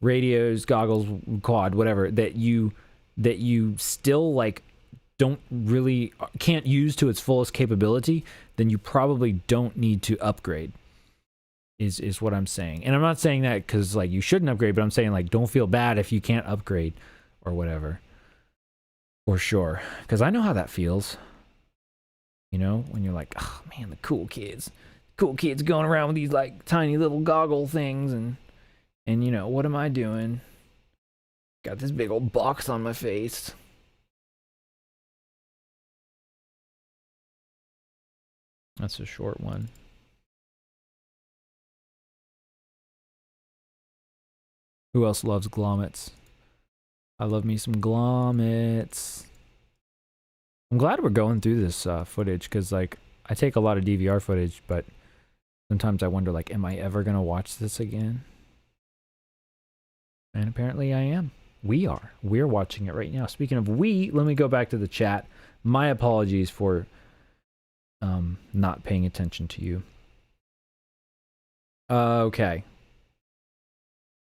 radios, goggles, quad, whatever, that you still like don't really, can't use to its fullest capability, then you probably don't need to upgrade. Is what I'm saying. And I'm not saying that because like you shouldn't upgrade, but I'm saying like don't feel bad if you can't upgrade or whatever. For sure. Because I know how that feels. You know, when you're like, oh man, the cool kids going around with these like tiny little goggle things, and you know, what am I doing? Got this big old box on my face. That's a short one. Who else loves glommets? I love me some glommets. I'm glad we're going through this footage, because like I take a lot of DVR footage, but sometimes I wonder like, am I ever gonna watch this again? And apparently I am. We're watching it right now. Speaking of we, let me go back to the chat. My apologies for not paying attention to you. Okay.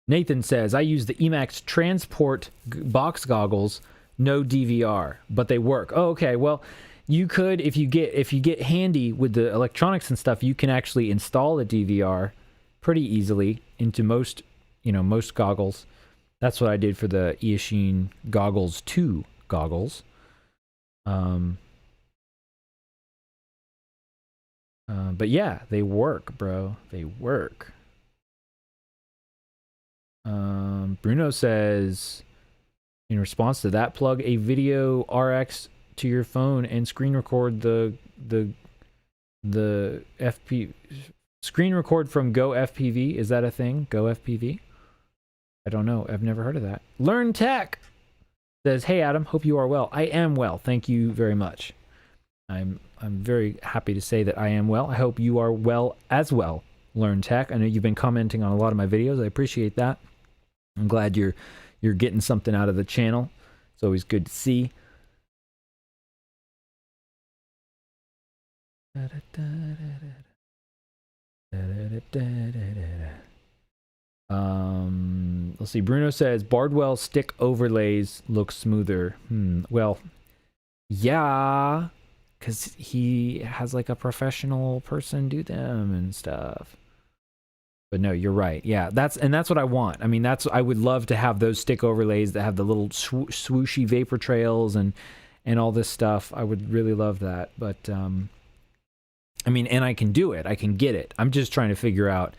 Nathan says, I use the Emax Transport box goggles, no DVR, but they work. Oh, okay. Well, you could, if you get handy with the electronics and stuff, you can actually install a DVR pretty easily into most goggles. That's what I did for the Eachine Goggles 2 goggles. But yeah, they work, bro. They work. Bruno says, in response to that, plug a video RX to your phone and screen record the FP screen record from Go FPV. Is that a thing? Go FPV? I don't know. I've never heard of that. Learn Tech says, hey Adam, hope you are well. I am well. Thank you very much. I'm very happy to say that I am well. I hope you are well as well. Learn Tech. I know you've been commenting on a lot of my videos. I appreciate that. I'm glad you're getting something out of the channel. It's always good to see. Let's see. Bruno says Bardwell stick overlays look smoother. Well, yeah, because he has like a professional person do them and stuff. But no, you're right. Yeah, that's what I want. I mean, I would love to have those stick overlays that have the little swooshy vapor trails and all this stuff. I would really love that. But I mean, and I can do it. I can get it. I'm just trying to figure out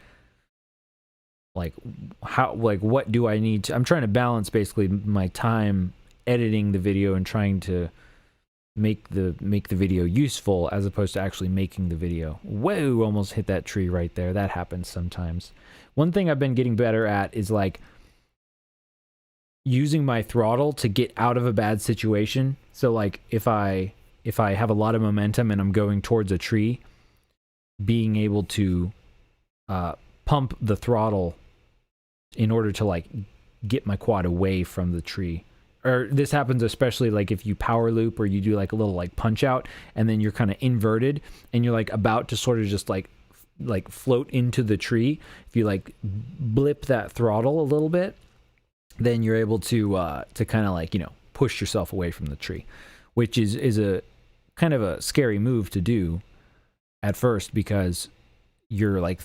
like how, like what do I need to, I'm trying to balance basically my time editing the video and trying to make the video useful as opposed to actually making the video. Whoa, almost hit that tree right there. That happens sometimes. One thing I've been getting better at is like using my throttle to get out of a bad situation. So like if I have a lot of momentum and I'm going towards a tree, being able to pump the throttle in order to like get my quad away from the tree. Or this happens especially like if you power loop or you do like a little like punch out and then you're kind of inverted and you're like about to sort of just like float into the tree. If you like blip that throttle a little bit, then you're able to kind of like, you know, push yourself away from the tree, which is a kind of a scary move to do at first because you're like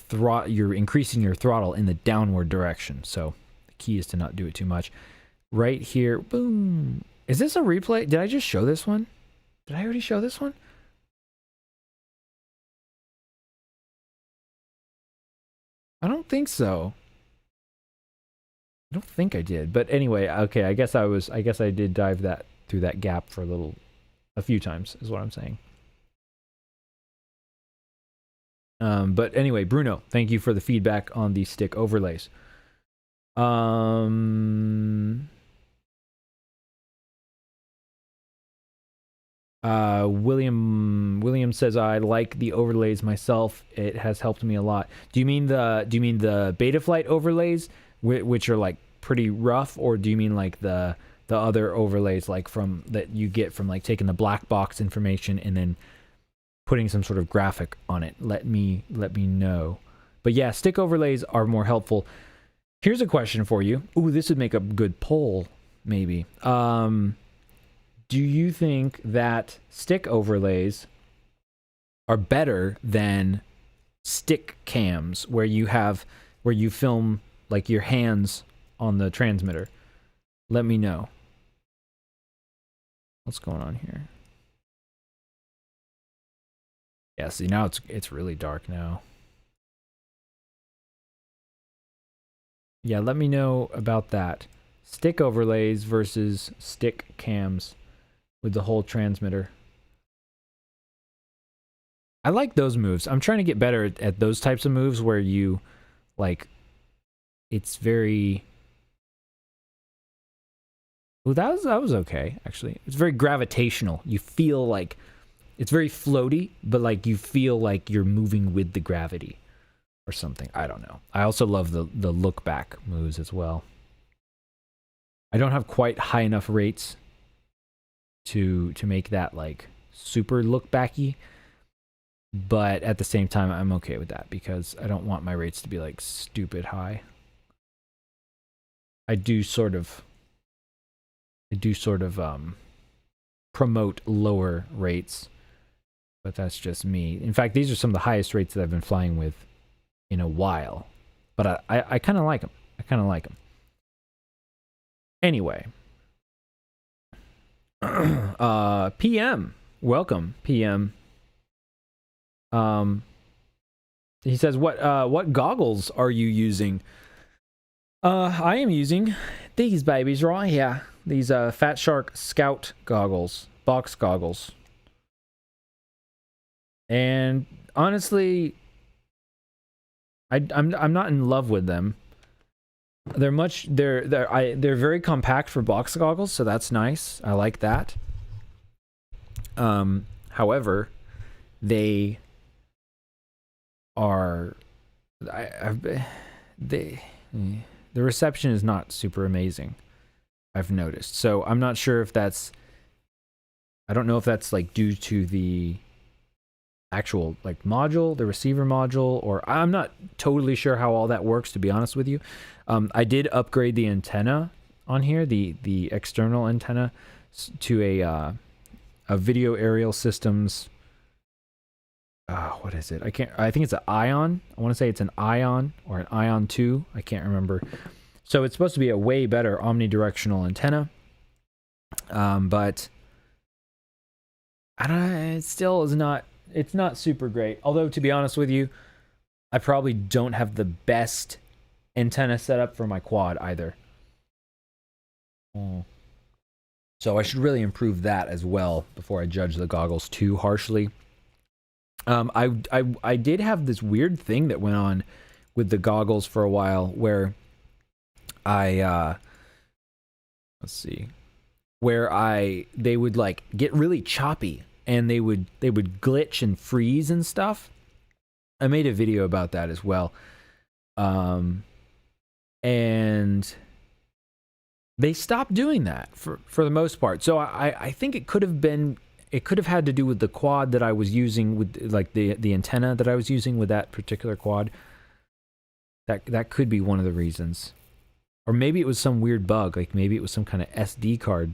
you're increasing your throttle in the downward direction. So the key is to not do it too much. Right here, boom. Is this a replay? Did I just show this one? Did I already show this one? I don't think so. I don't think I did. But anyway, okay, I guess I did dive through that gap for a few times is what I'm saying. But anyway, Bruno, thank you for the feedback on the stick overlays. William says I like the overlays myself. It has helped me a lot. Do you mean the Beta Flight overlays, which are like pretty rough, or do you mean like the other overlays like from that you get from like taking the black box information and then putting some sort of graphic on it? Let me know. But yeah, stick overlays are more helpful. Here's a question for you. Ooh, this would make a good poll, maybe. Do you think that stick overlays are better than stick cams where you film like your hands on the transmitter? Let me know. What's going on here? Yeah, see now it's really dark now. Yeah, let me know about that. Stick overlays versus stick cams with the whole transmitter. I like those moves. I'm trying to get better at those types of moves where you, like, it's very... Well, that was okay, actually. It's very gravitational. You feel like... It's very floaty, but, like, you feel like you're moving with the gravity or something. I don't know. I also love the look-back moves as well. I don't have quite high enough rates to make that like super look backy, but at the same time I'm okay with that because I don't want my rates to be like stupid high. I do sort of promote lower rates, but that's just me. In fact, these are some of the highest rates that I've been flying with in a while, but I kind of like them. I kind of like them. Anyway, PM, welcome, PM. He says, what goggles are you using? I am using these babies right here. These Fat Shark Scout goggles, box goggles. And honestly, I'm not in love with them. They're very compact for box goggles, so that's nice. I like that. However, they are the reception is not super amazing, I've noticed. So I'm not sure if that's, I don't know if that's like due to the actual like module, the receiver module, or I'm not totally sure how all that works, to be honest with you. I did upgrade the antenna on here, the external antenna, to video aerial systems. What is it? I think it's an Ion. I want to say it's an Ion or an Ion 2. I can't remember. So it's supposed to be a way better omnidirectional antenna. But I don't know, it still is not, it's not super great. Although, to be honest with you, I probably don't have the best antenna setup for my quad either. So I should really improve that as well before I judge the goggles too harshly. I did have this weird thing that went on with the goggles for a while where let's see, they would like get really choppy and they would glitch and freeze and stuff. I made a video about that as well. And they stopped doing that for the most part. So I think it could have had to do with the quad that I was using, with like the antenna that I was using with that particular quad. That could be one of the reasons. Or maybe it was some weird bug, like maybe it was some kind of SD card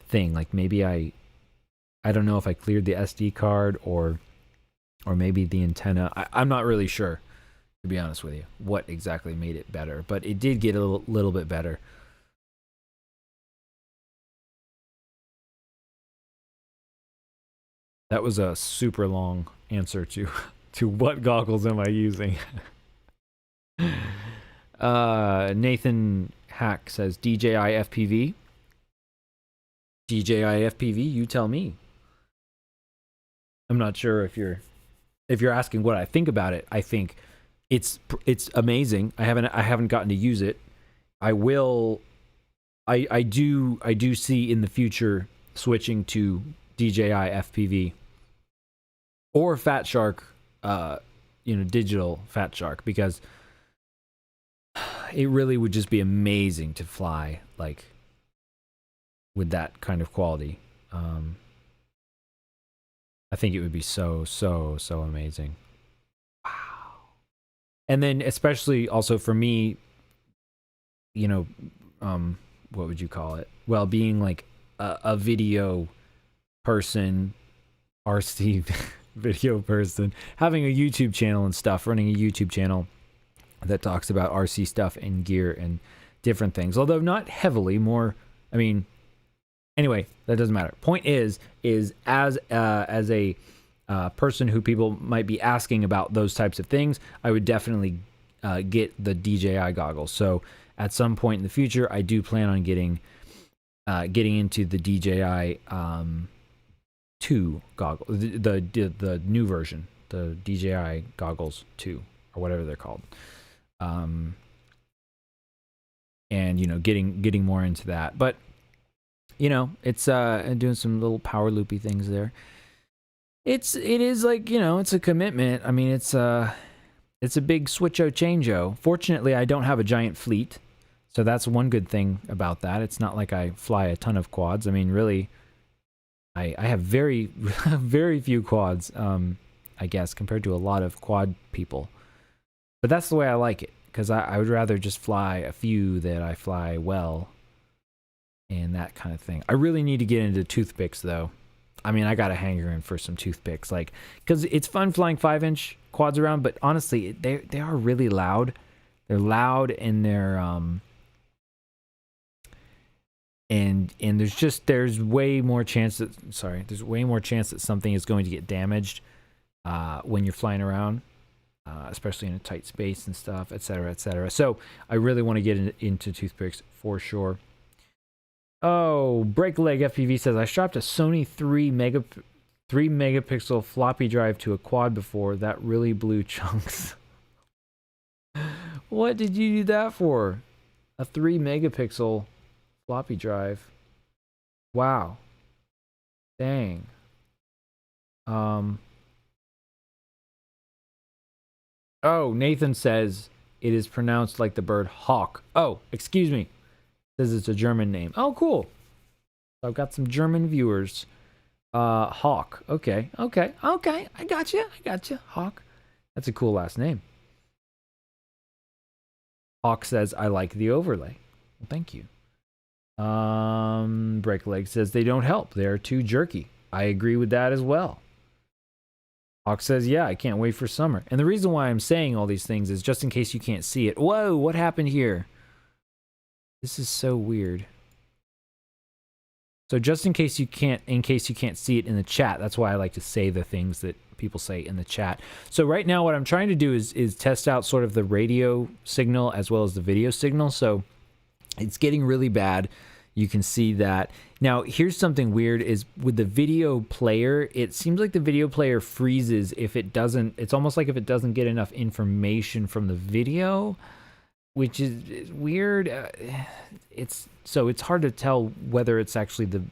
thing. Like maybe I don't know if I cleared the SD card or maybe the antenna. I'm not really sure, to be honest with you, what exactly made it better, but it did get a little bit better. That was a super long answer to what goggles am I using. Nathan Hack says DJI FPV. DJI FPV, you tell me. I'm not sure if you're asking what I think about it. I think it's amazing. I haven't gotten to use it. I will. I do see in the future switching to DJI FPV or Fat Shark, digital Fat Shark, because it really would just be amazing to fly like with that kind of quality. I think it would be so amazing. Wow. And then especially also for me, what would you call it? Well, being like a video person, RC video person, having a YouTube channel and stuff, running a YouTube channel that talks about RC stuff and gear and different things, although not heavily, more, I mean, anyway, that doesn't matter. Point is as a person who people might be asking about those types of things, I would definitely get the DJI goggles. So at some point in the future, I do plan on getting into the DJI 2 goggles, the new version, the DJI goggles 2 or whatever they're called. And getting more into that, but it's doing some little power loopy things there. It is like, it's a commitment. I mean, it's a big switcho changeo. Fortunately, I don't have a giant fleet, so that's one good thing about that. It's not like I fly a ton of quads. I mean, really, I have very very few quads, I guess, compared to a lot of quad people. But that's the way I like it, because I would rather just fly a few that I fly well and that kind of thing. I really need to get into toothpicks, though. I mean, I got a hanger in for some toothpicks, like, because it's fun flying 5-inch quads around, but honestly, they are really loud. They're loud, and they're and there's way more chance that something is going to get damaged when you're flying around, especially in a tight space and stuff, etc., etc. So I really want to get into toothpicks for sure. Oh, Break Leg FPV says, I strapped a Sony 3 megapixel floppy drive to a quad before. That really blew chunks. What did you do that for? A 3 megapixel floppy drive. Wow. Dang. Oh, Nathan says it is pronounced like the bird hawk. Oh, excuse me. Says it's a German name. Oh, cool. So I've got some German viewers. Hawk. Okay. I got you. Hawk. That's a cool last name. Hawk says, I like the overlay. Well, thank you. Break Leg says they don't help. They're too jerky. I agree with that as well. Hawk says, yeah, I can't wait for summer. And the reason why I'm saying all these things is just in case you can't see it. Whoa, what happened here? This is so weird. So just in case you can't see it in the chat, that's why I like to say the things that people say in the chat. So right now what I'm trying to do is test out sort of the radio signal as well as the video signal. So it's getting really bad. You can see that. Now, here's something weird is with the video player, it seems like the video player freezes if it doesn't, it's almost like if it doesn't get enough information from the video, which is weird. It's hard to tell whether it's actually the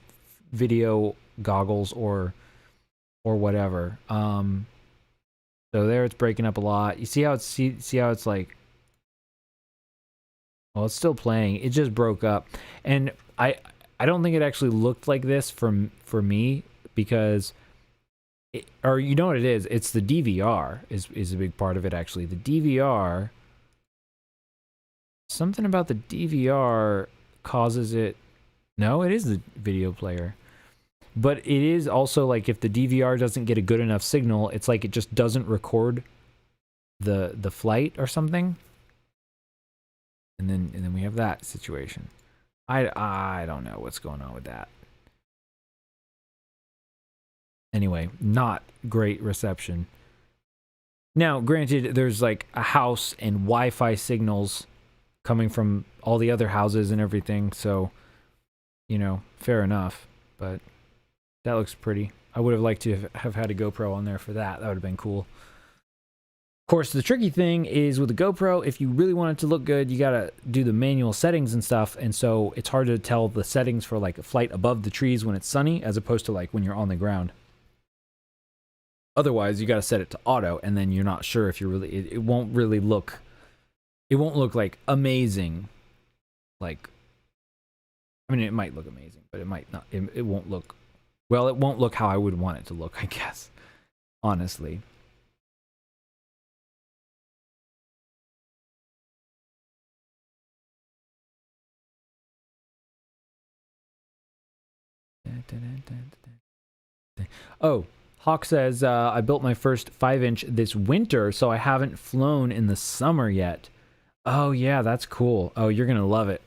video goggles or whatever. So there it's breaking up a lot. You see how it's like, well, it's still playing. It just broke up. And I don't think it actually looked like this for me because or you know what it is? It's the DVR is a big part of it actually. The DVR, something about the DVR causes it. No, it is the video player. But it is also like if the DVR doesn't get a good enough signal, it's like it just doesn't record the flight or something. And then we have that situation. I don't know what's going on with that. Anyway, not great reception. Now, granted, there's like a house and Wi-Fi signals coming from all the other houses and everything, so, you know, fair enough. But that looks pretty. I would have liked to have had a GoPro on there for that. That would have been cool. Of course, the tricky thing is with the GoPro, if you really want it to look good, you gotta do the manual settings and stuff, and so it's hard to tell the settings for like a flight above the trees when it's sunny, as opposed to like when you're on the ground. Otherwise, you gotta set it to auto, and then you're not sure if you're really, it won't really look, it won't look like amazing. Like, I mean, it might look amazing, but it might not, it won't look, well, it won't look how I would want it to look, I guess, honestly. Oh, Hawk says, I built my first 5-inch this winter, so I haven't flown in the summer yet. Oh, yeah, that's cool. Oh, you're going to love it.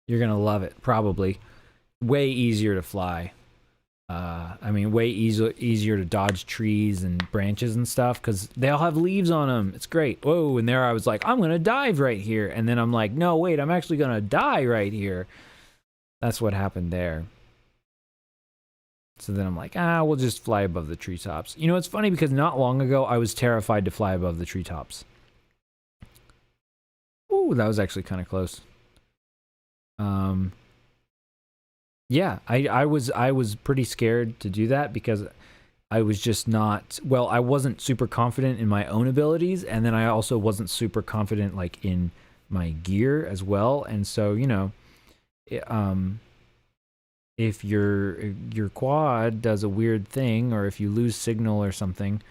You're going to love it, probably. Way easier to fly. I mean, way easier to dodge trees and branches and stuff, because they all have leaves on them. It's great. Whoa, and there I was like, I'm going to dive right here. And then I'm like, no, wait, I'm actually going to die right here. That's what happened there. So then I'm like, we'll just fly above the treetops. You know, it's funny because not long ago, I was terrified to fly above the treetops. Ooh, that was actually kind of close. Yeah, I was pretty scared to do that because I was just not, well, I wasn't super confident in my own abilities, and then I also wasn't super confident like in my gear as well. And so, you know, if your quad does a weird thing, or if you lose signal or something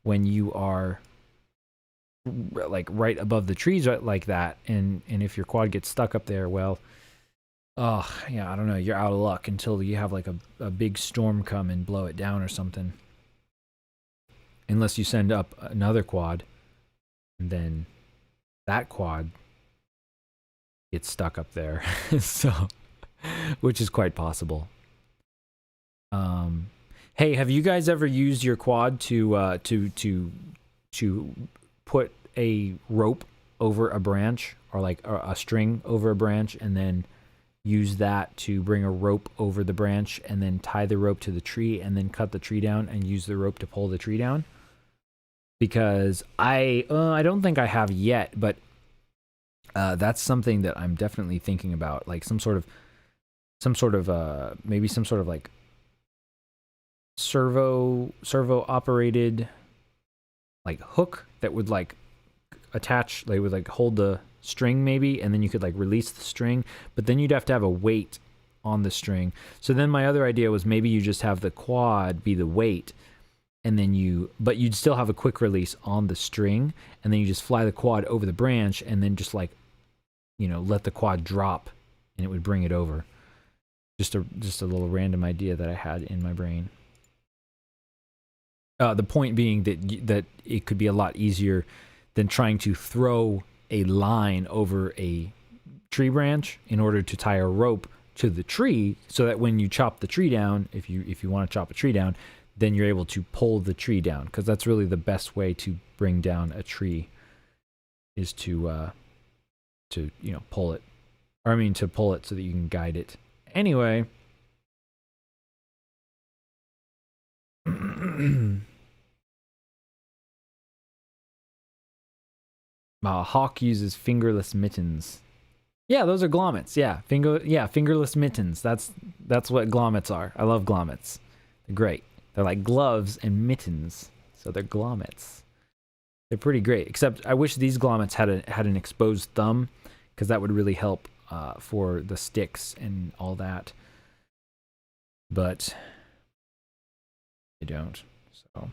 when you are like right above the trees like that, and if your quad gets stuck up there, well, oh yeah, I don't know, you're out of luck until you have like a big storm come and blow it down or something. Unless you send up another quad, and then that quad gets stuck up there. So, which is quite possible. Hey, have you guys ever used your quad to put a rope over a branch, or like a string over a branch, and then use that to bring a rope over the branch, and then tie the rope to the tree, and then cut the tree down and use the rope to pull the tree down? Because I don't think I have yet, but that's something that I'm definitely thinking about, like some sort of maybe some sort of like servo operated like hook that would like attach, they would like hold the string maybe, and then you could like release the string, but then you'd have to have a weight on the string. So then my other idea was maybe you just have the quad be the weight, and then but you'd still have a quick release on the string, and then you just fly the quad over the branch, and then just like, you know, let the quad drop and it would bring it over. Just a little random idea that I had in my brain. The point being that it could be a lot easier than trying to throw a line over a tree branch in order to tie a rope to the tree, so that when you chop the tree down, if you want to chop a tree down, then you're able to pull the tree down, because that's really the best way to bring down a tree, is to pull it, or I mean to pull it so that you can guide it. Anyway, Hawk uses fingerless mittens. Yeah, those are grommets. Yeah, fingerless mittens. That's what grommets are. I love grommets. They're great. They're like gloves and mittens, so they're grommets. They're pretty great. Except I wish these grommets had an exposed thumb, because that would really help for the sticks and all that. But they don't. So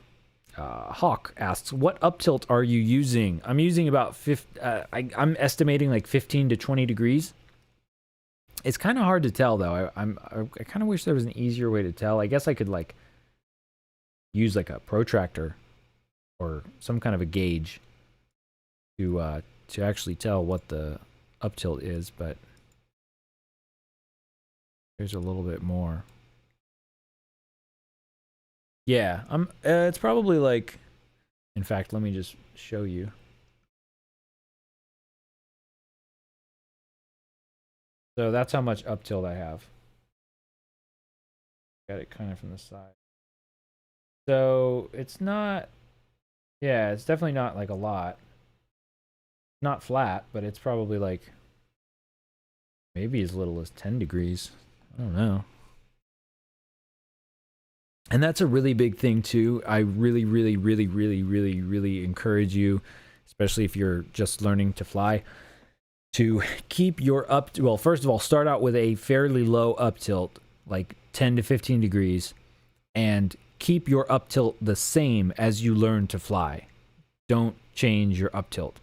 Hawk asks, what up tilt are you using? I'm using about I'm estimating like 15 to 20 degrees. It's kind of hard to tell though. I kind of wish there was an easier way to tell. I guess I could like use like a protractor or some kind of a gauge to actually tell what the up tilt is, but there's a little bit more. Yeah, it's probably like, in fact, let me just show you. So that's how much up tilt I have. Got it kind of from the side. So it's not, yeah, it's definitely not like a lot. Not flat, but it's probably like maybe as little as 10 degrees. I don't know. And that's a really big thing too. I really, really, really, really, really, really encourage you, especially if you're just learning to fly, to keep your well, first of all, start out with a fairly low up tilt, like 10 to 15 degrees, and keep your up tilt the same as you learn to fly. Don't change your up tilt,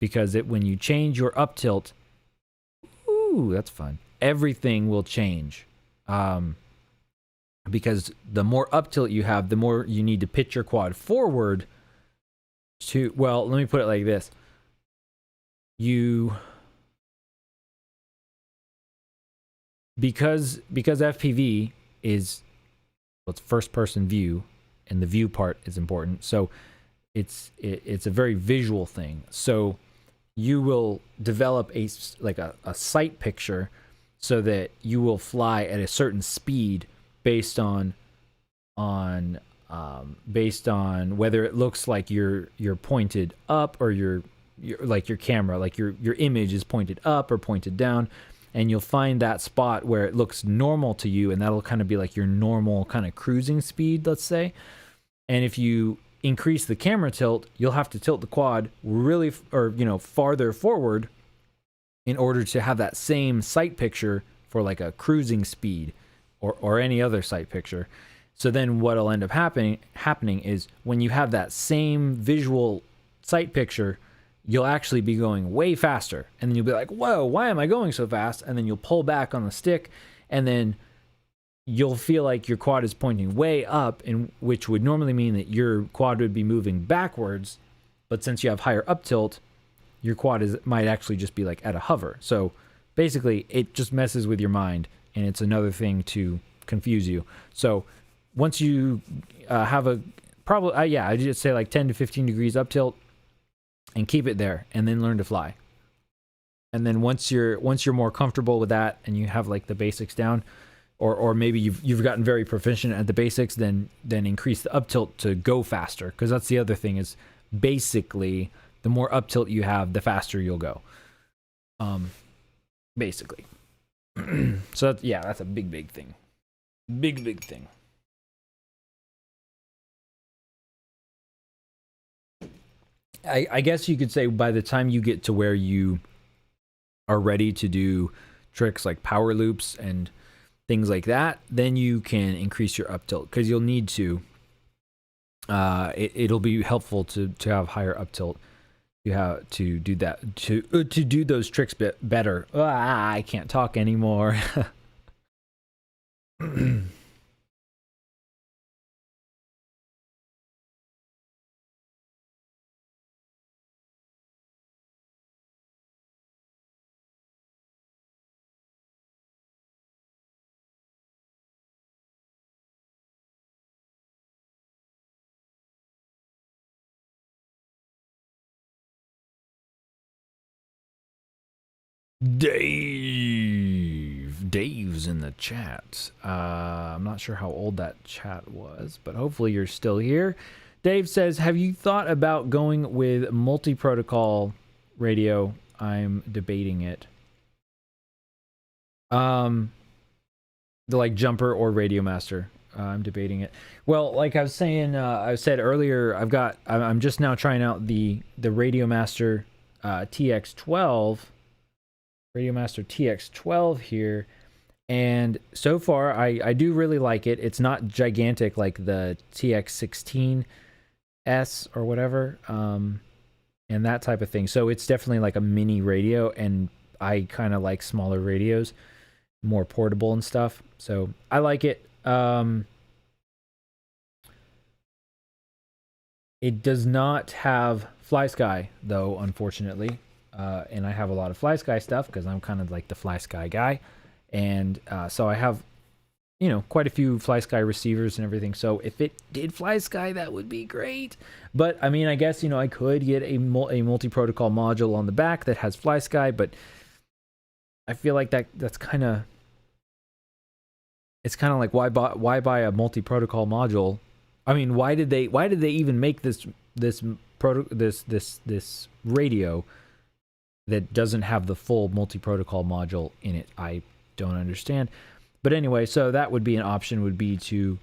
because when you change your up tilt, ooh, that's fun. Everything will change. Because the more up tilt you have, the more you need to pitch your quad forward to, well, let me put it like this. Because FPV is, well, it's first person view, and the view part is important. So it's a very visual thing. So you will develop a sight picture so that you will fly at a certain speed based on whether it looks like you're pointed up, or your camera, like your image is pointed up or pointed down, and you'll find that spot where it looks normal to you, and that'll kind of be like your normal kind of cruising speed, let's say. And if you increase the camera tilt, you'll have to tilt the quad really farther forward in order to have that same sight picture for like a cruising speed or any other sight picture. So then what'll end up happening is, when you have that same visual sight picture, you'll actually be going way faster, and then you'll be like, whoa, why am I going so fast? And then you'll pull back on the stick, and then you'll feel like your quad is pointing way up, which would normally mean that your quad would be moving backwards, but since you have higher up tilt, your quad might actually just be like at a hover. So basically it just messes with your mind, and it's another thing to confuse you. So once you have I just say like 10 to 15 degrees up tilt, and keep it there, and then learn to fly. And then once you're more comfortable with that, and you have like the basics down, or maybe you've gotten very proficient at the basics, then increase the up tilt to go faster, because that's the other thing, is basically the more up tilt you have, the faster you'll go. Basically. So that's a big thing. Big thing. I guess you could say by the time you get to where you are ready to do tricks like power loops and things like that, then you can increase your up tilt, because you'll need to. It'll be helpful to have higher up tilt. You have to do that to do those tricks better. I can't talk anymore. Dave's in the chat. I'm not sure how old that chat was, but hopefully you're still here. Dave says, have you thought about going with multi-protocol radio? I'm debating it. The like Jumper or Radio Master. I'm debating it. Well, like I was saying, I said earlier, I'm just now trying out the Radio Master TX12. Radio Master TX12 here, and so far I do really like it. It's not gigantic like the TX16S or whatever, and that type of thing. So it's definitely like a mini radio, and I kind of like smaller radios, more portable and stuff. So I like it. It does not have FlySky though, unfortunately. And I have a lot of FlySky stuff because I'm kind of like the FlySky guy. And so I have, you know, quite a few FlySky receivers and everything. So if it did FlySky, that would be great. But I mean, I guess, you know, I could get a multi-protocol module on the back that has FlySky, but I feel like that's kind of, it's kind of like why buy a multi-protocol module? I mean, why did they even make this radio that doesn't have the full multi-protocol module in it? I don't understand. But anyway, so that would be an option, would be to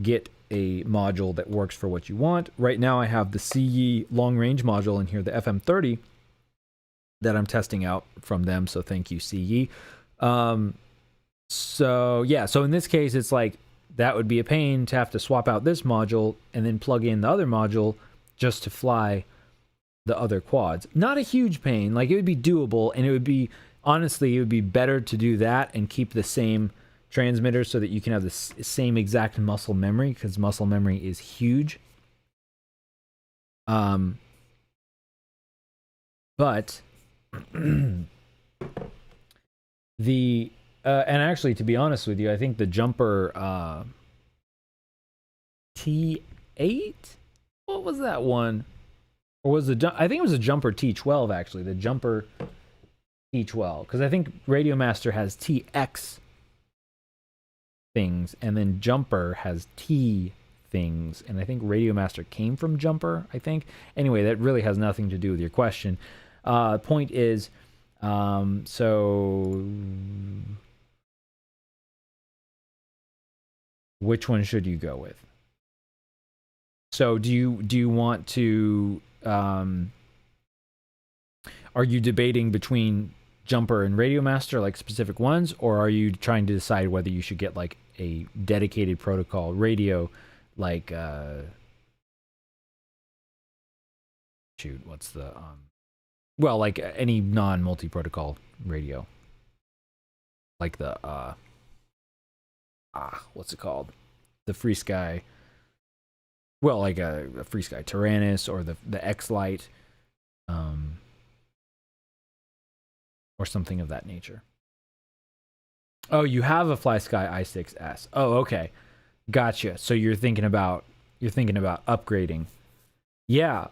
get a module that works for what you want. Right now I have the Siyi long-range module in here, the FM30, that I'm testing out from them, so thank you, Siyi. So yeah, so in this case, it's like, that would be a pain to have to swap out this module and then plug in the other module just to fly the other quads. Not a huge pain, like it would be doable, and it would be, honestly, it would be better to do that and keep the same transmitter so that you can have the same exact muscle memory, because muscle memory is huge. But the and actually, to be honest with you, I think the Jumper T8, what was that one? Or was the, I think it was a Jumper T12 actually, the Jumper T12, because I think Radio Master has TX things, and then Jumper has T things, and I think Radio Master came from Jumper, I think. Anyway, that really has nothing to do with your question. Point is, so which one should you go with? So do you want to, are you debating between Jumper and Radio Master, like specific ones, or are you trying to decide whether you should get like a dedicated protocol radio, like shoot, what's the well, like any non-multi-protocol radio, like the what's it called, the FreeSky, well, like a FreeSky Tyrannus, or the X-lite, or something of that nature. Oh, you have a FlySky i6S. Oh, okay, gotcha. So you're thinking about upgrading. Yeah.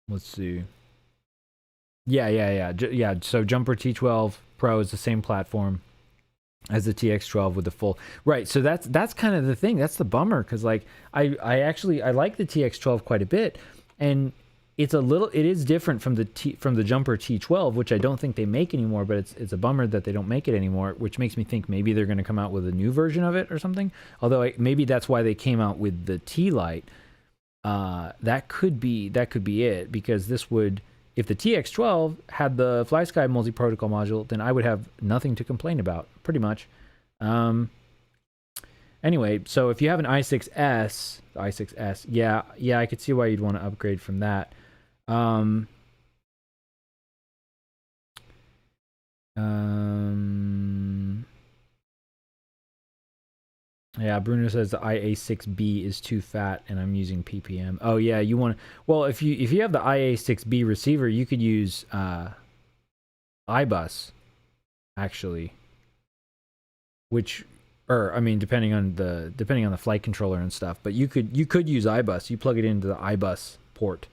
Let's see. Yeah. So Jumper T12 Pro is the same platform as the TX12 with the full, right? So that's kind of the thing. That's the bummer, because like I like the TX12 quite a bit, and it is different from the Jumper T12, which I don't think they make anymore. But it's a bummer that they don't make it anymore, which makes me think maybe they're going to come out with a new version of it or something. Although maybe that's why they came out with the T-lite. That could be it, because this would, if the TX12 had the FlySky multi-protocol module, then I would have nothing to complain about, pretty much. Anyway, so if you have an i6S, yeah, I could see why you'd want to upgrade from that. Yeah, Bruno says the IA6B is too fat, and I'm using PPM. Oh yeah, you want to? Well, if you have the IA6B receiver, you could use iBus actually, which, or I mean, depending on the flight controller and stuff. But you could use iBus. You plug it into the iBus port.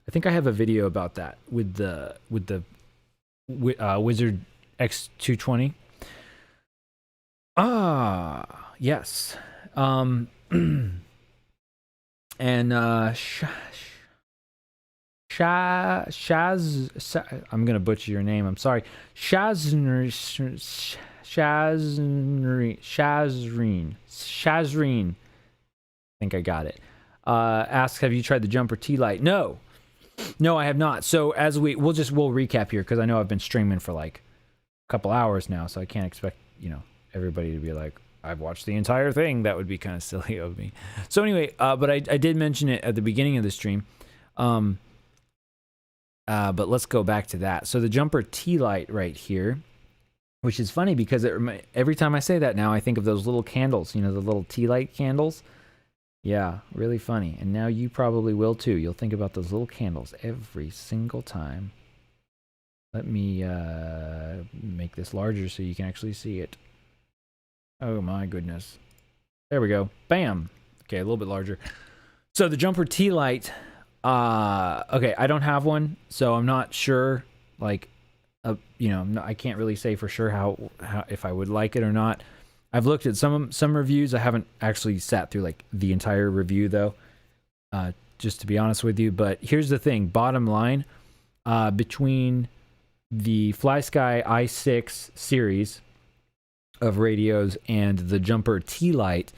I think I have a video about that with the Wizard X220. Ah, yes. And I'm gonna butcher your name. I'm sorry. Shazreen. I think I got it. Asks, have you tried the jumper T-lite? No, I have not. So as we'll recap here because I know I've been streaming for like a couple hours now, so I can't expect everybody to be like, I've watched the entire thing. That would be kind of silly of me. So anyway, but I did mention it at the beginning of the stream. But let's go back to that. So the jumper T-lite right here, which is funny because every time I say that now, I think of those little candles, the little T-lite candles. Yeah, really funny. And now you probably will too. You'll think about those little candles every single time. Let me make this larger so you can actually see it. Oh my goodness. There we go. Bam. Okay, a little bit larger. So the jumper T-lite, okay, I don't have one, so I'm not sure, like, I can't really say for sure how if I would like it or not. I've looked at some reviews. I haven't actually sat through like the entire review though, just to be honest with you. But here's the thing, bottom line, between the FlySky i6 series of radios and the jumper T-lite,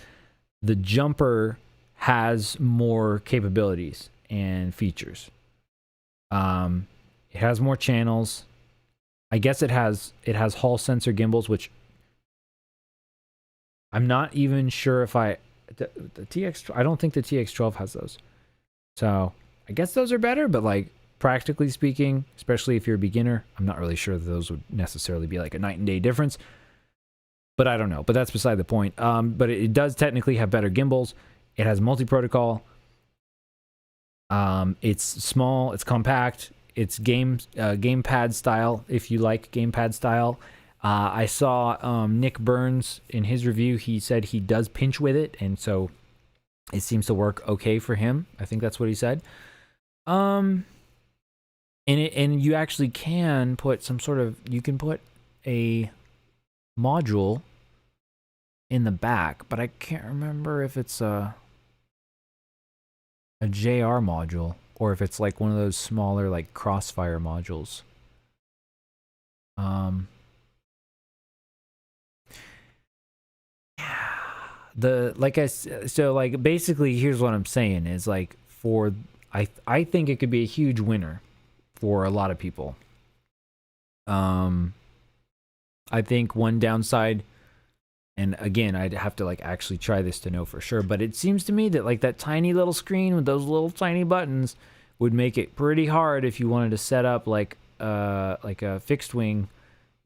the jumper has more capabilities and features. It has more channels. I guess it has Hall sensor gimbals, which I'm not even sure if the TX. I don't think the TX12 has those. So I guess those are better, but like practically speaking, especially if you're a beginner, I'm not really sure that those would necessarily be like a night and day difference. But I don't know. But that's beside the point. But it does technically have better gimbals. It has multi-protocol. It's small. It's compact. It's gamepad style. If you like gamepad style, I saw Nick Burns in his review. He said he does pinch with it, and so it seems to work okay for him. I think that's what he said. And you actually can put you can put a module in the back, but I can't remember if it's a JR module or if it's like one of those smaller like Crossfire modules. Basically here's what I'm saying is like I think it could be a huge winner for a lot of people. I think one downside, and again, I'd have to like actually try this to know for sure, but it seems to me that like that tiny little screen with those little tiny buttons would make it pretty hard if you wanted to set up like a fixed wing,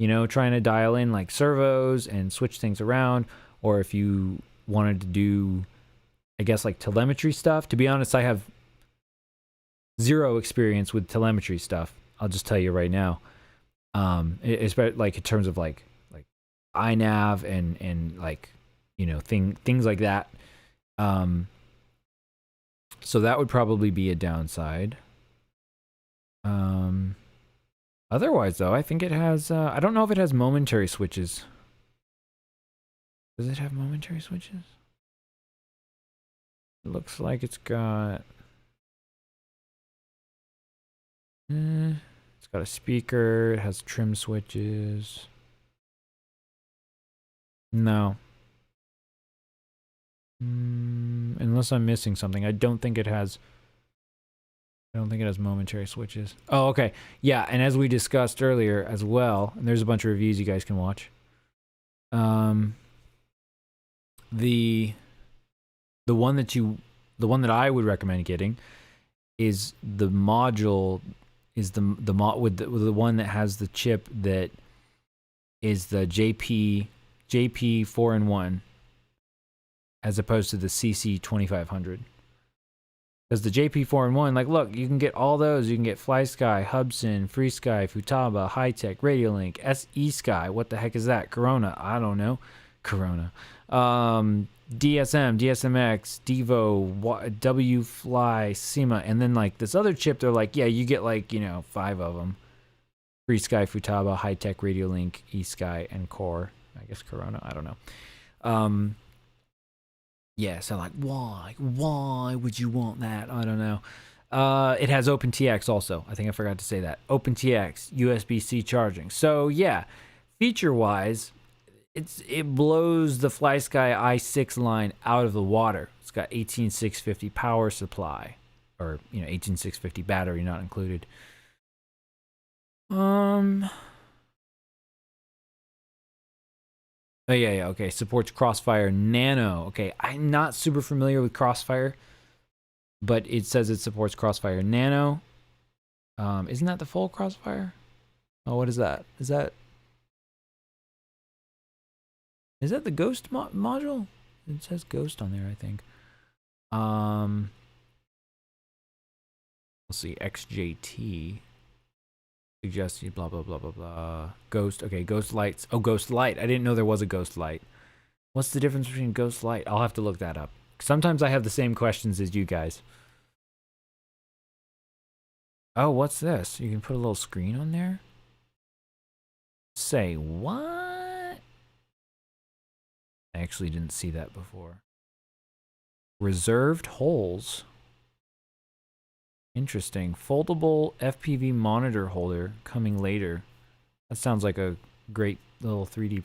trying to dial in like servos and switch things around, or if you wanted to do, I guess, like telemetry stuff. To be honest, I have zero experience with telemetry stuff. I'll just tell you right now. Especially like in terms of like iNav and like things like that. So that would probably be a downside. Otherwise though, I think it has I don't know if it has momentary switches. Does it have momentary switches? It looks like it's got it's got a speaker, it has trim switches. No. Unless I'm missing something. I don't think it has momentary switches. Oh, okay. Yeah, and as we discussed earlier as well, and there's a bunch of reviews you guys can watch. The one that I would recommend getting is the module with the one that has the chip that is the JP 4-in-1. as opposed to the CC 2500. Because the JP4-in-1, like, look, you can get all those. You can get FlySky, Hubsan, FreeSky, Futaba, Hitech, Radiolink, SE Sky. What the heck is that? Corona. I don't know. Corona. DSM, DSMX, Devo, W-Fly, SEMA. And then, like, this other chip, they're like, yeah, you get, like, you know, 5 of them. FreeSky, Futaba, Hitech, Radiolink, eSky, and Core. I guess Corona. I don't know. Yeah, so like, why would you want that? I don't know. It has OpenTX also. I think I forgot to say that. OpenTX, USB-C charging. So yeah, feature-wise, it blows the FlySky i6 line out of the water. It's got 18650 power supply, or 18650 battery not included. Oh, yeah, okay. Supports Crossfire Nano. Okay, I'm not super familiar with Crossfire, but it says it supports Crossfire Nano. Isn't that the full Crossfire? Oh, what is that? Is that the Ghost module? It says Ghost on there, I think. Let's see, XJT. Suggested, blah, blah, blah, blah, blah. Ghost, okay, Ghost Lights. Oh, Ghost Light. I didn't know there was a Ghost Light. What's the difference between Ghost Light? I'll have to look that up. Sometimes I have the same questions as you guys. Oh, what's this? You can put a little screen on there? Say what? I actually didn't see that before. Reserved holes. Interesting. Foldable FPV monitor holder coming later. That sounds like a great little 3D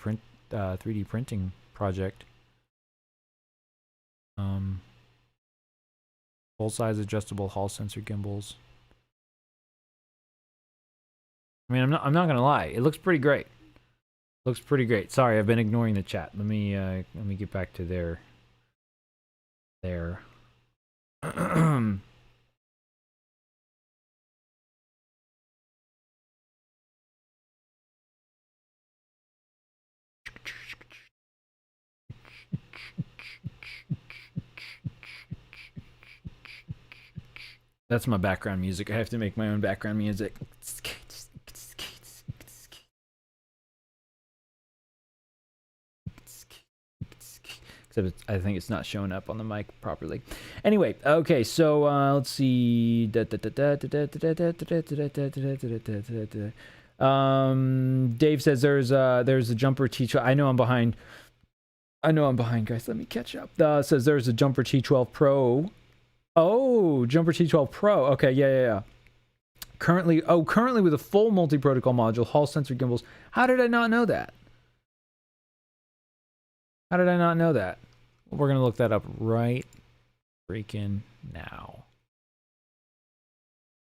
printing project. Full-size adjustable hall sensor gimbals. I mean, I'm not gonna lie. It looks pretty great. Looks pretty great. Sorry, I've been ignoring the chat. Let me get back to there. That's my background music. I have to make my own background music. Except I think it's not showing up on the mic properly. Anyway, okay, so let's see. Dave says there's a jumper T12. I know I'm behind. Guys. Let me catch up. Says there's a jumper T12 Pro. Oh, jumper T12 Pro. Okay, yeah. Currently with a full multi-protocol module, hall sensor gimbals. How did I not know that? We're gonna look that up right freaking now.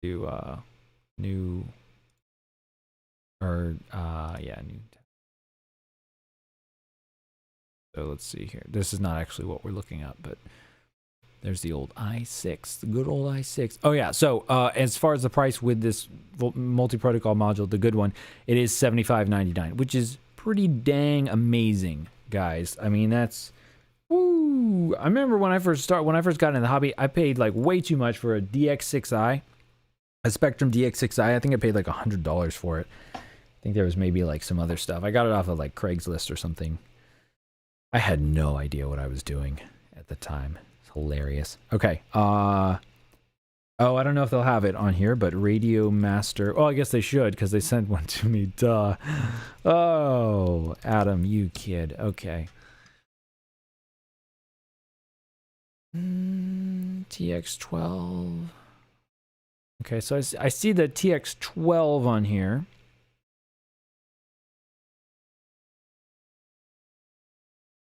Do new. So let's see here. This is not actually what we're looking up, but there's the old i6, the good old i6. Oh yeah, so as far as the price with this multi-protocol module, the good one, it is $75.99, which is pretty dang amazing, guys. I mean, that's woo. I remember when I first got into the hobby, I paid like way too much for a DX6i, a Spectrum DX6i. I think I paid like $100 for it. I think there was maybe like some other stuff. I got it off of like Craigslist or something. I had no idea what I was doing at the time. It's hilarious. Okay. Oh, I don't know if they'll have it on here, but Radio Master. Oh, I guess they should because they sent one to me. Duh. Oh, Adam, you kid. Okay. TX12. Okay, so I see the TX12 on here.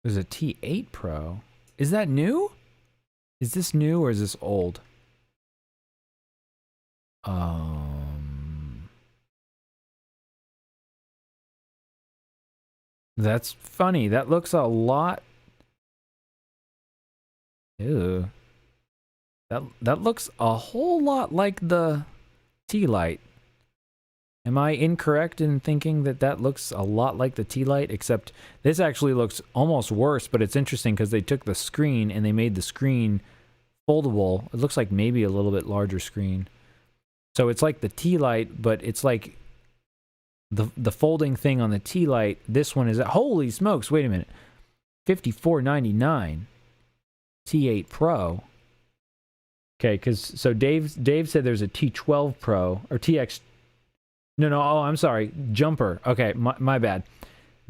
There's a T8 Pro. Is that new? Is this new or is this old? That's funny. That looks a lot. Ew. That looks a whole lot like the T-lite. Am I incorrect in thinking that that looks a lot like the T-lite, except this actually looks almost worse, but it's interesting because they took the screen and they made the screen foldable. It looks like maybe a little bit larger screen. So it's like the T-lite, but it's like the folding thing on the T-lite. This one is, holy smokes, wait a minute. $54.99 T8 Pro. Okay, because so Dave said there's a T12 Pro or TX. No, oh, I'm sorry, Jumper. Okay, my bad.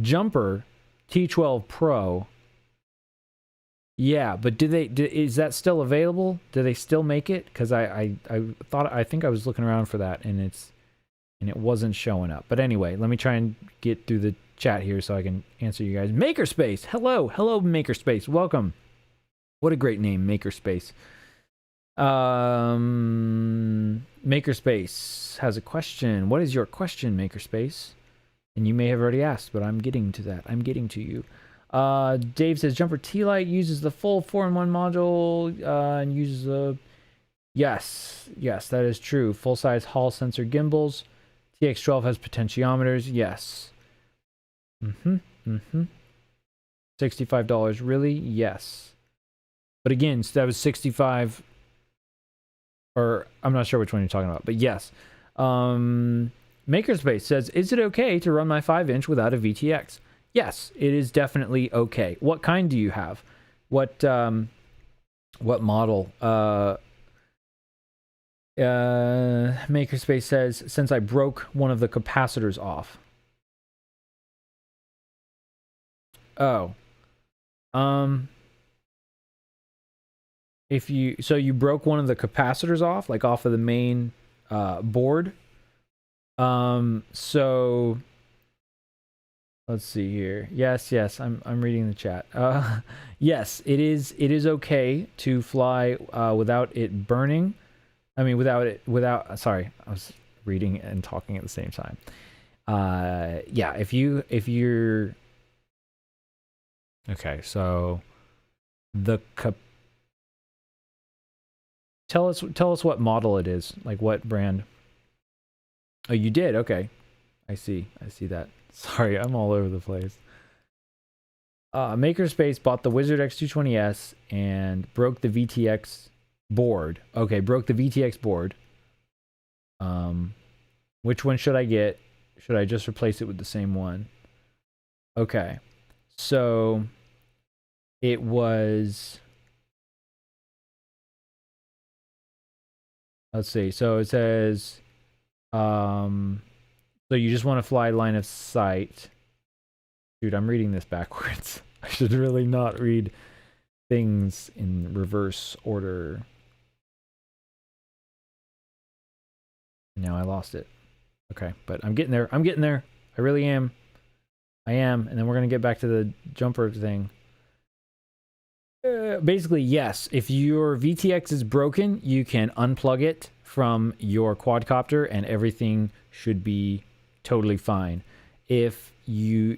Jumper T12 Pro. Yeah, but is that still available? Do they still make it? Because I think I was looking around for that and it wasn't showing up. But anyway, let me try and get through the chat here so I can answer you guys. Makerspace, hello Makerspace, welcome. What a great name, Makerspace. Makerspace has a question. What is your question, Makerspace? And you may have already asked, but I'm getting to that. I'm getting to you. Dave says Jumper T-lite uses the full 4-in-1 module and uses the... Yes, that is true. Full-size Hall sensor gimbals. TX12 has potentiometers. Yes. $65, really? Yes. But again, that was 65, or I'm not sure which one you're talking about, but yes. Makerspace says, is it okay to run my 5-inch without a VTX? Yes, it is definitely okay. What kind do you have? What model? Makerspace says, since I broke one of the capacitors off. Oh. So you broke one of the capacitors off, like off of the main board. So let's see here. Yes, I'm reading the chat. Yes, it is okay to fly without it burning. I mean, sorry, I was reading and talking at the same time. Yeah, if you're okay, so tell us what model it is, like what brand. Oh, you did? Okay. I see that. Sorry, I'm all over the place. Makerspace bought the Wizard X220S and broke the VTX board. Okay, broke the VTX board. Which one should I get? Should I just replace it with the same one? Okay. So it was, let's see. So it says so you just want to fly line of sight. Dude, I'm reading this backwards. I should really not read things in reverse order. Now I lost it. Okay, but I'm getting there. I really am. I am. And then we're going to get back to the jumper thing. Basically, yes. If your VTX is broken, you can unplug it from your quadcopter and everything should be totally fine. If you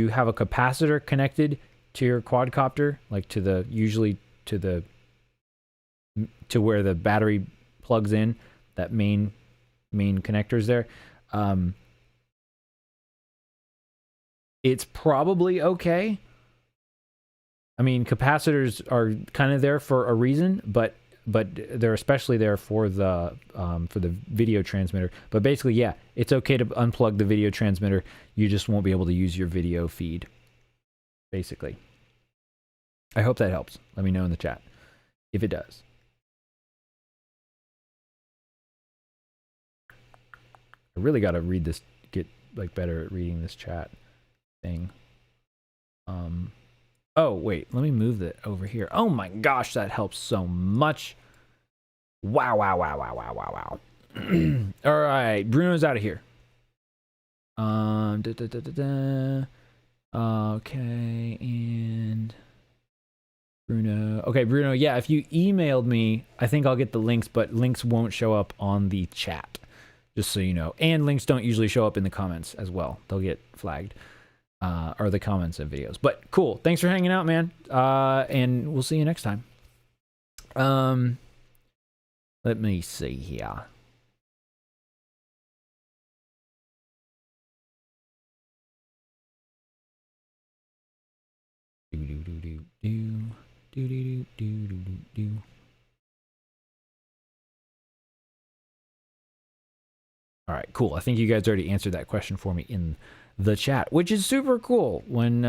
have a capacitor connected to your quadcopter, like usually to where the battery plugs in, that main connectors there, it's probably okay. I mean, capacitors are kind of there for a reason, but they're especially there for the video transmitter. But basically, yeah, it's okay to unplug the video transmitter. You just won't be able to use your video feed, basically. I hope that helps. Let me know in the chat if it does. I really got to read this, get like better at reading this chat thing. Oh, wait, let me move that over here. Oh my gosh, that helps so much. Wow. All right, Bruno's out of here. Okay, and Bruno. Okay, Bruno, yeah, if you emailed me, I think I'll get the links, but links won't show up on the chat, just so you know. And links don't usually show up in the comments as well. They'll get flagged. Or the comments of videos. But cool. Thanks for hanging out, man. And we'll see you next time. Let me see here. All right, cool. I think you guys already answered that question for me in the chat, which is super cool when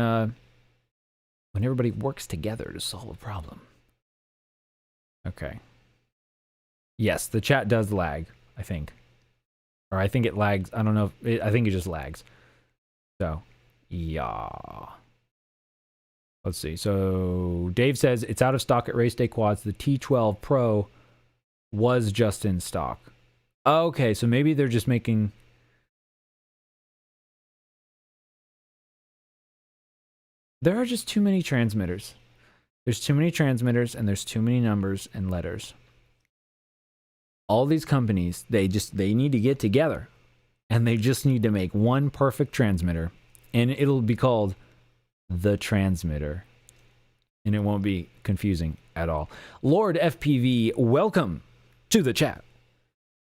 everybody works together to solve a problem. Okay. Yes, the chat does lag, I think. Or I think it lags. I don't know. I think it just lags. So, yeah. Let's see. So, Dave says it's out of stock at Race Day Quads. The T12 Pro was just in stock. Okay, so maybe they're just making... There are just too many transmitters. There's too many transmitters and there's too many numbers and letters. All these companies, they need to get together and they just need to make one perfect transmitter and it'll be called the transmitter and it won't be confusing at all. Lord FPV, welcome to the chat.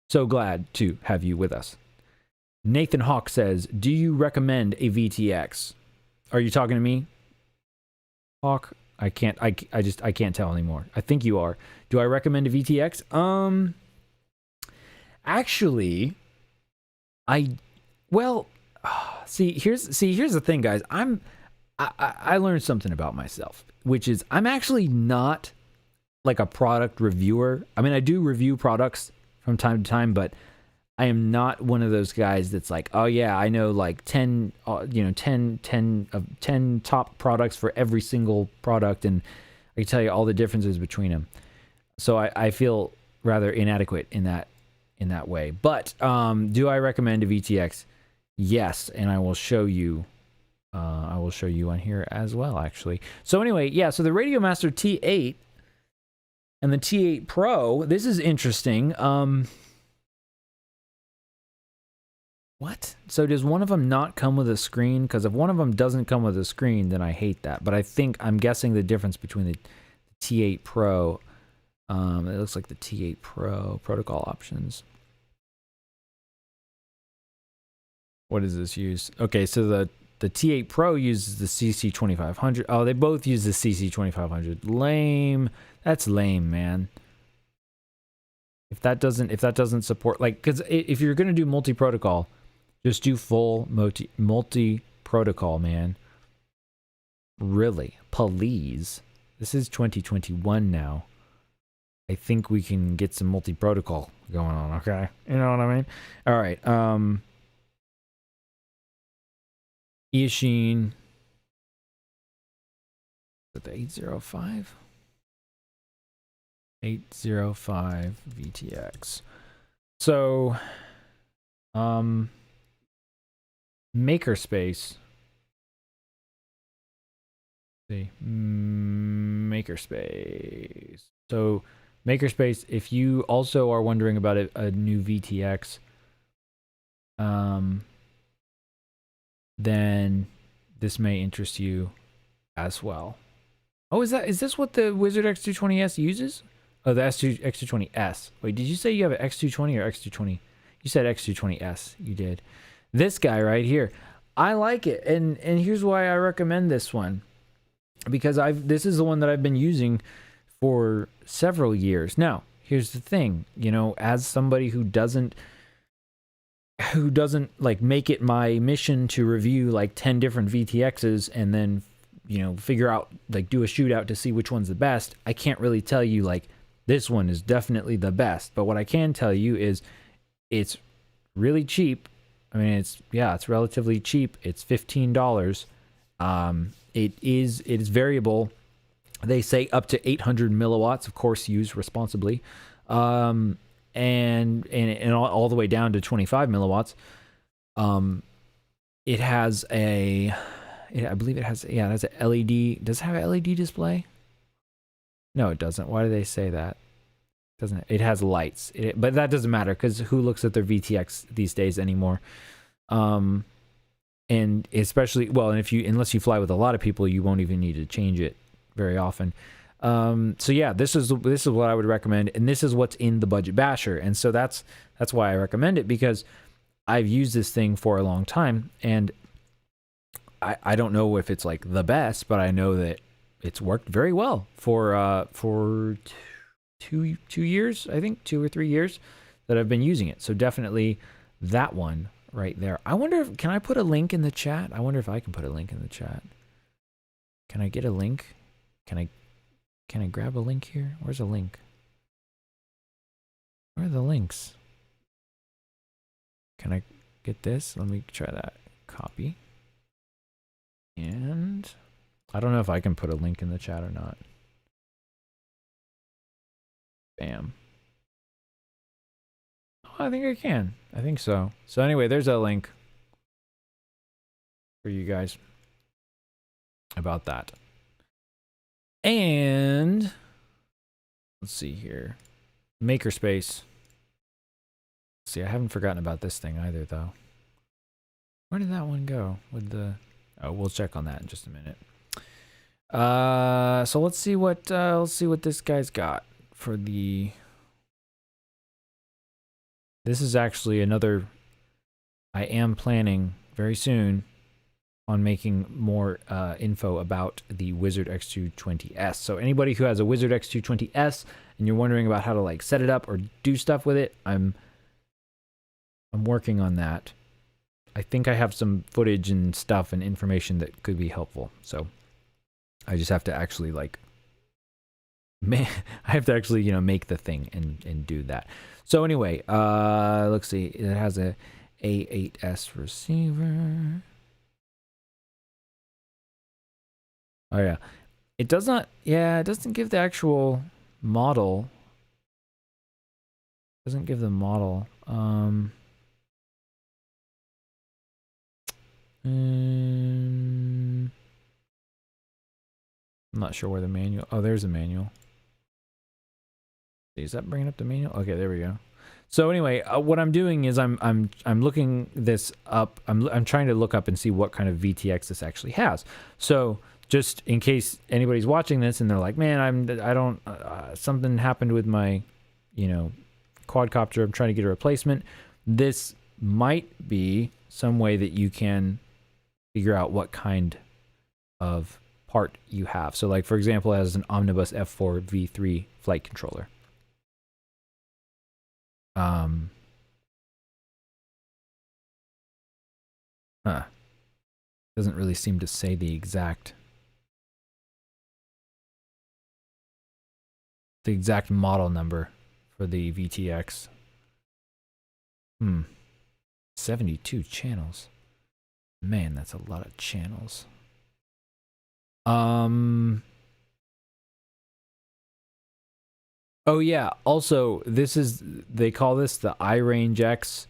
So glad to have you with us. Nathan Hawk says, do you recommend a VTX? Are you talking to me, Hawk? I can't tell anymore. I think you are. Do I recommend a VTX? Actually, see, here's the thing, guys. I learned something about myself, which is I'm actually not like a product reviewer. I mean, I do review products from time to time, but I am not one of those guys that's like, oh yeah, I know like 10 top products for every single product, and I can tell you all the differences between them. So I feel rather inadequate in that way. But do I recommend a VTX? Yes, and I will show you. I will show you on here as well, actually. So anyway, yeah. So the Radiomaster T8 and the T8 Pro. This is interesting. What? So does one of them not come with a screen? Because if one of them doesn't come with a screen, then I hate that. But I'm guessing the difference between the T8 Pro, it looks like the T8 Pro protocol options. What does this use? Okay, so the T8 Pro uses the CC2500. Oh, they both use the CC2500. Lame. That's lame, man. If that doesn't support, like, because if you're gonna do multi-protocol, just do full multi-protocol, man. Really, please. This is 2021 now. I think we can get some multi-protocol going on. Okay, you know what I mean? All right. Eachine. Is it the 805? 805 VTX. So, Makerspace. See, Makerspace. So, Makerspace, if you also are wondering about a new VTX, then this may interest you as well. Oh, is this what the Wizard X220S uses? Oh, the X220S. Wait, did you say you have an X220 or X220? You said X220S. You did. This guy right here. I like it. And here's why I recommend this one. Because this is the one that I've been using for several years. Now, here's the thing. You know, as somebody who doesn't like make it my mission to review like 10 different VTXs and then, you know, figure out, like, do a shootout to see which one's the best, I can't really tell you like this one is definitely the best. But what I can tell you is it's really cheap. I mean, it's relatively cheap. It's $15. It is variable. They say up to 800 milliwatts. Of course, use responsibly. And all the way down to 25 milliwatts. It has I believe it has a LED. Does it have an LED display? No, it doesn't. Why do they say that? Doesn't it has lights? But that doesn't matter because who looks at their VTX these days anymore? And especially, well, and unless you fly with a lot of people, you won't even need to change it very often. So yeah, this is what I would recommend, and this is what's in the Budget Basher, and so that's why I recommend it, because I've used this thing for a long time, and I don't know if it's like the best, but I know that it's worked very well for 2 years, I think 2 or 3 years that I've been using it. So definitely that one right there. I wonder if, can I put a link in the chat? I wonder if I can put a link in the chat. Can I get a link? Can I grab a link here? Where's a link? Where are the links? Can I get this? Let me try that. Copy. And I don't know if I can put a link in the chat or not. Bam. Oh, I think I can. I think so. So anyway, there's a link for you guys about that. And let's see here. Makerspace. See, I haven't forgotten about this thing either, though. Where did that one go? With the... Oh, we'll check on that in just a minute. So let's see what this guy's got for the... This is actually another... I am planning very soon on making more info about the Wizard X220S. So anybody who has a Wizard X220S and you're wondering about how to like set it up or do stuff with it, I'm working on that. I think I have some footage and stuff and information that could be helpful. So I just have to actually like, I have to actually, you know, make the thing and do that. So anyway, let's see. It has a A8S receiver. Oh yeah. It does not, yeah, it doesn't give the actual model. Doesn't give the model. I'm not sure where the manual, oh, there's a manual. Is that bringing up the manual? Okay, there we go. So anyway, what I'm doing is I'm looking this up. I'm trying to look up and see what kind of VTX this actually has. So just in case anybody's watching this and they're like, man, I don't something happened with my, you know, quadcopter. I'm trying to get a replacement. This might be some way that you can figure out what kind of part you have. So like, for example, it has an Omnibus F4 V3 flight controller. Doesn't really seem to say the exact model number for the VTX. 72 channels. Man, that's a lot of channels. Oh yeah, also this is, they call this the iRange X.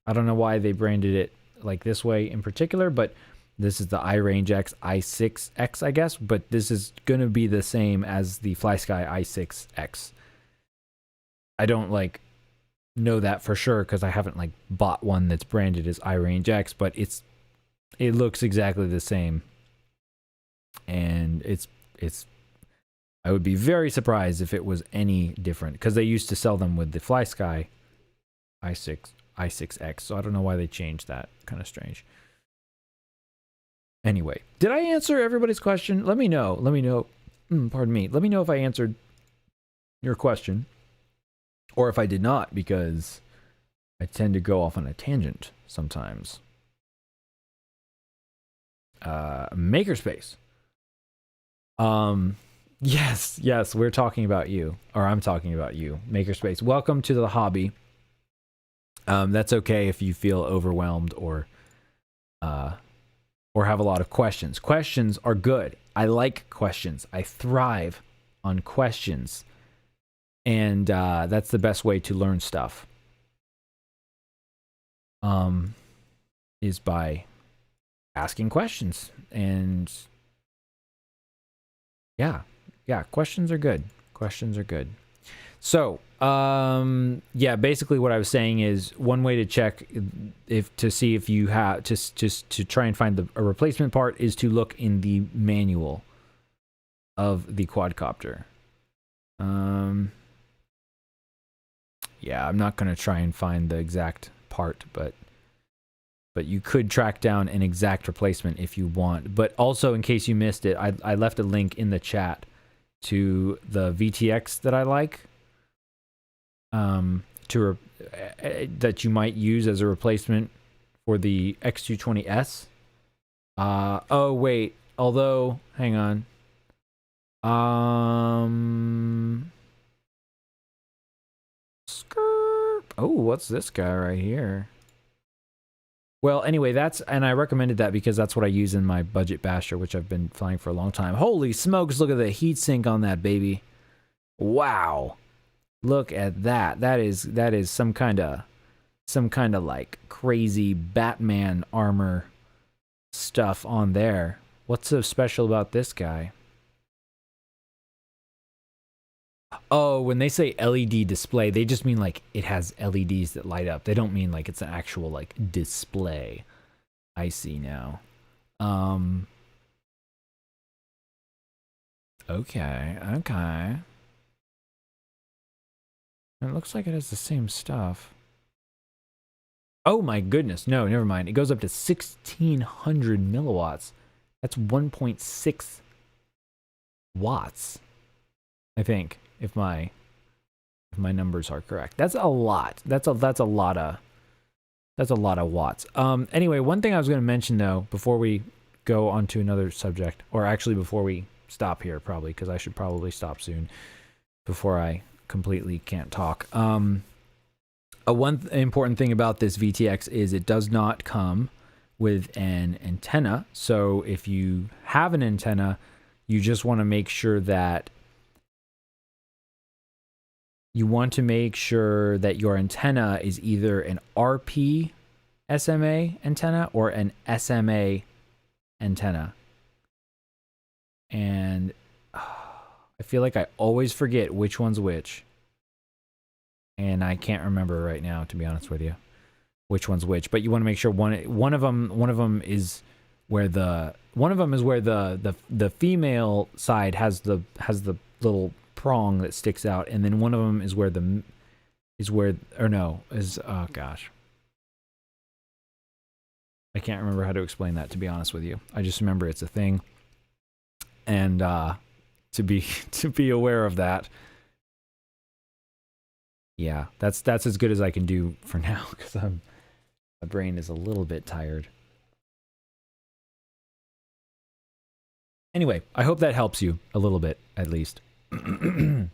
I don't know why they branded it like this way in particular, but this is the iRange X i6X, I guess, but this is going to be the same as the FlySky i6X. I don't like know that for sure because I haven't like bought one that's branded as iRange X, but it looks exactly the same. And it's I would be very surprised if it was any different because they used to sell them with the FlySky i6X, so I don't know why they changed that. Kind of strange. Anyway, did I answer everybody's question? Let me know. Let me know. Pardon me. Let me know if I answered your question or if I did not, because I tend to go off on a tangent sometimes. Makerspace. Yes, we're talking about you, or I'm talking about you. Makerspace. Welcome to the hobby. That's okay if you feel overwhelmed or have a lot of questions. Questions are good. I like questions. I thrive on questions. And that's the best way to learn stuff. Is by asking questions. And yeah, questions are good. Questions are good. So, yeah, basically what I was saying is one way to check to see if you have just to try and find a replacement part is to look in the manual of the quadcopter. Yeah, I'm not going to try and find the exact part, but but you could track down an exact replacement if you want. But also, in case you missed it, I left a link in the chat to the VTX that I like, that you might use as a replacement for the X220S. Oh wait, although hang on. Oh, what's this guy right here? Well, anyway, and I recommended that because that's what I use in my budget basher, which I've been flying for a long time. Holy smokes, look at the heat sink on that baby. Wow. Look at that. That is some kind of like crazy Batman armor stuff on there. What's so special about this guy? Oh, when they say LED display, they just mean like it has LEDs that light up. They don't mean like it's an actual like display. I see now. Okay. It looks like it has the same stuff. Oh my goodness. No, never mind. It goes up to 1600 milliwatts. That's 1.6 watts. I think, if my numbers are correct. That's a lot. That's a lot of watts. Anyway, one thing I was going to mention though before we go on to another subject, or actually before we stop here probably, because I should probably stop soon before I completely can't talk. One important thing about this VTX is it does not come with an antenna. So if you have an antenna, you just want to make sure that your antenna is either an RP SMA antenna or an SMA antenna. And I feel like I always forget which one's which. And I can't remember right now, to be honest with you, which one's which. But you want to make sure one of them is where the female side has the little prong that sticks out, and then one of them is oh gosh, I can't remember how to explain that, to be honest with you. I just remember it's a thing, and to be aware of that. Yeah, that's as good as I can do for now, because my brain is a little bit tired. Anyway, I hope that helps you a little bit, at least. Lord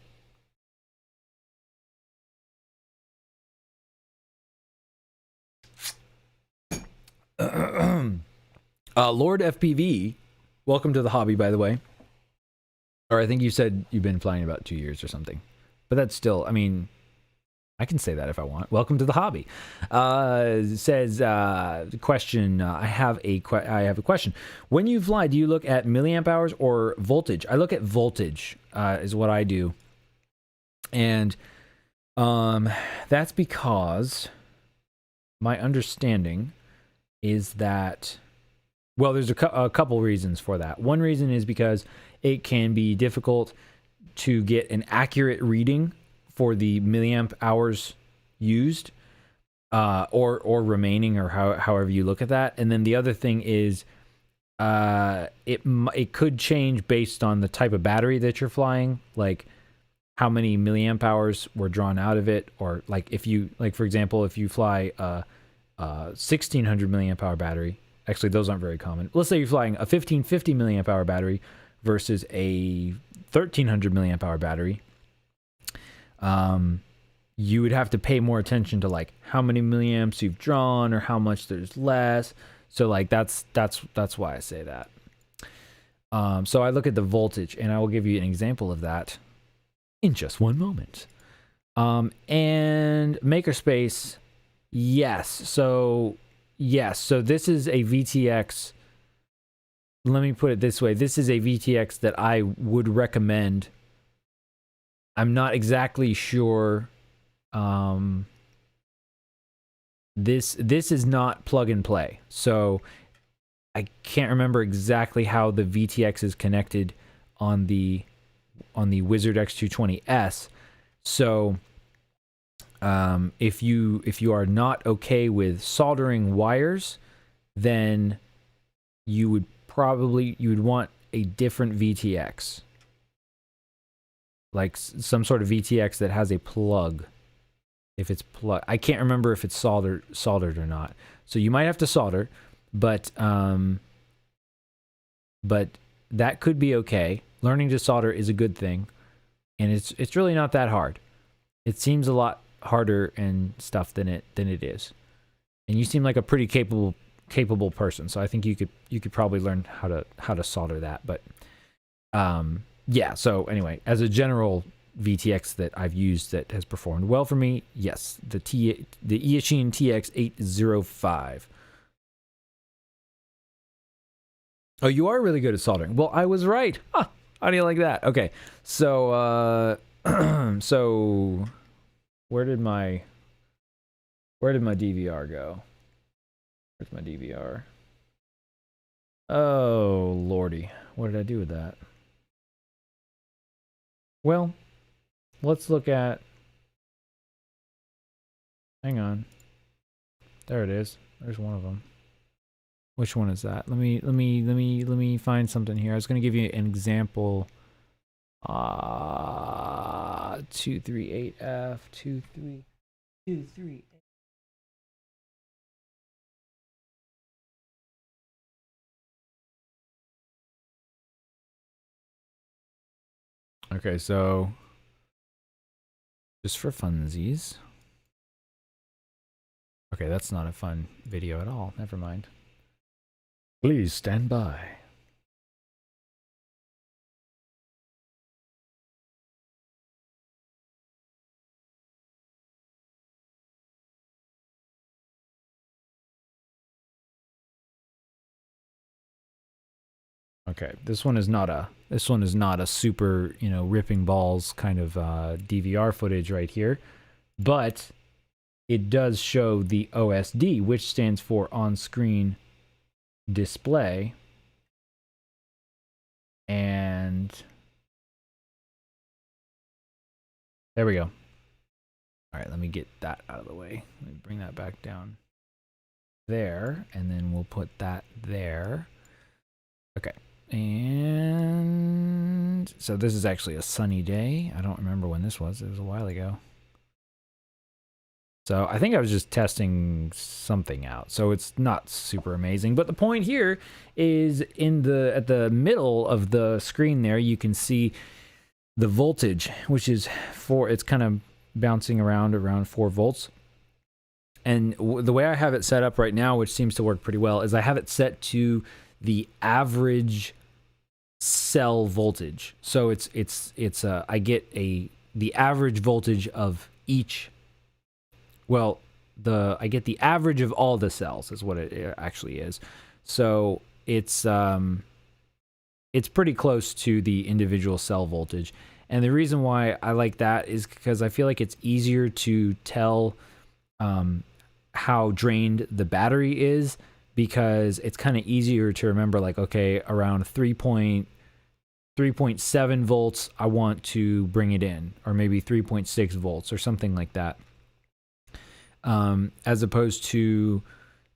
FPV, welcome to the hobby, by the way. Or I think you said you've been flying about 2 years or something. But that's still, I mean, I can say that if I want. Welcome to the hobby. Says question. I have a question. When you fly, do you look at milliamp hours or voltage? I look at voltage. Is what I do, and that's because my understanding is that, well, there's a couple reasons for that. One reason is because it can be difficult to get an accurate reading for the milliamp hours used, or remaining, or however you look at that. And then the other thing is, it could change based on the type of battery that you're flying, like how many milliamp hours were drawn out of it, or like if you, like for example, if you fly a 1600 milliamp hour battery. Actually, those aren't very common. Let's say you're flying a 1550 milliamp hour battery versus a 1300 milliamp hour battery. You would have to pay more attention to like how many milliamps you've drawn or how much there's less. So like that's why I say that. So I look at the voltage, and I will give you an example of that in just one moment. And makerspace, yes. So this is a VTX. Let me put it this way. This is a VTX that I would recommend. I'm not exactly sure. This is not plug and play. So I can't remember exactly how the VTX is connected on the Wizard X220S. So if you are not okay with soldering wires, then you would want a different VTX, like some sort of VTX that has a plug. If it's plug, I can't remember if it's soldered or not. So you might have to solder, but that could be okay. Learning to solder is a good thing, and it's really not that hard. It seems a lot harder and stuff than it is. And you seem like a pretty capable person, so I think you could probably learn how to solder that. But yeah. So anyway, as a general VTX that I've used that has performed well for me, yes, the Eachine TX805. Oh, you are really good at soldering. Well, I was right. Huh. How do you like that? Okay, so so where did my DVR go? Where's my DVR? Oh lordy, what did I do with that? Well, let's look at. Hang on. There it is. There's one of them. Which one is that? Let me find something here. I was going to give you an example. 238F 238. Okay, so just for funsies. Okay, that's not a fun video at all. Never mind. Please stand by. Okay, this one is not a super, ripping balls kind of DVR footage right here, but it does show the OSD, which stands for on-screen display, and there we go. All right, let me get that out of the way. Let me bring that back down there, and then we'll put that there. Okay, and so this is actually a sunny day. I don't remember when this was. It was a while ago. So I think I was just testing something out. So it's not super amazing. But the point here is at the middle of the screen there, you can see the voltage, which is it's kind of bouncing around 4 volts. And the way I have it set up right now, which seems to work pretty well, is I have it set to the average cell voltage. So I get the average voltage of each. Well, I get the average of all the cells is what it actually is. So it's pretty close to the individual cell voltage. And the reason why I like that is because I feel like it's easier to tell how drained the battery is, because it's kind of easier to remember, like, okay, around 3.7 volts, I want to bring it in, or maybe 3.6 volts or something like that. As opposed to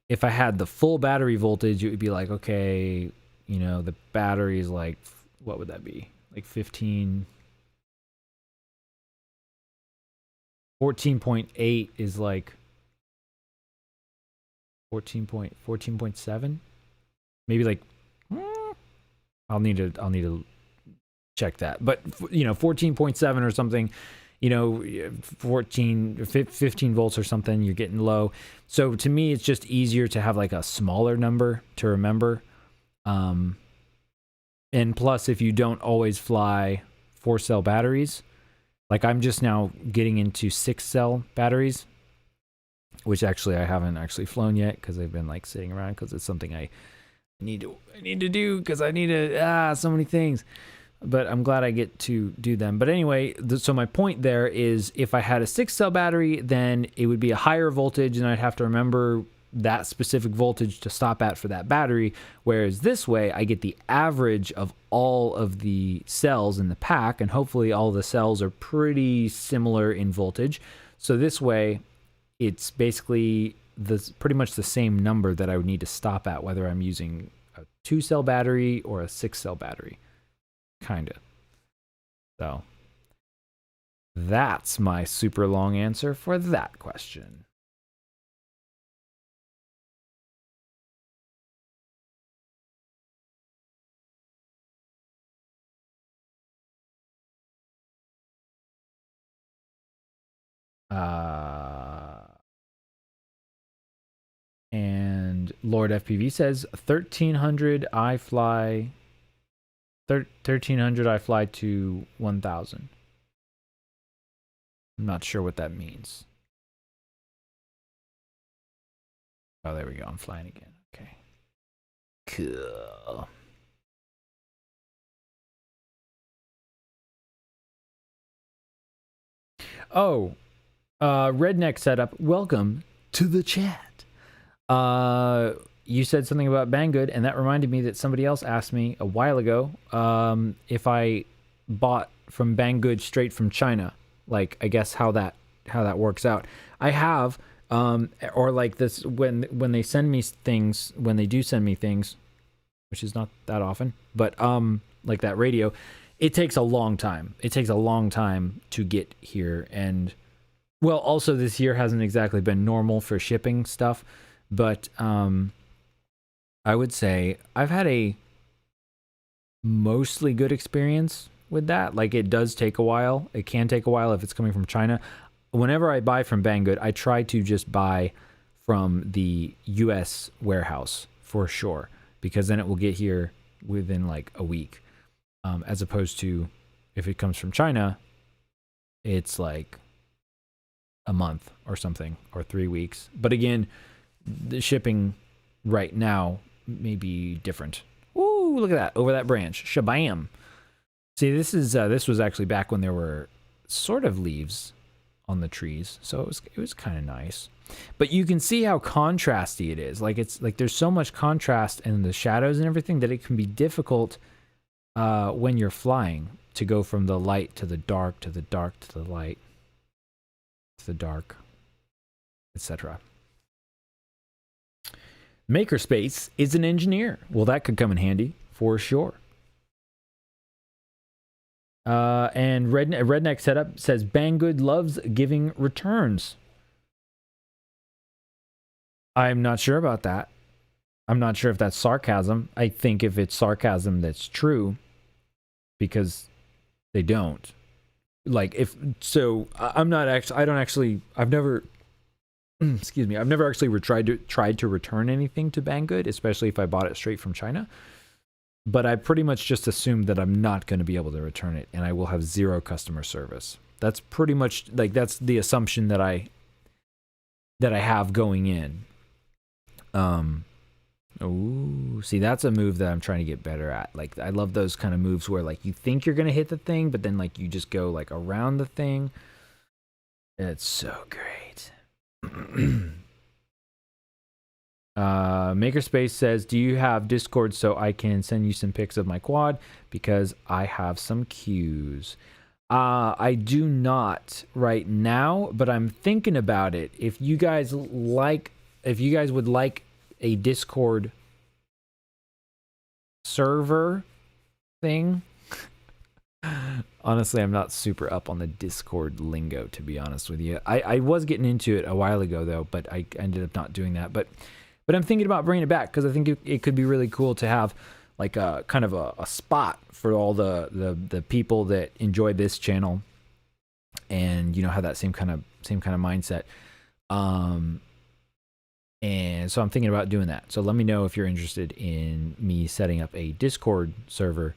if I had the full battery voltage, it would be like, okay, the battery is like, what would that be? Like 14.8 is like 14.7, maybe, like, I'll need to check that, but 14.7 or something, 15 volts or something, you're getting low. So to me, it's just easier to have like a smaller number to remember. And plus, if you don't always fly 4-cell batteries, like I'm just now getting into 6-cell batteries, which actually I haven't actually flown yet because they've been like sitting around, because it's something I need to do, because I need to so many things. But I'm glad I get to do them. But anyway, so my point there is, if I had a 6-cell battery, then it would be a higher voltage, and I'd have to remember that specific voltage to stop at for that battery. Whereas this way, I get the average of all of the cells in the pack, and hopefully all the cells are pretty similar in voltage. So this way, it's basically pretty much the same number that I would need to stop at, whether I'm using a 2-cell battery or a 6-cell battery, kind of. So that's my super long answer for that question. And Lord FPV says 1300 I fly 1300 I fly to 1000. I'm not sure what that means. Oh, there we go. I'm flying again. Okay. Cool. Oh, Redneck Setup, welcome to the chat. You said something about Banggood, and that reminded me that somebody else asked me a while ago if I bought from Banggood straight from China. Like, I guess how that works out. I have, or like this when they send me things, when they do send me things, which is not that often, but like that radio, it takes a long time. It takes a long time to get here, and well, also this year hasn't exactly been normal for shipping stuff, but I would say I've had a mostly good experience with that. Like, it does take a while. It can take a while if it's coming from China. Whenever I buy from Banggood, I try to just buy from the US warehouse for sure, because then it will get here within like a week. As opposed to if it comes from China, it's like a month or something, or 3 weeks. But again, the shipping right now may be different. Ooh, look at that, over that branch. Shabam. See, this was actually back when there were sort of leaves on the trees, so it was kind of nice. But you can see how contrasty it is. Like, it's like there's so much contrast in the shadows and everything that it can be difficult when you're flying to go from the light to the dark, to the dark to the light, to the dark, etc. Makerspace is an engineer. Well, that could come in handy for sure. And Redneck Setup says Banggood loves giving returns. I'm not sure about that. I'm not sure if that's sarcasm. I think if it's sarcasm, that's true, because they don't. Like, if so, I'm not actually. I don't actually. I've never. Excuse me. I've never actually tried to return anything to Banggood, especially if I bought it straight from China. But I pretty much just assumed that I'm not going to be able to return it, and I will have zero customer service. That's pretty much, like, that's the assumption that I have going in. Ooh, see, that's a move that I'm trying to get better at. Like, I love those kind of moves where, like, you think you're going to hit the thing, but then, like, you just go, like, around the thing. It's so great. Makerspace says, do you have Discord so I can send you some pics of my quad? Because I have some cues. I do not right now, but I'm thinking about it. If you guys would like a Discord server thing. Honestly, I'm not super up on the Discord lingo, to be honest with you. I was getting into it a while ago, though, but I ended up not doing that. But I'm thinking about bringing it back, because I think it could be really cool to have like a kind of a spot for all the people that enjoy this channel, and have that same kind of mindset. And so I'm thinking about doing that. So let me know if you're interested in me setting up a Discord server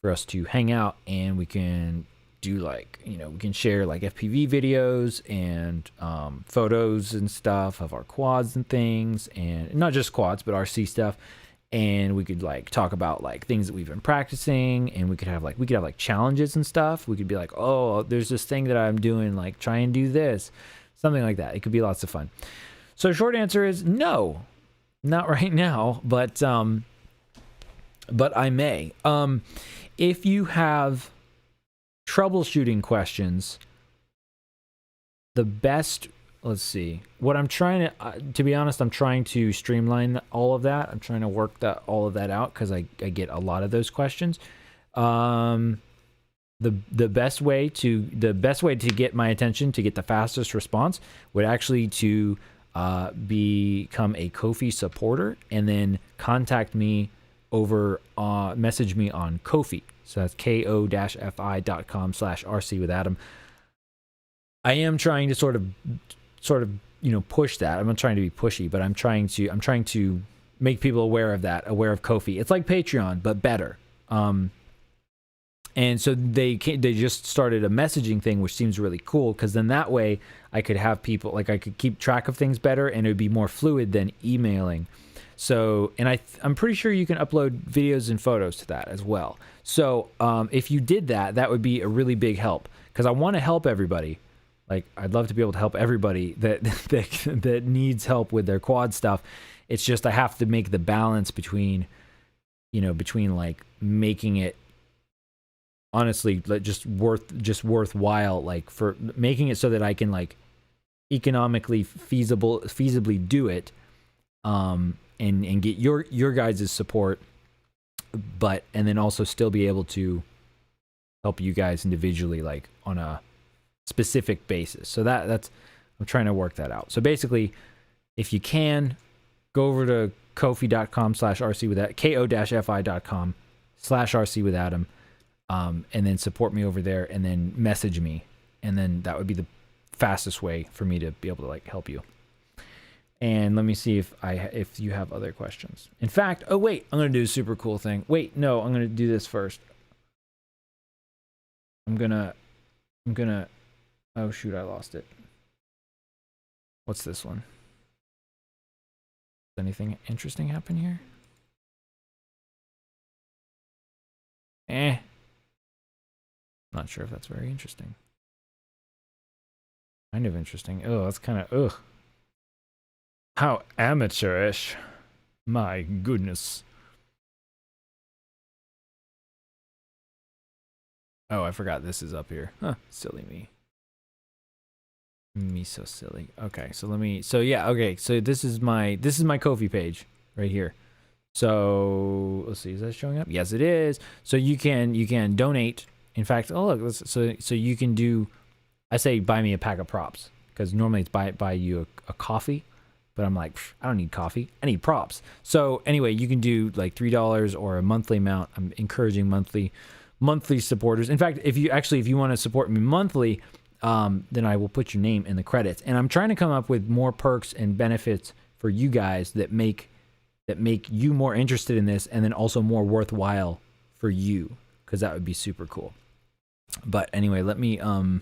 for us to hang out, and we can do like, we can share like FPV videos and photos and stuff of our quads and things, and not just quads, but RC stuff. And we could like talk about like things that we've been practicing, and we could have like challenges and stuff. We could be like, oh, there's this thing that I'm doing, like try and do this, something like that. It could be lots of fun. So short answer is no, not right now, but I may. If you have troubleshooting questions, the best let's see. What I'm trying to be honest, I'm trying to streamline all of that. I'm trying to work all of that out because I get a lot of those questions. The best way to get my attention, to get the fastest response, would actually to become a Ko-fi supporter and then contact me over message me on Ko-fi. So that's ko-fi.com/RCwithAdam. I am trying to sort of push that. I'm not trying to be pushy, but I'm trying to make people aware of that, aware of Ko-fi. It's like Patreon but better. And so they just started a messaging thing, which seems really cool, because then that way I could have people, like I could keep track of things better, and it would be more fluid than emailing. So, and I'm pretty sure you can upload videos and photos to that as well. So if you did that, that would be a really big help, because I want to help everybody. Like, I'd love to be able to help everybody that needs help with their quad stuff. It's just I have to make the balance between like making it honestly like just worthwhile, like for making it so that I can like economically feasibly do it, and get your guys' support, and then also still be able to help you guys individually, like on a specific basis. So that's I'm trying to work that out. So basically, if you can, go over to ko-fi.com/rcwithadam, ko-fi.com/rcwithadam, and then support me over there, and then message me, and then that would be the fastest way for me to be able to like help you. And let me see if you have other questions. In fact, oh wait, I'm gonna do a super cool thing. Wait, no, I'm gonna do this first. I'm gonna. Oh shoot, I lost it. What's this one? Does anything interesting happen here? Not sure if that's very interesting. Kind of interesting. Oh, that's kind of ugh. How amateurish. My goodness. Oh, I forgot this is up here. Huh, silly me. Me so silly. Okay, so okay, so this is my Ko-fi page right here. So let's see, is that showing up? Yes, it is. So you can donate. In fact, oh look, so you can do. I say buy me a pack of props, because normally it's buy you a coffee, but I'm like, I don't need coffee, I need props. So anyway, you can do like $3 or a monthly amount. I'm encouraging monthly supporters. In fact, if you want to support me monthly, then I will put your name in the credits. And I'm trying to come up with more perks and benefits for you guys that make you more interested in this, and then also more worthwhile for you, because that would be super cool. But anyway, let me how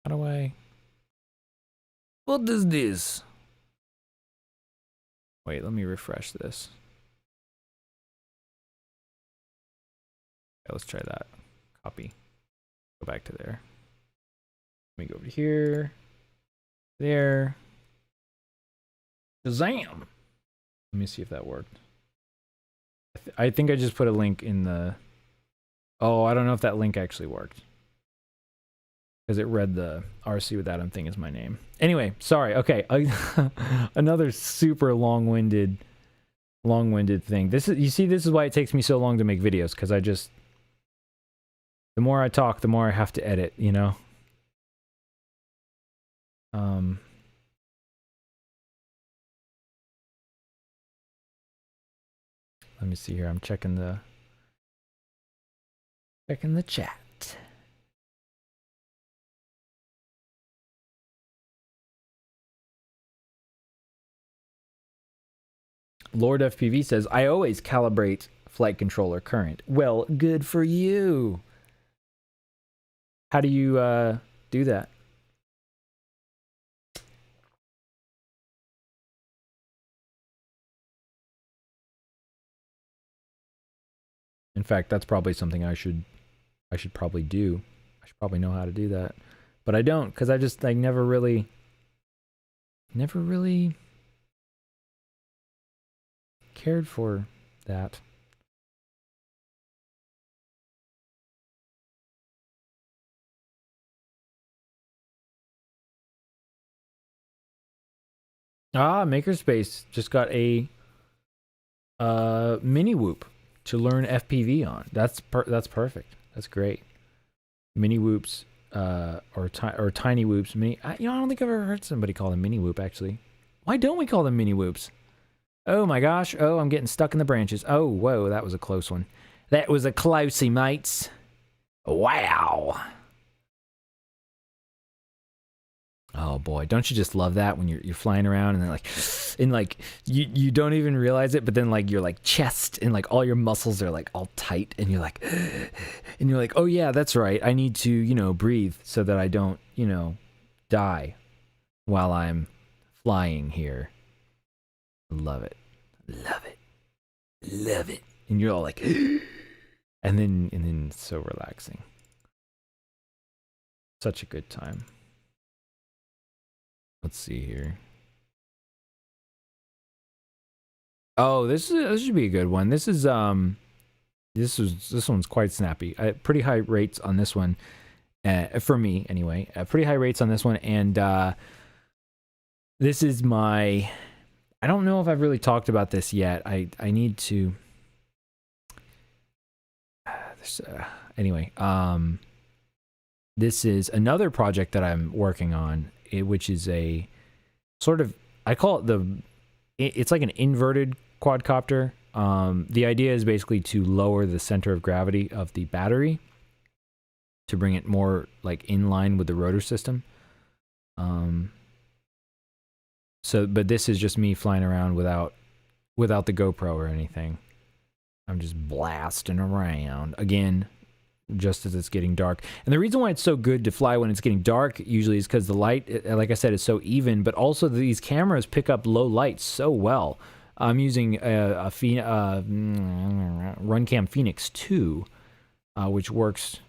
do I, what is this? Wait, let me refresh this. Okay, let's try that. Copy. Go back to there. Let me go over here. There. Shazam! Let me see if that worked. I think I just put a link in the... Oh, I don't know if that link actually worked, because it read the RCwithAdam thing as my name. Anyway, sorry. Okay, another super long-winded thing. This is why it takes me so long to make videos, because the more I talk, the more I have to edit, you know? Let me see here. I'm checking the chat. Lord FPV says, I always calibrate flight controller current. Well, good for you. How do you do that? In fact, that's probably something I should probably do. I should probably know how to do that, but I don't, because I just like never really cared for that. Ah, Makerspace just got a mini whoop to learn FPV on. That's perfect. That's great. Mini whoops, or tiny whoops. I don't think I've ever heard somebody call them mini whoop. Actually, why don't we call them mini whoops? Oh my gosh! Oh, I'm getting stuck in the branches. Oh, whoa, that was a close one. That was a closey, mates. Wow. Oh boy, don't you just love that when you're flying around and then you don't even realize it, but then like your like chest and like all your muscles are like all tight and you're like oh yeah, that's right. I need to, breathe so that I don't, die while I'm flying here. Love it. Love it. Love it. And you're all like and then it's so relaxing. Such a good time. Let's see here. Oh, this should be a good one. This one's quite snappy. Pretty high rates on this one, for me anyway. Pretty high rates on this one, and this is my. I don't know if I've really talked about this yet. I need to. Anyway, this is another project that I'm working on, which is a sort of, I call it it's like an inverted quadcopter. The idea is basically to lower the center of gravity of the battery to bring it more like in line with the rotor system. But this is just me flying around without the GoPro or anything. I'm just blasting around again, just as it's getting dark. And the reason why it's so good to fly when it's getting dark usually is because the light, like I said, is so even, but also these cameras pick up low light so well. I'm using a Runcam Phoenix 2, which works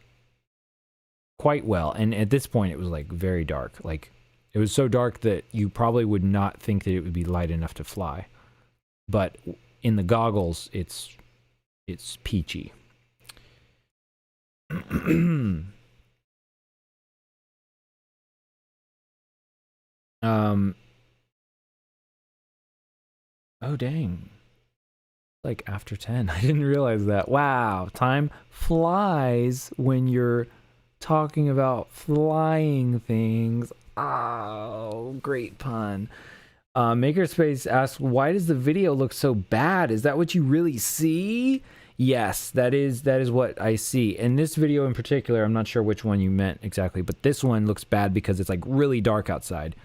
quite well. And at this point, it was like very dark. Like it was so dark that you probably would not think that it would be light enough to fly. But in the goggles, it's peachy. Oh dang. Like after 10. I didn't realize that. Wow, time flies when you're talking about flying things. Oh, great pun. Makerspace asks, why does the video look so bad? Is that what you really see? Yes, that is what I see. And this video in particular, I'm not sure which one you meant exactly, but this one looks bad because it's like really dark outside.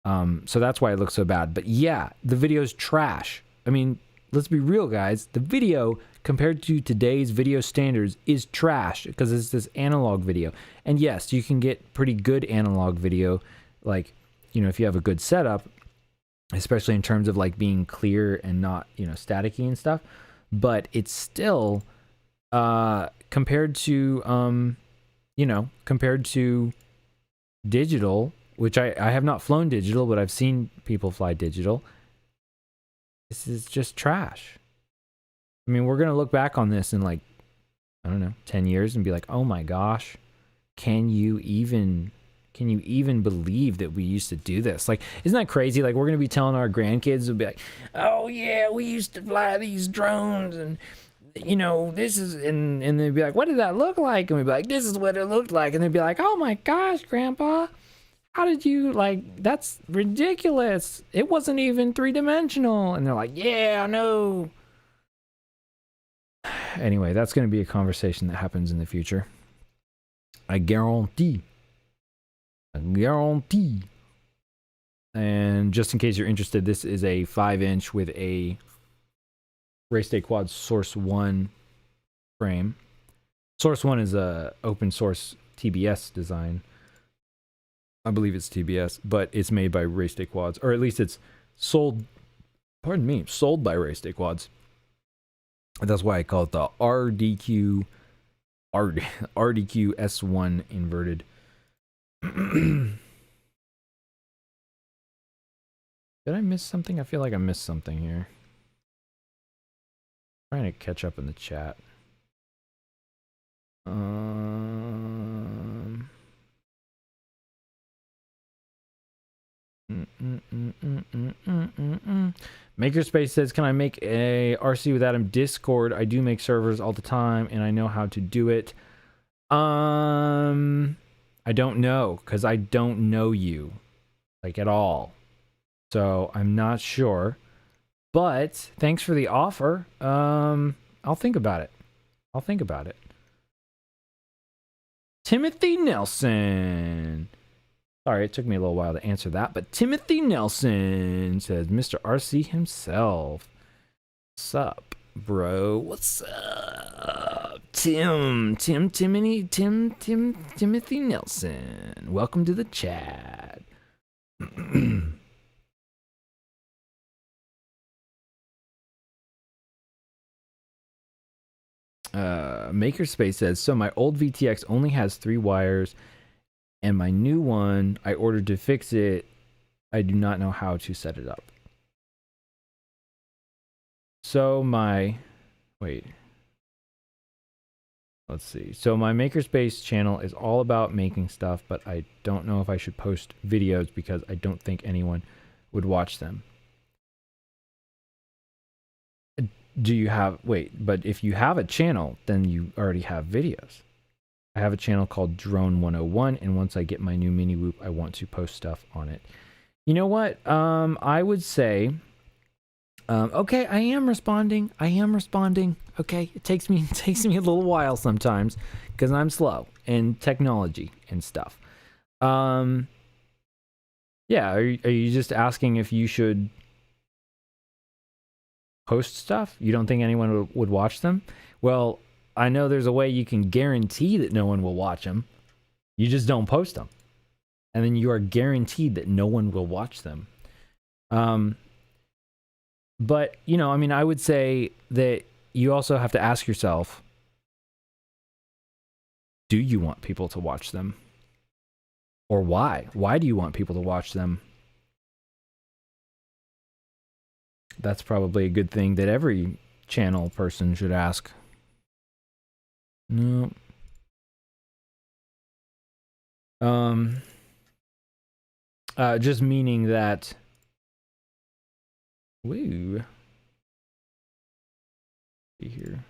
So that's why it looks so bad. But yeah, the video's trash. I mean, let's be real, guys. The video, compared to today's video standards, is trash because it's this analog video. And yes, you can get pretty good analog video, like, if you have a good setup, especially in terms of like being clear and not, staticky and stuff. But it's still, compared to digital, which I have not flown digital, but I've seen people fly digital. This is just trash. I mean, we're going to look back on this in like, I don't know, 10 years and be like, oh my gosh, can you even believe that we used to do this? Like, isn't that crazy? Like, we're going to be telling our grandkids, we'll be like, oh yeah, we used to fly these drones and, this is, and they'd be like, what did that look like? And we'd be like, this is what it looked like. And they'd be like, oh my gosh, Grandpa, how did you, like, that's ridiculous. It wasn't even 3-dimensional. And they're like, yeah, I know. Anyway, that's going to be a conversation that happens in the future. I guarantee. And just in case you're interested, this is a 5-inch with a Race Day Quad Source 1 frame. Source 1 is a open source TBS design. I believe it's TBS, but it's made by Race Day Quads, or at least it's sold by Race Day Quads. That's why I call it the RDQ S1 inverted. Did I miss something? I feel like I missed something here. I'm trying to catch up in the chat. Makerspace says, can I make a RC with Adam Discord? I do make servers all the time, and I know how to do it. I don't know, because I don't know you, like, at all. So, I'm not sure. But, thanks for the offer. I'll think about it. I'll think about it. Timothy Nelson. Sorry, it took me a little while to answer that, but Timothy Nelson says, Mr. RC himself. What's up, bro? What's up? Timothy Nelson. Welcome to the chat. Makerspace says, so my old VTX only has 3 wires, and my new one I ordered to fix it. I do not know how to set it up. So my, wait, let's see. So my Makerspace channel is all about making stuff, but I don't know if I should post videos because I don't think anyone would watch them. Do you have, wait, but if you have a channel, then you already have videos. I have a channel called Drone 101, and once I get my new mini whoop, I want to post stuff on it. You know what? I would say, okay, I am responding. Okay, it takes me a little while sometimes because I'm slow in technology and stuff. Yeah, are you just asking if you should post stuff? You don't think anyone would watch them? Well, I know there's a way you can guarantee that no one will watch them. You just don't post them. And then you are guaranteed that no one will watch them. But, you know, I mean, I would say that you also have to ask yourself, do you want people to watch them? Or why? Why do you want people to watch them? That's probably a good thing that every channel person should ask. No. Just meaning that. Woo. See here.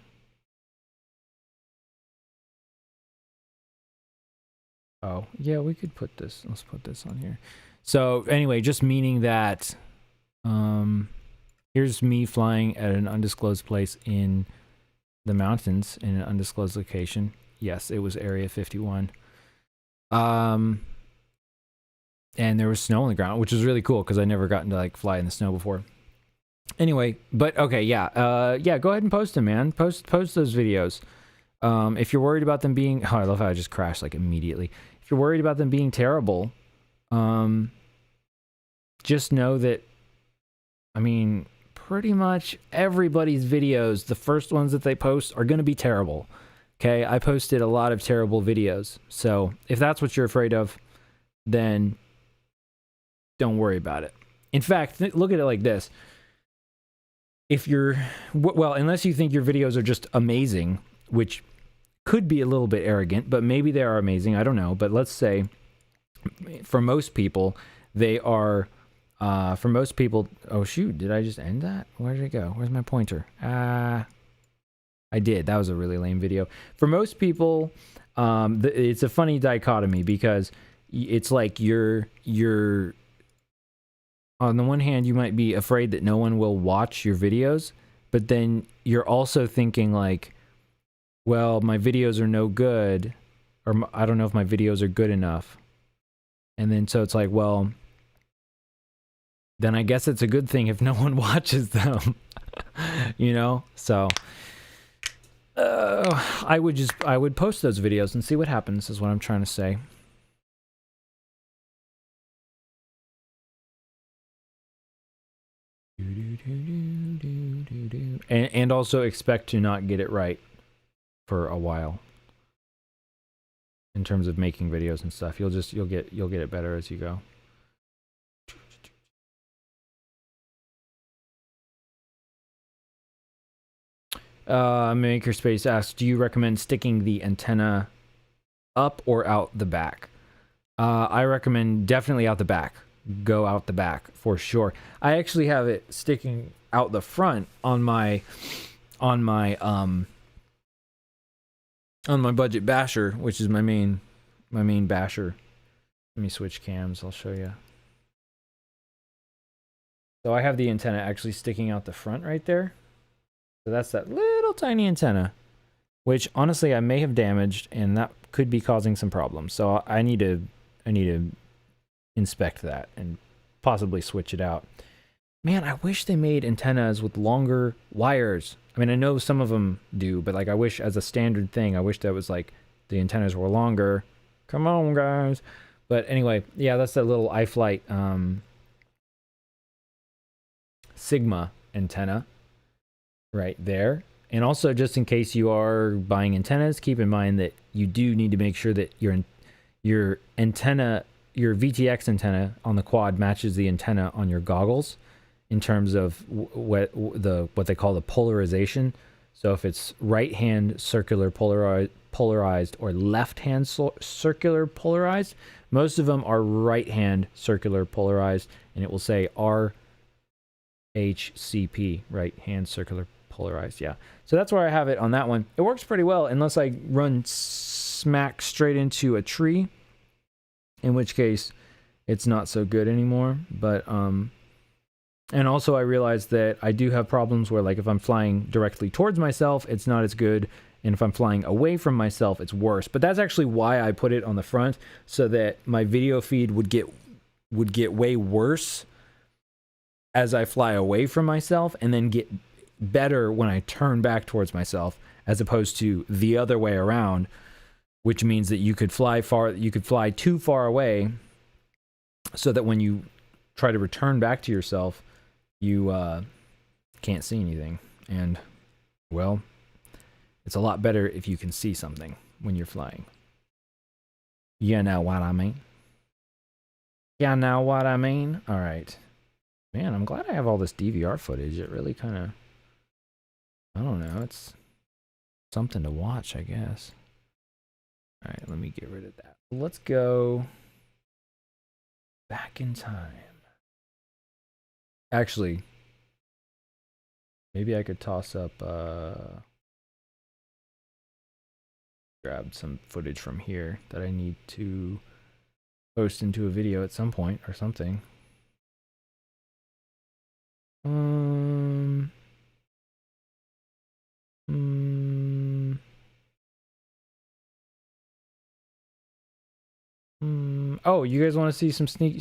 Oh, yeah, we could put this. Let's put this on here. So anyway, just meaning that. Here's me flying at an undisclosed place in the mountains in an undisclosed location. Yes, it was Area 51. And there was snow on the ground, which was really cool because I never gotten to like fly in the snow before. Anyway, but okay, yeah. Yeah, go ahead and post them, man. Post those videos. If you're worried about them being, oh, I love how I just crashed like immediately. If you're worried about them being terrible, just know that, I mean, pretty much everybody's videos, the first ones that they post are going to be terrible. Okay, I posted a lot of terrible videos. So if that's what you're afraid of, then don't worry about it. In fact, look at it like this. If you're, well, unless you think your videos are just amazing, which could be a little bit arrogant, but maybe they are amazing. I don't know. But let's say for most people, they are, for most people, oh shoot, did I just end that? Where did it go? Where's my pointer? I did. That was a really lame video. For most people, it's a funny dichotomy because it's like you're on the one hand, you might be afraid that no one will watch your videos, but then you're also thinking like, well, my videos are no good, or I don't know if my videos are good enough. And then so it's like, well, then I guess it's a good thing if no one watches them, you know? So I would post those videos and see what happens is what I'm trying to say. And also expect to not get it right for a while in terms of making videos and stuff. You'll get it better as you go. Makerspace asks, do you recommend sticking the antenna up or out the back? I recommend definitely out the back. go out the back for sure. I actually have it sticking out the front on my budget basher, which is my main basher. Let me switch cams, I'll show you. So I have the antenna actually sticking out the front right there. So that's that little tiny antenna, which honestly I may have damaged, and that could be causing some problems. So I need to inspect that and possibly switch it out. Man, I wish they made antennas with longer wires. I mean, I know some of them do, but like I wish as a standard thing, I wish that was like the antennas were longer. Come on, guys. But anyway, yeah, that's that little iFlight Sigma antenna right there. And also, just in case you are buying antennas, keep in mind that you do need to make sure that your antenna, your VTX antenna on the quad matches the antenna on your goggles in terms of what they call the polarization. So if it's right hand circular polarized or left hand circular polarized, most of them are right hand circular polarized, and it will say RHCP, right hand circular polarized. Yeah, so that's where I have it on that one. It works pretty well unless I run smack straight into a tree, in which case it's not so good anymore. But and also I realized that I do have problems where, like, if I'm flying directly towards myself, it's not as good, and if I'm flying away from myself, it's worse. But that's actually why I put it on the front, so that my video feed would get way worse as I fly away from myself, and then get better when I turn back towards myself, as opposed to the other way around, which means that you could fly too far away, so that when you try to return back to yourself, you can't see anything. And, well, it's a lot better if you can see something when you're flying. You know what I mean? You know what I mean? All right. Man, I'm glad I have all this DVR footage. It really kind of, I don't know, it's something to watch, I guess. All right, let me get rid of that. Let's go back in time. Actually, maybe I could toss up, grab some footage from here that I need to post into a video at some point or something. Oh, you guys want to see some sneak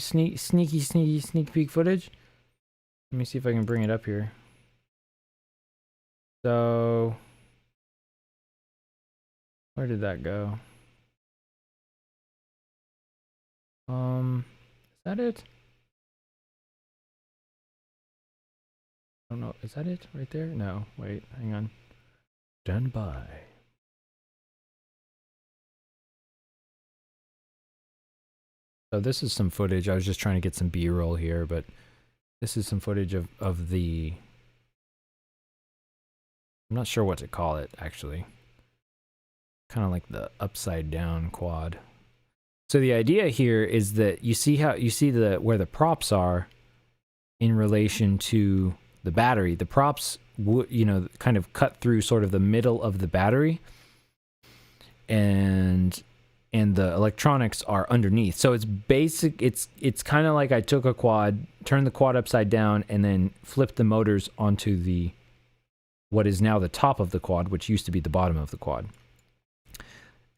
peek footage? Let me see if I can bring it up here. So, where did that go? Is that it? I don't know. Is that it right there? No, wait, hang on. Stand by. So this is some footage. I was just trying to get some B-roll here, but this is some footage of the, I'm not sure what to call it, actually. Kind of like the upside down quad. So the idea here is that you see where the props are in relation to the battery. The props would, kind of cut through sort of the middle of the battery, and the electronics are underneath. So it's basic. It's kind of like I took a quad, turned the quad upside down, and then flipped the motors onto what is now the top of the quad, which used to be the bottom of the quad.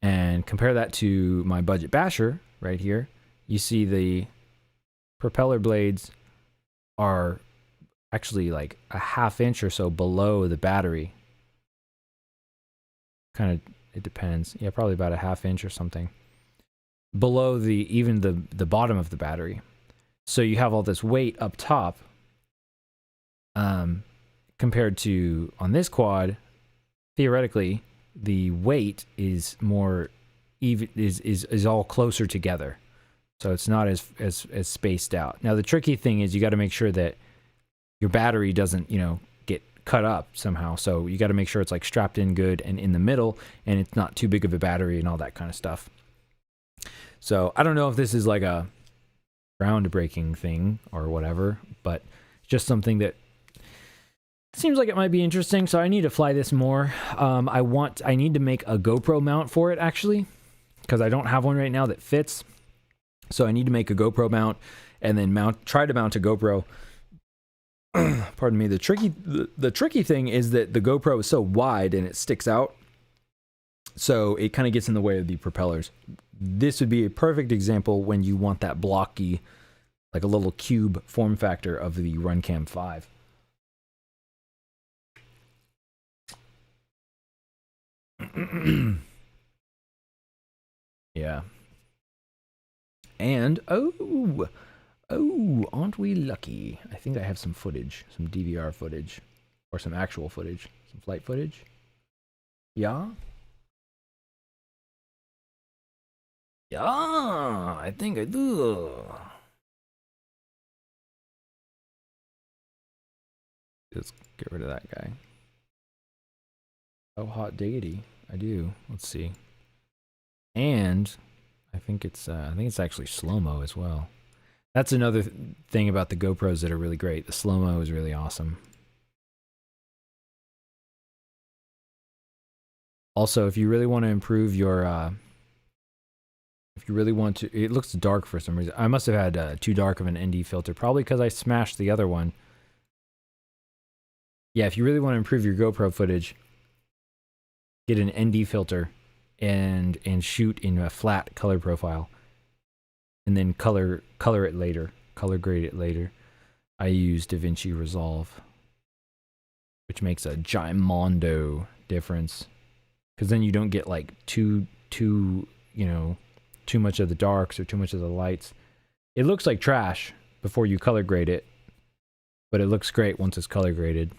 And compare that to my budget basher right here. You see the propeller blades are actually like a ½ inch or so below the battery. Kind of, it depends. Yeah, probably about a ½ inch or something below even the bottom of the battery. So you have all this weight up top, compared to on this quad. Theoretically, the weight is more even, is all closer together, so it's not as spaced out. Now the tricky thing is you got to make sure that your battery doesn't get cut up somehow. So you got to make sure it's like strapped in good and in the middle, and it's not too big of a battery and all that kind of stuff. So I don't know if this is like a groundbreaking thing or whatever, but just something that seems like it might be interesting. So I need to fly this more. I need to make a GoPro mount for it actually, because I don't have one right now that fits. So I need to make a GoPro mount and then try to mount a GoPro. Pardon me. The tricky thing is that the GoPro is so wide and it sticks out, so it kind of gets in the way of the propellers. This would be a perfect example when you want that blocky, like a little cube form factor of the RunCam 5. Yeah. And oh, aren't we lucky? I think I have some footage, some DVR footage, or some actual footage, some flight footage. Yeah. Yeah, I think I do. Let's get rid of that guy. Oh, hot diggity. I do. Let's see. And I think it's actually slow-mo as well. That's another thing about the GoPros that are really great. The slow-mo is really awesome. Also, if you really want to improve your if you really want to, it looks dark for some reason. I must have had too dark of an ND filter, probably because I smashed the other one. Yeah, if you really want to improve your GoPro footage, get an ND filter and shoot in a flat color profile, and then color it later, color grade it later. I use DaVinci Resolve, which makes a gimondo difference, because then you don't get like too much of the darks or too much of the lights. It looks like trash before you color grade it, but it looks great once it's color graded.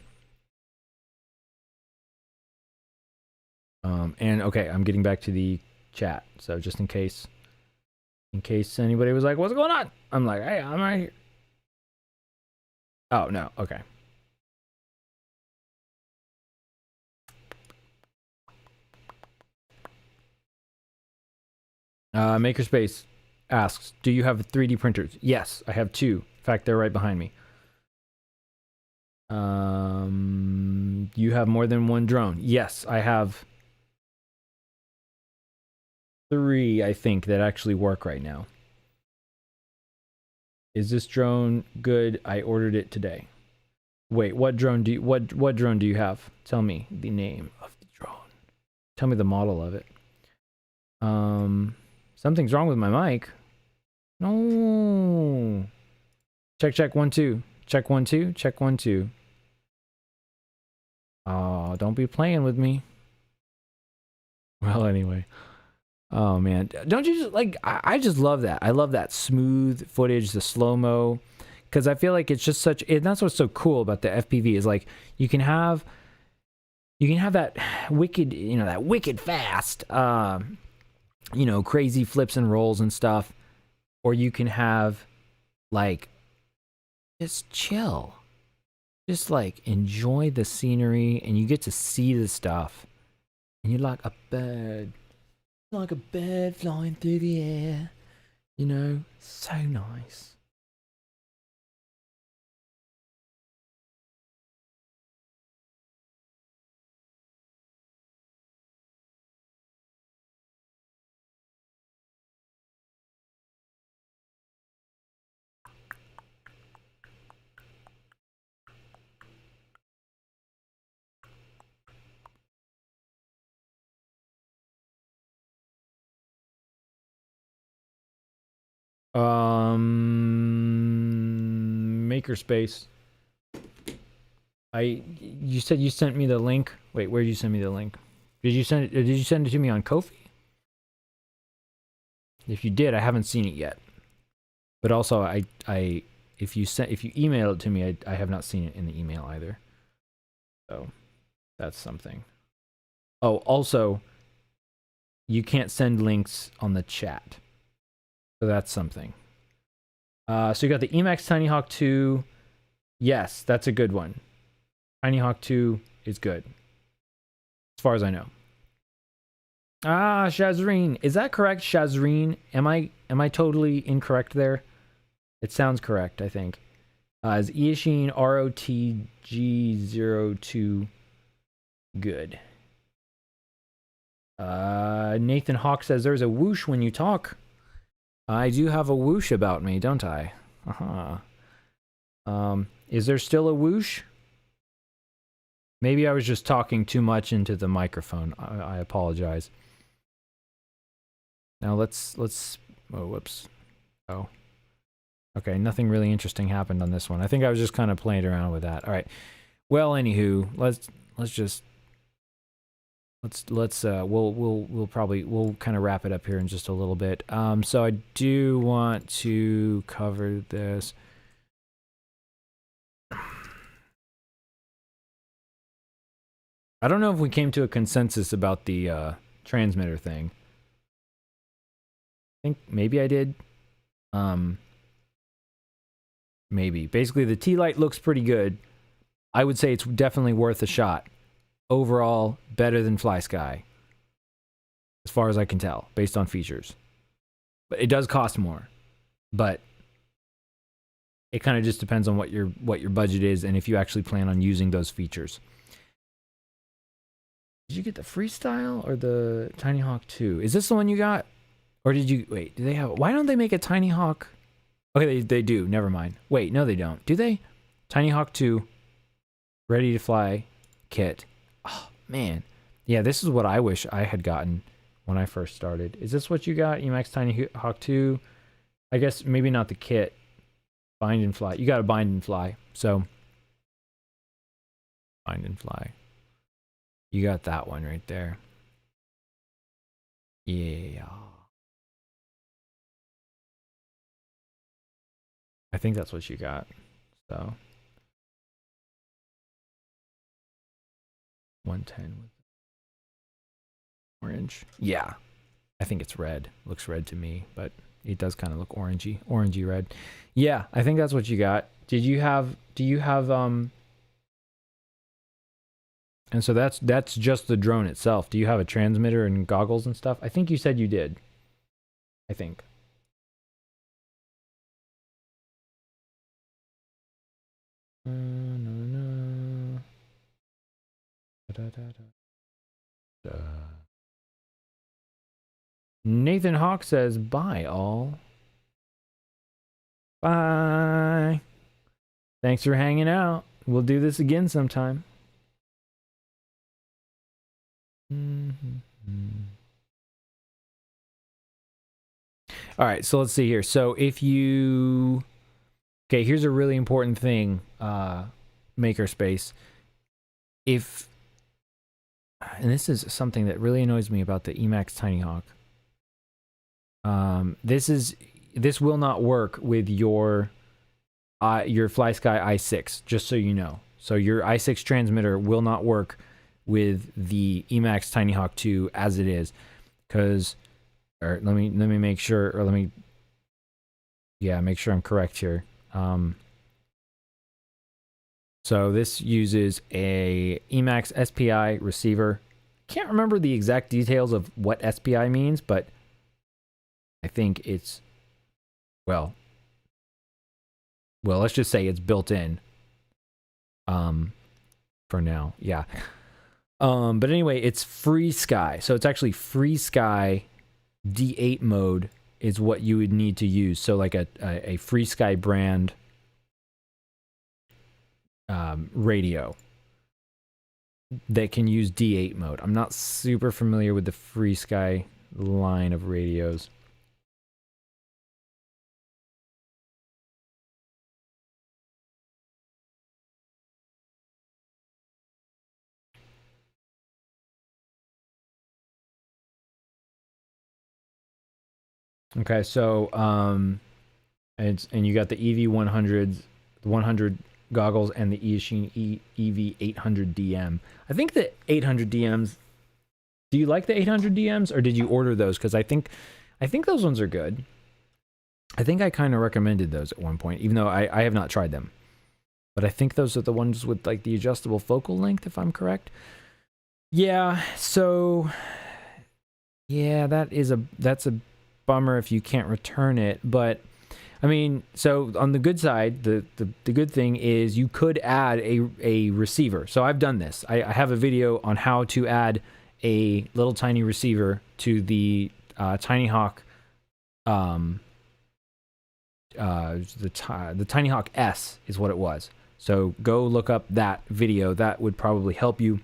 And okay, I'm getting back to the chat. So just in case anybody was like, what's going on? I'm like, hey, I'm right here. Oh, no. Okay. Makerspace asks, do you have 3D printers? Yes, I have 2. In fact, they're right behind me. You have more than one drone? Yes, I have 3, I think, that actually work right now. Is this drone good? I ordered it today. Wait, what drone do you have? Tell me the name of the drone. Tell me the model of it. Something's wrong with my mic. No. Check 1 2. Check 1 2. Check 1 2. Oh, don't be playing with me. Well, anyway. Oh man, don't you just like? I just love that. I love that smooth footage, the slow mo, because I feel like it's just such. And that's what's so cool about the FPV is like you can have that wicked, that wicked fast, crazy flips and rolls and stuff, or you can have like just chill, just like enjoy the scenery, and you get to see the stuff, and you're like a bird. Like a bird flying through the air, so nice. Makerspace. You said you sent me the link. Wait, where did you send me the link? Did you send it to me on Ko-fi? If you did, I haven't seen it yet. But also, if you email it to me, I have not seen it in the email either. So that's something. Oh, also, you can't send links on the chat. So that's something. So you got the Emacs Tiny Hawk 2. Yes, that's a good one. Tiny Hawk 2 is good, as far as I know. Ah, Shazreen. Is that correct, Shazreen? Am I totally incorrect there? It sounds correct, I think. Is Eachine ROTG02 good? Nathan Hawk says there's a whoosh when you talk. I do have a whoosh about me, don't I? Is there still a whoosh? Maybe I was just talking too much into the microphone. I apologize. Now let's oh, whoops. Oh. Okay, nothing really interesting happened on this one. I think I was just kind of playing around with that. All right. Well, anywho, we'll kind of wrap it up here in just a little bit. So I do want to cover this. I don't know if we came to a consensus about the transmitter thing. I think maybe I did. Maybe. Basically, the T-lite looks pretty good. I would say it's definitely worth a shot. Overall, better than FlySky, as far as I can tell, based on features. But it does cost more. But it kind of just depends on what your budget is and if you actually plan on using those features. Did you get the Freestyle or the Tiny Hawk 2? Is this the one you got? Or did you... Wait, do they have... Why don't they make a Tiny Hawk... Okay, they do. Never mind. Wait, no they don't. Do they? Tiny Hawk 2. Ready to fly kit. Oh, man. Yeah, this is what I wish I had gotten when I first started. Is this what you got? Emax Tiny Hawk 2? I guess maybe not the kit. Bind and fly. You got to bind and fly. So, bind and fly. You got that one right there. Yeah. I think that's what you got. So 110 with orange. Yeah. I think it's red. Looks red to me, but it does kind of look orangey red. Yeah, I think that's what you got. Do you have and so that's just the drone itself. Do you have a transmitter and goggles and stuff? I think you said you did. I think. No. Nathan Hawk says, bye all. Bye. Thanks for hanging out. We'll do this again sometime. All right, so let's see here. So if you... Okay, here's a really important thing, Makerspace. If... And this is something that really annoys me about the Emax Tiny Hawk. This will not work with your FlySky i6, just so you know. So your i6 transmitter will not work with the Emax Tiny Hawk 2 as it is, because let me make sure, or make sure I'm correct here. So this uses a Emax SPI receiver. Can't remember the exact details of what SPI means, but I think it's, well, let's just say it's built in. For now, yeah. But anyway, it's FreeSky. So it's actually FreeSky D8 mode is what you would need to use. So like a FreeSky brand radio that can use D8 mode. I'm not super familiar with the FreeSky line of radios. Okay, so and you got the EV100s, the 100 goggles, and the Eachine EV800DM. I think the 800DMs. Do you like the 800DMs, or did you order those? Because I think those ones are good. I think I kind of recommended those at one point, even though I have not tried them. But I think those are the ones with like the adjustable focal length, if I'm correct. Yeah. So yeah, that's a bummer if you can't return it, but I mean, so on the good side, the good thing is you could add a receiver. So I've done this. I have a video on how to add a little tiny receiver to the Tiny Hawk, the Tiny Hawk S is what it was. So go look up that video. That would probably help you.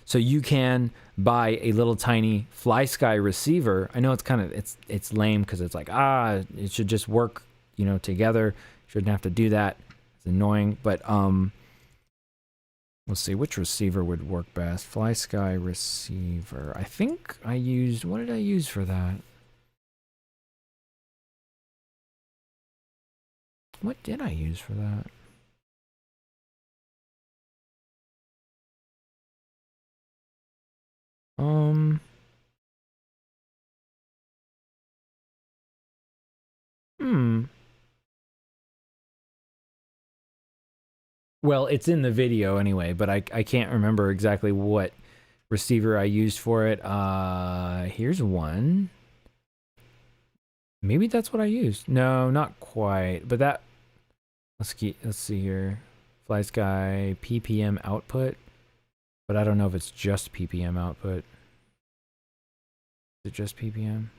So you can buy a little tiny FlySky receiver. I know it's kind of it's lame because it's like it should just work, you know, together. Shouldn't have to do that. It's annoying, but let's see which receiver would work best. FlySky receiver. I think I used, what did I use for that? What did I use for that? Well, it's in the video anyway, but I can't remember exactly what receiver I used for it. Here's one. Maybe that's what I used. No, not quite. But that, let's see here. FlySky PPM output. But I don't know if it's just PPM output. Is it just PPM?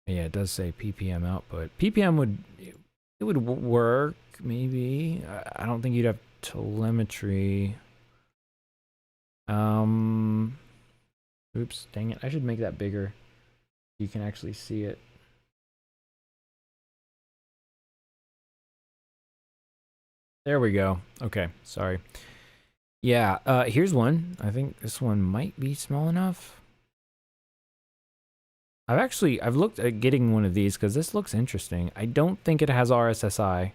Yeah, it does say PPM output. PPM would work, maybe. I don't think you'd have telemetry. Oops, dang it. I should make that bigger. You can actually see it. There we go. Okay, sorry. Yeah, here's one. I think this one might be small enough. I've looked at getting one of these because this looks interesting. I don't think it has RSSI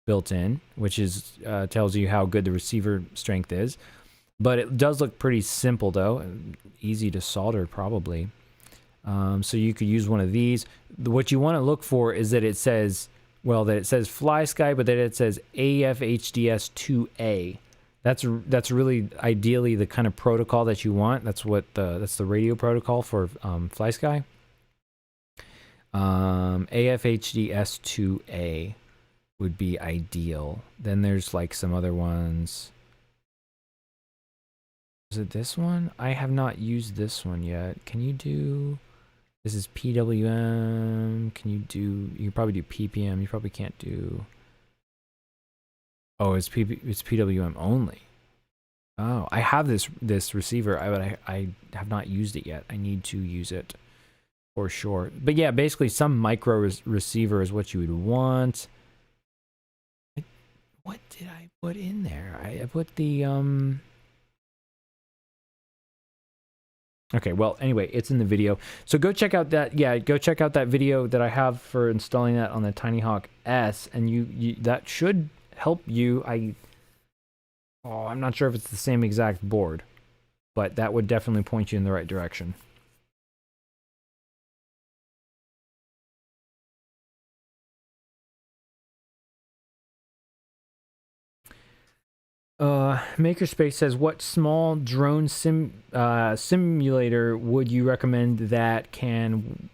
built in, which is tells you how good the receiver strength is. But it does look pretty simple though, easy to solder probably. So you could use one of these. What you want to look for is that it says, well, that it says FlySky, but that it says AFHDS2A. That's really ideally the kind of protocol that you want. That's the radio protocol for FlySky. AFHDS2A would be ideal. Then there's like some other ones. Is it this one? I have not used this one yet. Can you do? This is PWM. Can you do? You can probably do PPM. You probably can't do. Oh, it's PWM only. Oh, I have this receiver, but I have not used it yet. I need to use it for sure. But yeah, basically some micro receiver is what you would want. What did I put in there? I put the Okay, well, anyway, it's in the video. So go check out that, go check out that video that I have for installing that on the Tiny Hawk S, and you that should help you. I'm not sure if it's the same exact board, but that would definitely point you in the right direction. Makerspace says, what small drone simulator would you recommend that can,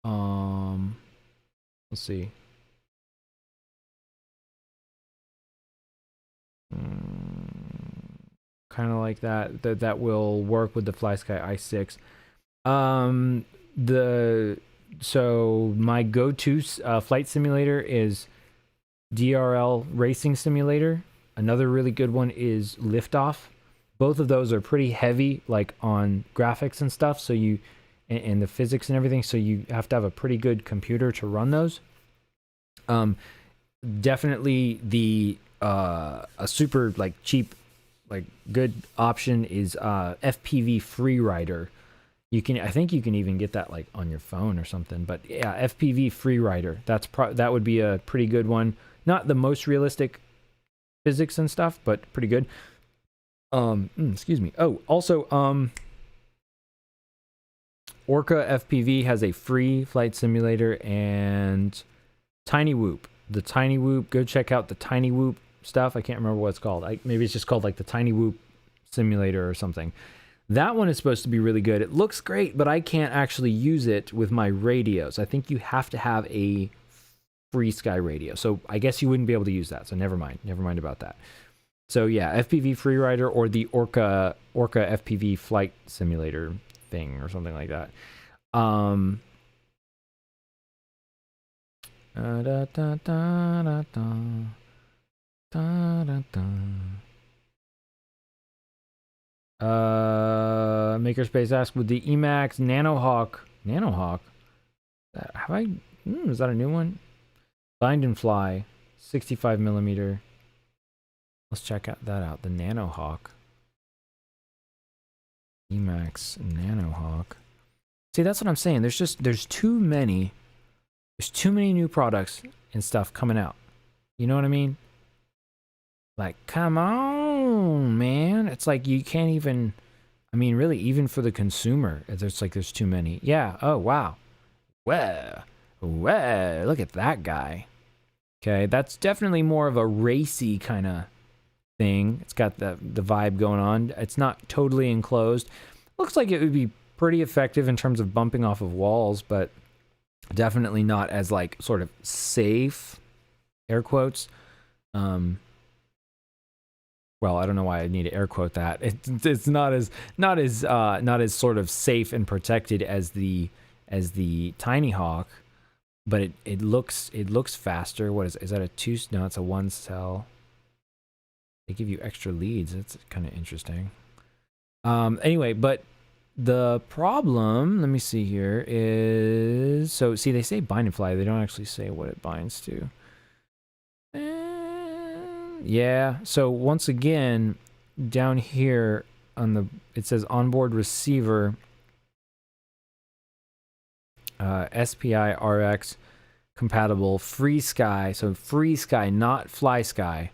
let's see. Kind of like that will work with the FlySky i6. So my go-to flight simulator is DRL Racing Simulator. Another really good one is Liftoff. Both of those are pretty heavy, like on graphics and stuff. So and the physics and everything. So you have to have a pretty good computer to run those. Definitely a super cheap, good option is FPV Freerider. I think you can even get that on your phone or something. But yeah, FPV Freerider. That would be a pretty good one. Not the most realistic physics and stuff, but pretty good. Excuse me. Oh, also, Orca FPV has a free flight simulator, and Tiny Whoop. The Tiny Whoop, go check out the Tiny Whoop stuff. I can't remember what it's called. Maybe it's just called the Tiny Whoop simulator or something. That one is supposed to be really good. It looks great, but I can't actually use it with my radios. I think you have to have a FreeSky radio. So I guess you wouldn't be able to use that. So never mind. Never mind about that. So yeah, FPV Freerider or the Orca FPV Flight Simulator thing or something like that. Makerspace asked, with the Emax Nanohawk, have I, is that a new one? Bind and Fly, 65 millimeter. Let's check that out. The Nanohawk. Emax Nanohawk. See, that's what I'm saying. There's too many new products and stuff coming out. You know what I mean? Like, come on, man. It's like you can't even, I mean, really, even for the consumer, there's too many. Yeah. Oh, wow. Whoa. Look at that guy. Okay, that's definitely more of a racy kind of thing. It's got the vibe going on. It's not totally enclosed. Looks like it would be pretty effective in terms of bumping off of walls, but definitely not as like sort of safe, air quotes. Well, I don't know why I need to air quote that. It's not as sort of safe and protected as the Tiny Hawk, but it looks faster. What is that, a 2? No, it's a 1 cell. They give you extra leads. That's kind of interesting. Anyway, but the problem, let me see here, is, so see, they say bind and fly. They don't actually say what it binds to. Yeah, so once again, down here on the, it says onboard receiver, SPI RX compatible, FreeSky, so FreeSky, not FlySky.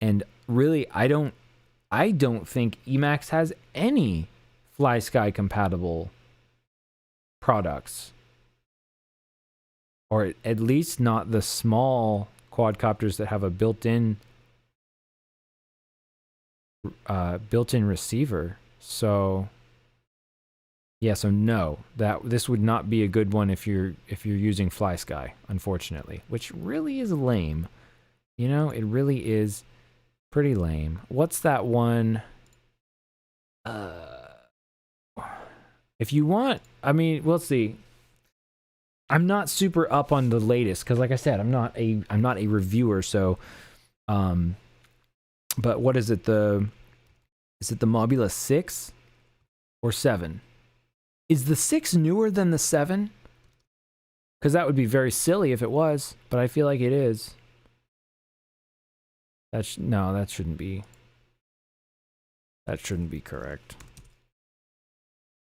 And really, I don't think Emax has any FlySky compatible products, or at least not the small quadcopters that have a built-in receiver. So yeah, so no, this would not be a good one if you're using FlySky, unfortunately, which really is lame. You know, it really is pretty lame. What's that one? If you want, I mean, we'll see. I'm not super up on the latest because, like I said, I'm not a reviewer. So, but what is it? Is it the Mobula 6 or 7? Is the 6 newer than the 7? Because that would be very silly if it was, but I feel like it is. No, that shouldn't be. That shouldn't be correct.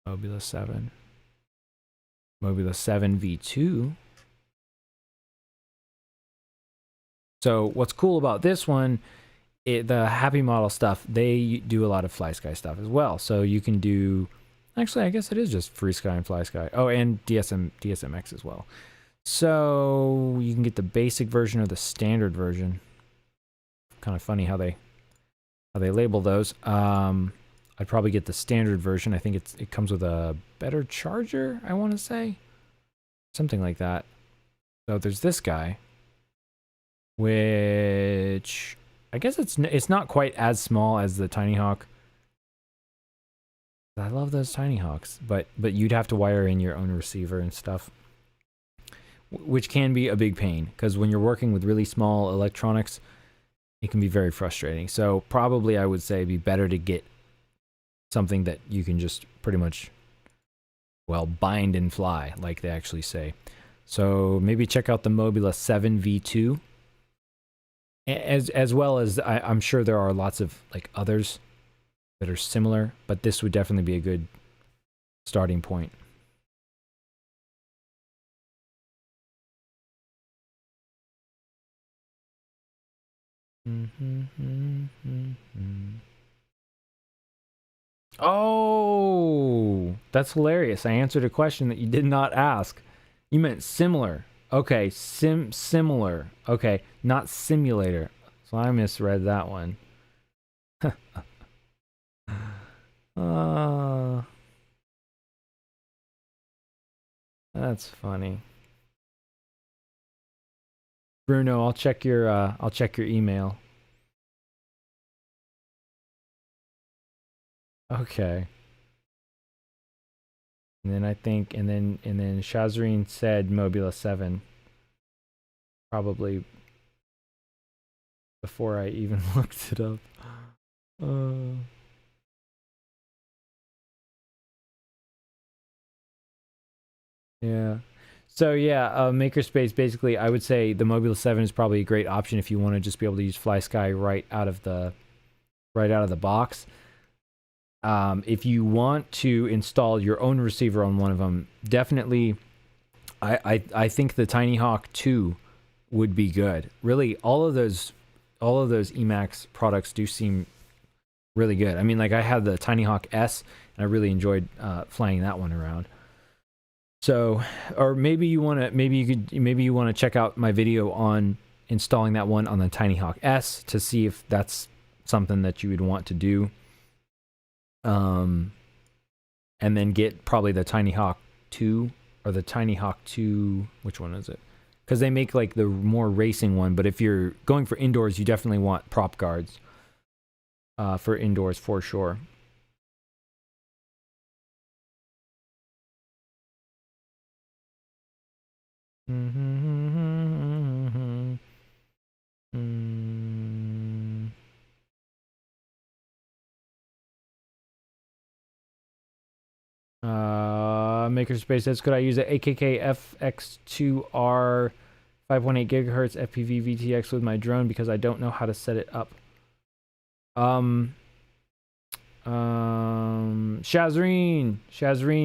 Mobula 7. Mobula 7 V2. So what's cool about this one, the Happy Model stuff, they do a lot of FlySky stuff as well. So you can do, actually, I guess it is just FreeSky and FlySky. Oh, and DSMX as well. So you can get the basic version or the standard version. Kind of funny how they label those. I'd probably get the standard version. I think it comes with a better charger, I want to say. Something like that. So there's this guy, which I guess it's not quite as small as the Tiny Hawk. I love those Tiny Hawks, but you'd have to wire in your own receiver and stuff, which can be a big pain because when you're working with really small electronics, it can be very frustrating. So probably I would say it'd be better to get something that you can just pretty much, well, bind and fly, like they actually say. So maybe check out the Mobula 7 V2, as well as I'm sure there are lots of like others that are similar, but this would definitely be a good starting point. Oh, that's hilarious. I answered a question that you did not ask. You meant similar. Okay, similar. Okay, not simulator. So I misread that one. That's funny. Bruno, I'll check your email. Okay. And then I think and then Shazreen said Mobula 7. Probably before I even looked it up. Yeah. So yeah, Makerspace, basically I would say the Mobula 7 is probably a great option if you want to just be able to use FlySky right out of the box. If you want to install your own receiver on one of them, definitely I think the Tiny Hawk 2 would be good. Really, all of those Emacs products do seem really good. I mean, like I had the Tiny Hawk S and I really enjoyed flying that one around. So, or maybe you want to check out my video on installing that one on the Tiny Hawk S to see if that's something that you would want to do. And then get probably the Tiny Hawk 2 or the Tiny Hawk 2, which one is it? Because they make like the more racing one, but if you're going for indoors, you definitely want prop guards for indoors for sure. Makerspace says, could I use an AKK FX2R 5.8 gigahertz FPV VTX with my drone because I don't know how to set it up? Shazreen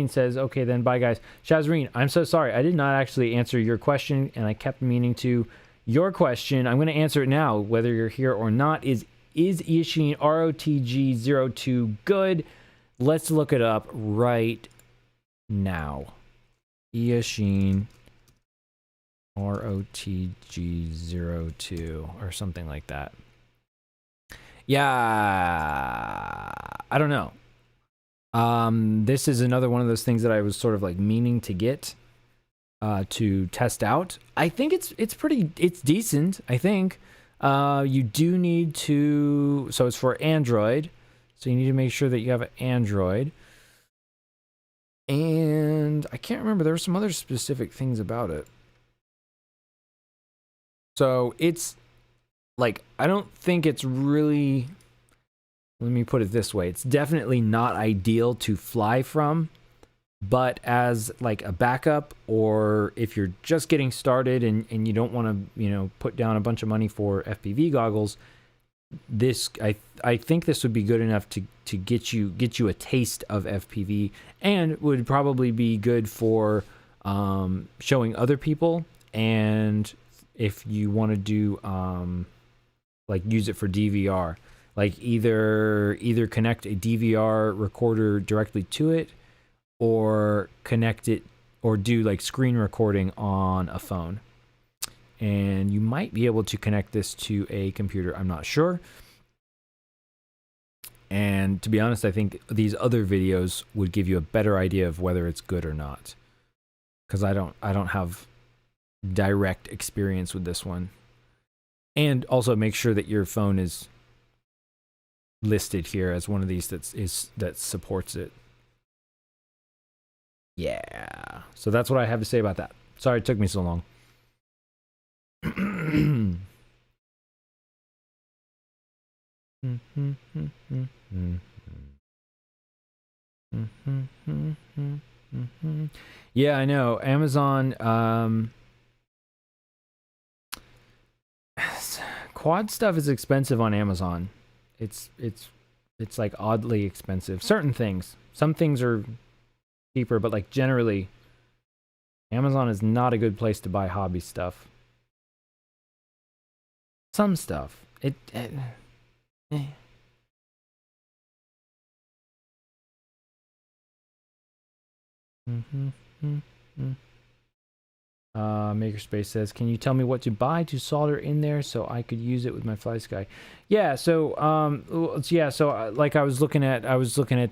says, okay, then bye guys. Shazreen, I'm so sorry. I did not actually answer your question and I kept meaning to. Your question, I'm going to answer it now, whether you're here or not, is Eachine ROTG02 good? Let's look it up right now. Eachine ROTG02 or something like that. Yeah, I don't know. This is another one of those things that I was sort of like meaning to get to test out. I think it's decent. I think you do need to, so it's for Android, so you need to make sure that you have an Android. And I can't remember, there were some other specific things about it. So it's like, I don't think it's really, let me put it this way, it's definitely not ideal to fly from, but as like a backup, or if you're just getting started and you don't want to, put down a bunch of money for FPV goggles, this I think this would be good enough to get you a taste of FPV, and would probably be good for showing other people, and if you want to do like use it for DVR, like either connect a DVR recorder directly to it, or connect it, or do like screen recording on a phone. And you might be able to connect this to a computer, I'm not sure. And to be honest, I think these other videos would give you a better idea of whether it's good or not, because I don't have direct experience with this one. And also make sure that your phone is listed here as one of these that supports it. Yeah. So that's what I have to say about that. Sorry it took me so long. Yeah, I know. Amazon, quad stuff is expensive on Amazon. It's like oddly expensive. Certain things. Some things are cheaper, but like generally, Amazon is not a good place to buy hobby stuff. Some stuff. Makerspace says, can you tell me what to buy to solder in there so I could use it with my FlySky? Yeah, so like I was looking at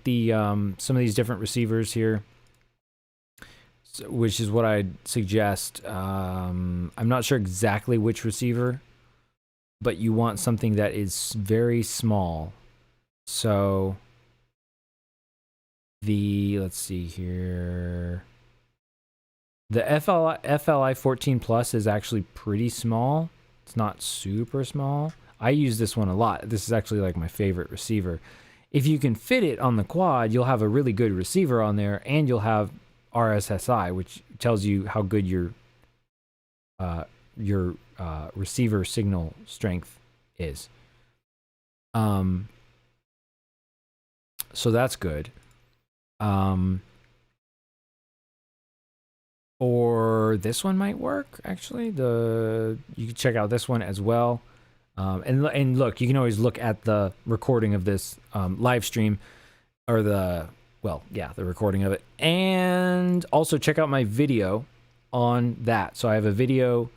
the some of these different receivers here. which is what I'd suggest. I'm not sure exactly which receiver, but you want something that is very small. So let's see here. The FLI 14 Plus is actually pretty small. It's not super small. I use this one a lot. This is actually like my favorite receiver. If you can fit it on the quad, you'll have a really good receiver on there, and you'll have RSSI, which tells you how good your receiver signal strength is. So that's good. Or this one might work, actually. You can check out this one as well. And look, you can always look at the recording of this live stream, or the recording of it. And also check out my video on that. So I have a video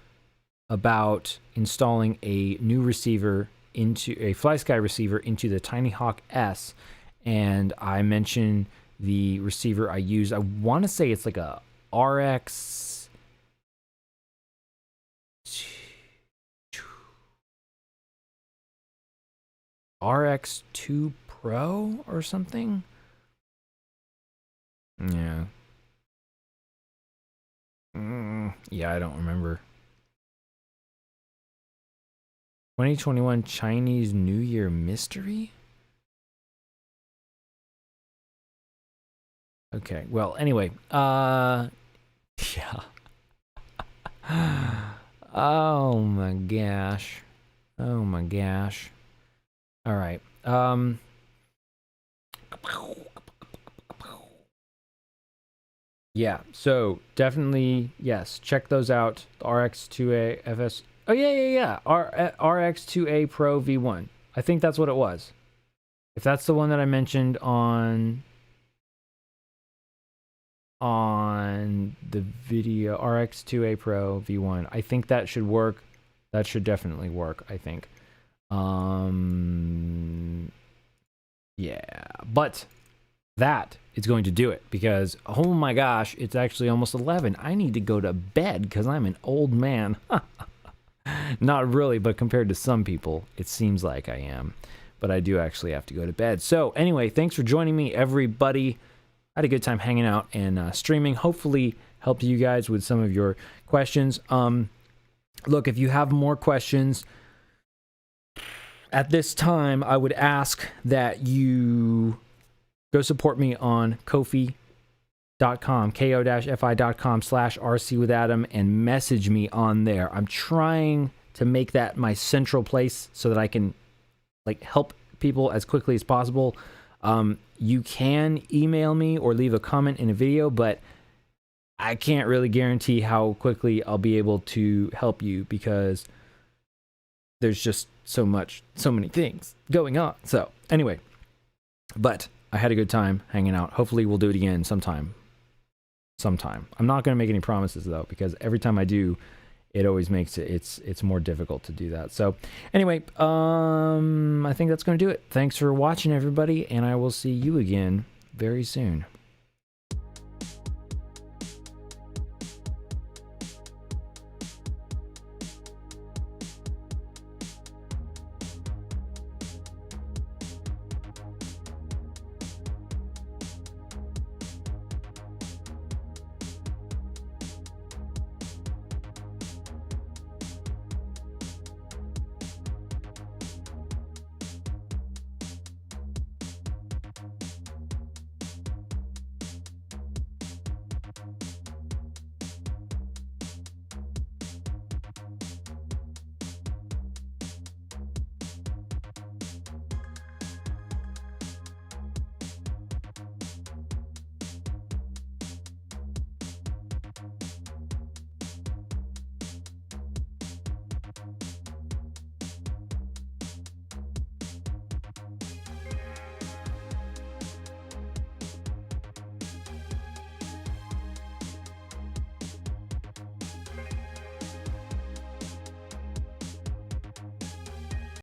about installing a new receiver into a FlySky receiver into the Tiny Hawk S. And I mentioned the receiver I use. I want to say it's like a RX2 Pro or something. Yeah. Yeah, I don't remember. 2021 Chinese New Year mystery? Okay, well, anyway, yeah. Oh my gosh. Oh my gosh. All right. Yeah, so definitely, yes, check those out. The RX2A FS. Oh, yeah. RX2A Pro V1. I think that's what it was. If that's the one that I mentioned on the video, RX2A Pro V1, I think that should work. That should definitely work, I think. Yeah, but that is going to do it, because oh my gosh, it's actually almost 11. I need to go to bed because I'm an old man. Not really, but compared to some people, it seems like I am. But I do actually have to go to bed. So anyway, thanks for joining me, everybody. I had a good time hanging out and streaming. Hopefully helped you guys with some of your questions. Look, if you have more questions at this time, I would ask that you go support me on Ko-fi.com, ko-fi.com/RCwithAdam, and message me on there. I'm trying to make that my central place so that I can help people as quickly as possible. You can email me or leave a comment in a video, but I can't really guarantee how quickly I'll be able to help you, because there's just so many things going on. So anyway, but I had a good time hanging out. Hopefully we'll do it again sometime. I'm not going to make any promises though, because every time I do, it always makes it's more difficult to do that. So anyway, I think that's going to do it. Thanks for watching, everybody, and I will see you again very soon.